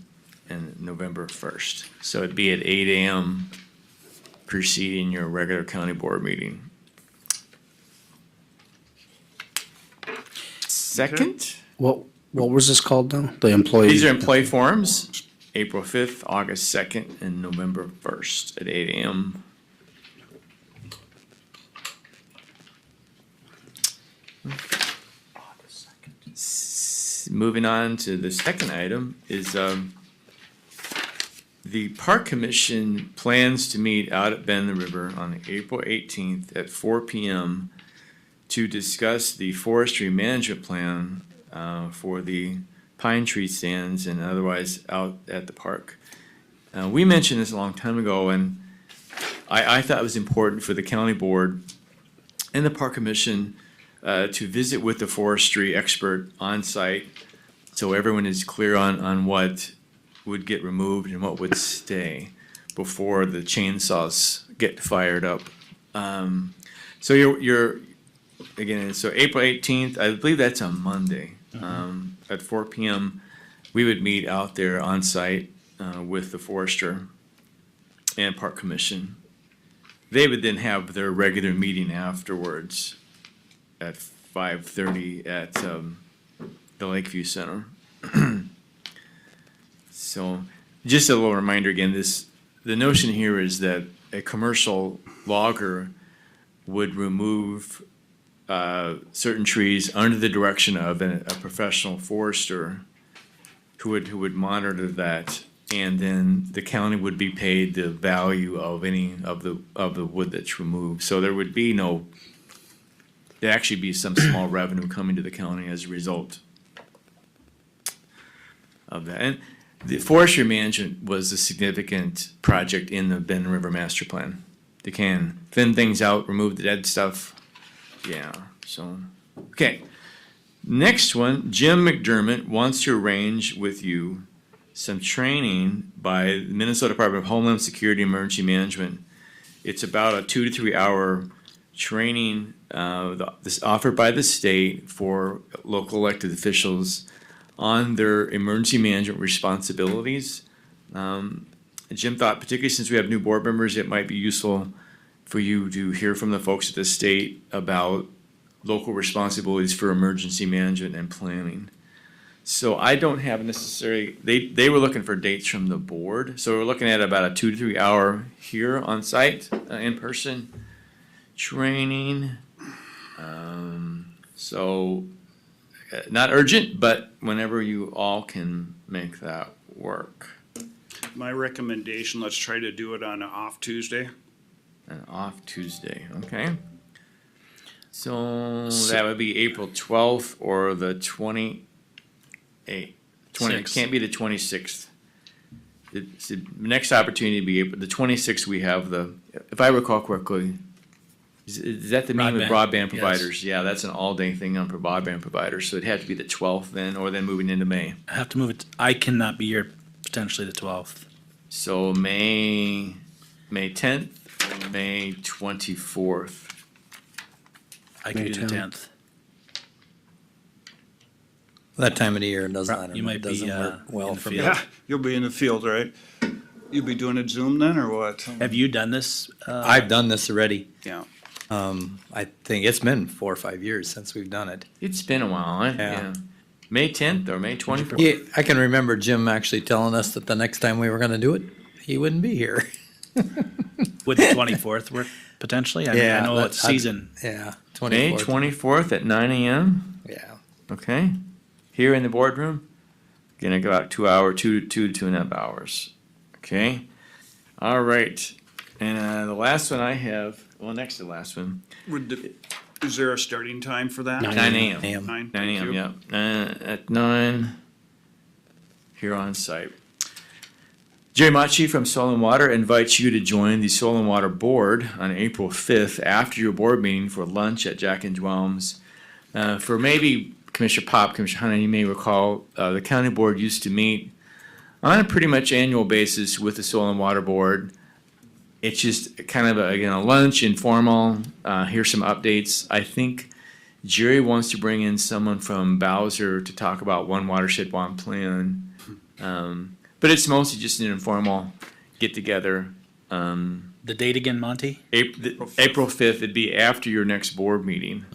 Speaker 9: and November 1st. So it'd be at 8 a.m. preceding your regular county board meeting. Second?
Speaker 8: What was this called now? The employee?
Speaker 9: These are employee forums, April 5th, August 2nd, and November 1st at 8 a.m. Moving on to the second item is the Park Commission plans to meet out at Bend the River on April 18th at 4 p.m. to discuss the forestry management plan for the pine tree stands and otherwise out at the park. We mentioned this a long time ago, and I thought it was important for the county board and the Park Commission to visit with the forestry expert on site so everyone is clear on what would get removed and what would stay before the chainsaws get fired up. So you're again, so April 18th, I believe that's a Monday. At 4 p.m., we would meet out there on site with the forester and Park Commission. They would then have their regular meeting afterwards at 5:30 at the Lakeview Center. So, just a little reminder again, the notion here is that a commercial logger would remove certain trees under the direction of a professional forester who would monitor that, and then the county would be paid the value of any of the wood that's removed. So there would be there'd actually be some small revenue coming to the county as a result of that. And the forestry management was a significant project in the Benton River Master Plan. They can thin things out, remove the dead stuff. Yeah, so, okay. Next one, Jim McDermott wants to arrange with you some training by the Minnesota Department of Homeland Security and Emergency Management. It's about a 2 to 3 hour training this offered by the state for local elected officials on their emergency management responsibilities. Jim thought, particularly since we have new board members, it might be useful for you to hear from the folks at the state about local responsibilities for emergency management and planning. So I don't have necessarily, they were looking for dates from the board. So we're looking at about a 2 to 3 hour here on site, in person training. So not urgent, but whenever you all can make that work.
Speaker 4: My recommendation, let's try to do it on an off Tuesday.
Speaker 9: An off Tuesday, okay? So that would be April 12th or the 28th. It can't be the 26th. It's the next opportunity to be April, the 26th we have if I recall correctly, is that the meeting with broadband providers?
Speaker 7: Yes.
Speaker 9: Yeah, that's an all-day thing on for broadband providers, so it'd have to be the 12th then, or then moving into May.
Speaker 7: I have to move it, I cannot be here potentially the 12th.
Speaker 9: So May 10th, May 24th.
Speaker 7: I could do the 10th.
Speaker 14: That time of the year doesn't,
Speaker 7: You might be,
Speaker 14: doesn't work well
Speaker 7: in the
Speaker 14: for me.
Speaker 7: field.
Speaker 4: Yeah, you'll be in the field, right? You'll be doing it Zoom then, or what?
Speaker 7: Have you done this?
Speaker 14: I've done this already.
Speaker 4: Yeah.
Speaker 14: I think it's been 4 or 5 years since we've done it.
Speaker 9: It's been a while, huh?
Speaker 14: Yeah.
Speaker 9: May 10th or May 24th?
Speaker 14: Yeah, I can remember Jim actually telling us that the next time we were gonna do it, he wouldn't be here.
Speaker 7: Would the 24th work potentially? I mean, I know it's season.
Speaker 14: Yeah.
Speaker 9: May 24th at 9 a.m.?
Speaker 14: Yeah.
Speaker 9: Okay. Here in the boardroom? Gonna go out 2 hour, 2 to 2.5 hours. Okay. All right. And the last one I have, well, next to the last one.
Speaker 4: Is there a starting time for that?
Speaker 9: 9 a.m.
Speaker 4: 9
Speaker 9: 9 a.m., yeah. At 9, here on site. Jerry Machi from Soil and Water invites you to join the Soil and Water Board on April 5th after your board meeting for lunch at Jack and Dwelm's. For maybe Commissioner Pop, Commissioner Hunter, you may recall, the county board used to meet on a pretty much annual basis with the Soil and Water Board. It's just kind of a lunch, informal, here's some updates. I think Jerry wants to bring in someone from Bowser to talk about One Watershed, One Plan. But it's mostly just an informal get-together.
Speaker 7: The date again, Monty?
Speaker 9: April 5th, it'd be after your next board meeting.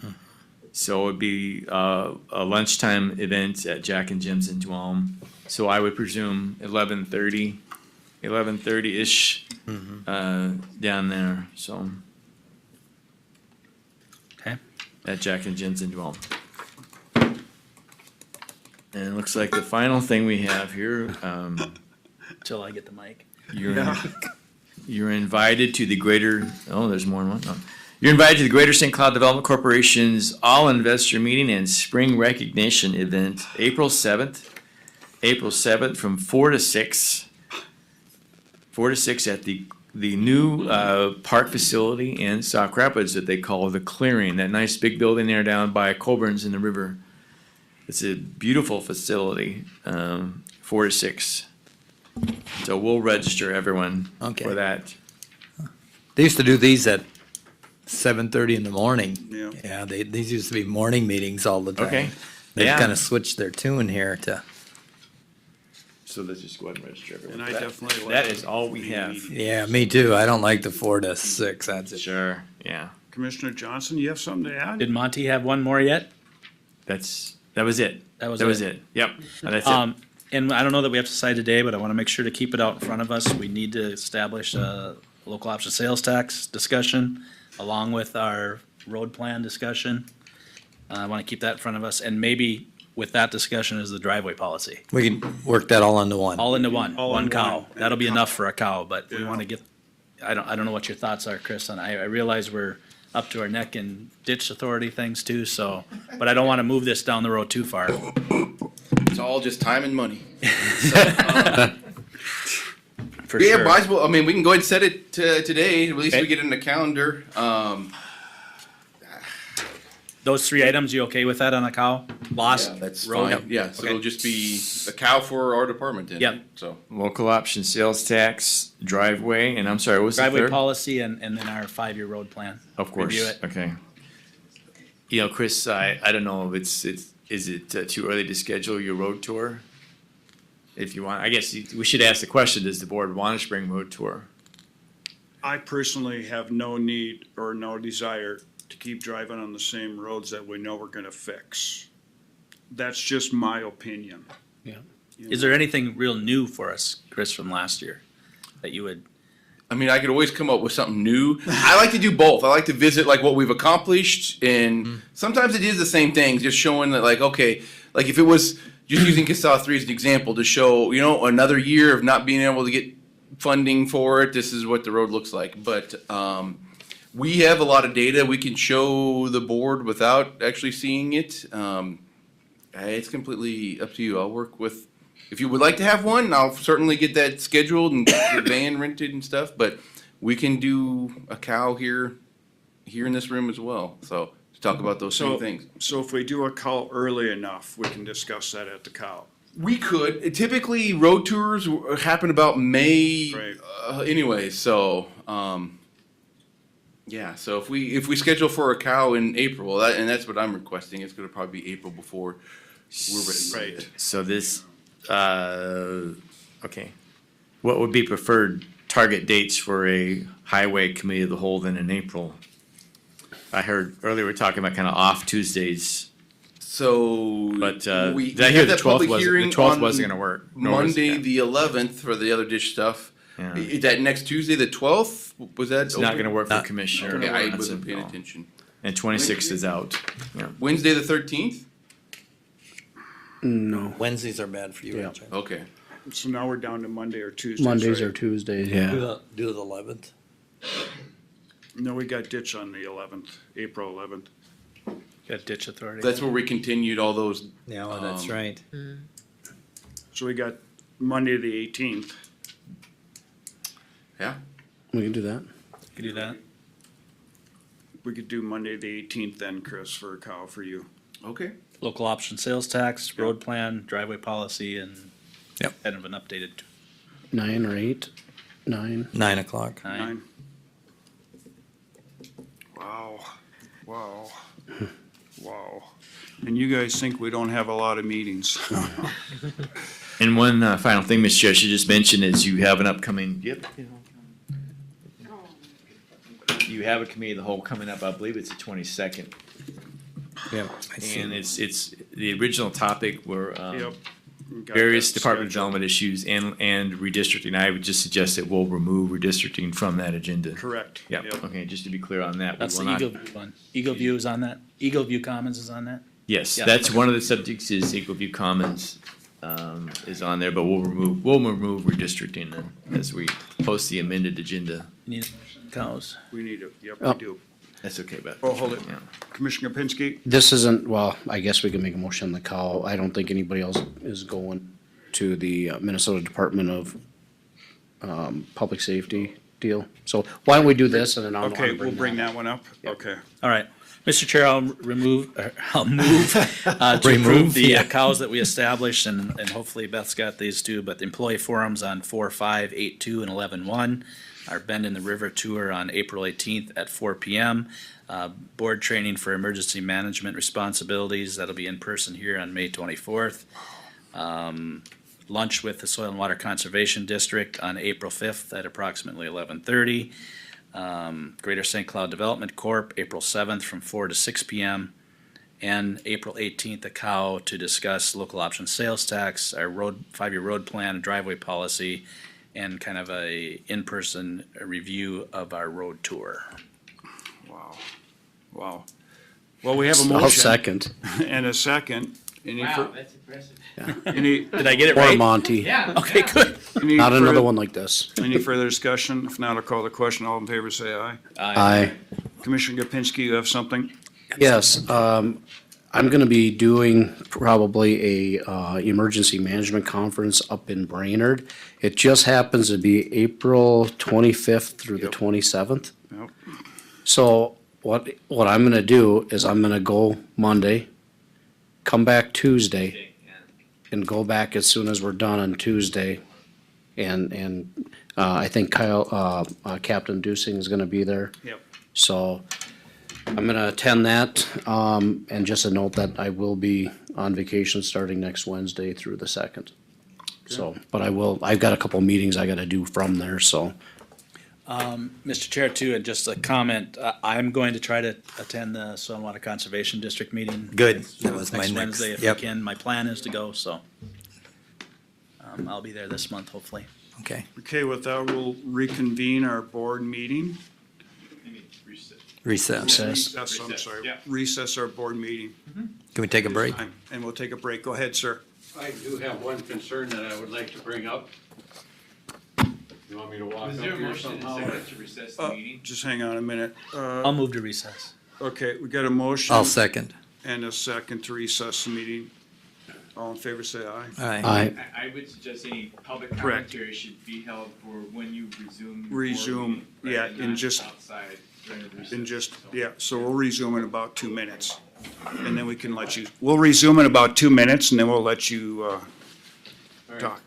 Speaker 9: So it'd be a lunchtime event at Jack and Jim's in Dwelm. So I would presume 11:30-ish down there, so.
Speaker 7: Okay.
Speaker 9: At Jack and Jim's in Dwelm. And it looks like the final thing we have here,
Speaker 7: Till I get the mic.
Speaker 9: You're invited to the greater, there's more than one. No. You're invited to the Greater St. Cloud Development Corporation's All Investor Meeting and Spring Recognition Event, April 7th from 4 to 6. 4 to 6 at the new park facility in Sauk Rapids that they call the Clearing, that nice big building there down by Colburn's in the river. It's a beautiful facility, 4 to 6. So we'll register everyone for that.
Speaker 14: They used to do these at 7:30 in the morning.
Speaker 4: Yeah.
Speaker 14: Yeah, these used to be morning meetings all the time.
Speaker 9: Okay.
Speaker 14: They've
Speaker 9: Yeah.
Speaker 14: kind of switched their tune here to.
Speaker 9: So let's just go ahead and register everyone.
Speaker 4: And I definitely like
Speaker 9: That is all we have.
Speaker 14: Yeah, me too. I don't like the 4 to 6. That's it.
Speaker 9: Sure, yeah.
Speaker 4: Commissioner Johnson, you have something to add?
Speaker 7: Did Monty have one more yet?
Speaker 9: That was it.
Speaker 7: That was
Speaker 9: That was
Speaker 7: it.
Speaker 9: it. Yep. That's it.
Speaker 7: And I don't know that we have to decide today, but I want to make sure to keep it out in front of us. We need to establish a local option sales tax discussion along with our road plan discussion. I want to keep that in front of us, and maybe with that discussion is the driveway policy.
Speaker 14: We can work that all into one.
Speaker 7: All into one,
Speaker 4: All
Speaker 7: one
Speaker 4: in
Speaker 7: cow.
Speaker 4: one.
Speaker 7: That'll be enough for a cow, but we
Speaker 4: Yeah.
Speaker 7: want to get, I don't know what your thoughts are, Chris, and I realize we're up to our neck in ditch authority things too, so, but I don't want to move this down the road too far.
Speaker 21: It's all just time and money.
Speaker 7: For
Speaker 21: Yeah,
Speaker 7: sure.
Speaker 21: might as well, I mean, we can go ahead and set it today, at least
Speaker 7: Okay.
Speaker 21: we get it in the calendar.
Speaker 7: Those three items, you okay with that on a cow? Lost?
Speaker 21: Yeah, that's
Speaker 7: road?
Speaker 21: fine, yeah, so
Speaker 7: Okay.
Speaker 21: it'll just be a cow for our department then.
Speaker 7: Yep.
Speaker 21: So,
Speaker 9: Local option sales tax, driveway, and I'm sorry, what was the
Speaker 7: Driveway
Speaker 9: third?
Speaker 7: policy and then our 5-year road plan.
Speaker 9: Of course,
Speaker 7: Review it.
Speaker 9: okay. You know, Chris, I don't know if is it too early to schedule your road tour? If you want, I guess we should ask the question, does the board want a spring road tour?
Speaker 4: I personally have no need or no desire to keep driving on the same roads that we know we're gonna fix. That's just my opinion.
Speaker 7: Yeah.
Speaker 4: You
Speaker 7: Is
Speaker 4: know?
Speaker 7: there anything real new for us, Chris, from last year that you would?
Speaker 21: I mean, I could always come up with something new. I like to do both. I like to visit like what we've accomplished, and sometimes it is the same thing, just showing that like, okay, like if it was just using Casella 3 as an example to show, another year of not being able to get funding for it, this is what the road looks like. But we have a lot of data we can show the board without actually seeing it. It's completely up to you. I'll work with, if you would like to have one, I'll certainly get that scheduled and get the van rented and stuff, but we can do a cow here in this room as well. So to talk about those same things.
Speaker 4: So if we do a call early enough, we can discuss that at the cow.
Speaker 21: We could. Typically, road tours happen about May anyway, so, yeah, so if we schedule for a cow in April, and that's what I'm requesting, it's gonna probably be April before we're ready.
Speaker 4: Right.
Speaker 9: So this, okay. What would be preferred target dates for a highway committee of the whole then in April? I heard earlier we were talking about kind of off Tuesdays.
Speaker 21: So,
Speaker 9: But
Speaker 21: we
Speaker 9: did I hear
Speaker 21: have
Speaker 9: the
Speaker 21: that
Speaker 9: 12th
Speaker 21: public
Speaker 9: wasn't,
Speaker 21: hearing
Speaker 9: the 12th
Speaker 21: on
Speaker 9: wasn't gonna work? nor was-
Speaker 21: Monday, the 11th for the other ditch stuff.
Speaker 9: Yeah.
Speaker 21: Is that next Tuesday, the 12th? Was that?
Speaker 9: It's not
Speaker 21: open?
Speaker 9: gonna work for commissioner.
Speaker 21: Okay, I
Speaker 9: That's
Speaker 21: wasn't
Speaker 9: it,
Speaker 21: paying
Speaker 9: no.
Speaker 21: attention.
Speaker 9: And 26th is out. Yeah.
Speaker 21: Wednesday, the 13th?
Speaker 8: No,
Speaker 14: Wednesdays are bad for you,
Speaker 8: Yeah.
Speaker 14: Richard.
Speaker 21: Okay.
Speaker 4: So now we're down to Monday or Tuesdays,
Speaker 8: Mondays
Speaker 4: right?
Speaker 8: or Tuesdays,
Speaker 14: Do
Speaker 8: yeah.
Speaker 14: do the 11th.
Speaker 4: No, we got ditch on the 11th, April 11th.
Speaker 7: Got ditch authority?
Speaker 21: That's where we continued all those.
Speaker 14: Yeah, well, that's right.
Speaker 4: So we got Monday, the 18th.
Speaker 21: Yeah.
Speaker 8: We can do that.
Speaker 7: Could do that.
Speaker 4: We could do Monday, the 18th then, Chris, for a cow for you.
Speaker 21: Okay.
Speaker 7: Local option sales tax, road plan, driveway policy, and
Speaker 14: Yep.
Speaker 7: kind of an updated
Speaker 8: 9 or 8, 9.
Speaker 14: 9 o'clock.
Speaker 7: 9.
Speaker 4: Wow, wow, wow. And you guys think we don't have a lot of meetings?
Speaker 9: And one final thing, Mr. Chair, I should just mention is you have an upcoming, you have a committee of the whole coming up, I believe it's the 22nd.
Speaker 14: Yeah. I see.
Speaker 9: And it's, the original topic were
Speaker 4: Yep. Got
Speaker 9: various
Speaker 4: that
Speaker 9: department
Speaker 4: scheduled.
Speaker 9: development issues and redistricting. I would just suggest that we'll remove redistricting from that agenda.
Speaker 4: Correct.
Speaker 9: Yeah,
Speaker 4: Yep.
Speaker 9: okay, just to be clear on that. we
Speaker 7: That's
Speaker 9: will
Speaker 7: the
Speaker 9: not-
Speaker 7: Eagle View one. Eagle View is on that? Eagle View Commons is on that?
Speaker 9: Yes,
Speaker 7: Yeah,
Speaker 9: that's
Speaker 7: okay.
Speaker 9: one of the subjects is Equal View Commons, is on there, but we'll remove redistricting then as we post the amended agenda.
Speaker 7: Need cows.
Speaker 4: We need it, yep,
Speaker 8: Oh.
Speaker 4: we do.
Speaker 9: That's okay, Beth.
Speaker 4: Oh, hold it.
Speaker 9: Yeah.
Speaker 4: Commissioner Kapinski?
Speaker 8: This isn't, well, I guess we can make a motion on the cow. I don't think anybody else is going to the Minnesota Department of Public Safety deal. So why don't we do this and then I'll.
Speaker 4: Okay, we'll bring that one up. Okay.
Speaker 7: All right. Mr. Chair, I'll move to approve
Speaker 14: Remove,
Speaker 7: the
Speaker 14: yeah.
Speaker 7: cows that we established, and hopefully Beth's got these too, but the employee forums on 4/5, 8/2, and 11/1. Our Bend in the River tour on April 18th at 4 PM. Board training for emergency management responsibilities, that'll be in person here on May 24th. Lunch with the Soil and Water Conservation District on April 5th at approximately 11:30. Greater St. Cloud Development Corp., April 7th from 4 to 6 p.m. And April 18th, a COW to discuss local option sales tax, our 5-year road plan, driveway policy, and kind of a in-person review of our road tour.
Speaker 4: Wow. Well, we have a motion.
Speaker 8: I'll second.
Speaker 4: And a second. Any
Speaker 10: Wow,
Speaker 4: fur-
Speaker 10: that's impressive.
Speaker 4: Any?
Speaker 7: Did I get it
Speaker 8: Or
Speaker 7: right?
Speaker 8: Monty.
Speaker 10: Yeah.
Speaker 7: Okay, good.
Speaker 4: Any
Speaker 8: Not another
Speaker 4: further-
Speaker 8: one like this.
Speaker 4: Any further discussion? If not, I'll call the question. All in favor, say aye.
Speaker 8: Aye.
Speaker 4: Commissioner Gopinski, you have something?
Speaker 8: Yes, I'm gonna be doing probably a, emergency management conference up in Brainerd. It just happens to be April 25th through the 27th.
Speaker 4: Yep.
Speaker 8: So what I'm gonna do is I'm gonna go Monday, come back Tuesday, and go back as soon as we're done on Tuesday. And I think Kyle, Captain Dusing is gonna be there.
Speaker 4: Yep.
Speaker 8: So I'm gonna attend that, and just a note that I will be on vacation starting next Wednesday through the 2nd. So, but I've got a couple meetings I gotta do from there, so.
Speaker 7: Mr. Chair, too, and just a comment, I'm going to try to attend the Soil and Water Conservation District meeting.
Speaker 14: Good. That was my
Speaker 7: Next
Speaker 14: next.
Speaker 7: Wednesday, if I
Speaker 14: Yep.
Speaker 7: can. My plan is to go, so. I'll be there this month, hopefully.
Speaker 14: Okay.
Speaker 4: Okay, with that, we'll reconvene our board meeting.
Speaker 14: Recess.
Speaker 4: Recess, I'm sorry. Recess our board meeting.
Speaker 14: Can we take a break?
Speaker 4: And we'll take a break. Go ahead, sir.
Speaker 5: I do have one concern that I would like to bring up. You want me to walk up
Speaker 10: Was there a
Speaker 5: here
Speaker 10: motion and
Speaker 5: somehow?
Speaker 10: second to recess the meeting?
Speaker 4: Just hang on a minute.
Speaker 7: I'll move to recess.
Speaker 4: Okay, we got a motion.
Speaker 14: I'll second.
Speaker 4: And a second to recess the meeting. All in favor, say aye.
Speaker 8: Aye.
Speaker 10: I would suggest any public
Speaker 4: Correct.
Speaker 10: commentary should be held for when you resume. your board
Speaker 4: Resume,
Speaker 10: meeting, rather
Speaker 4: yeah,
Speaker 10: than
Speaker 4: in just-
Speaker 10: outside during the recess.
Speaker 4: In just, yeah, so we'll resume in about 2 minutes. And then we can let you, we'll resume in about 2 minutes and then we'll let you, talk.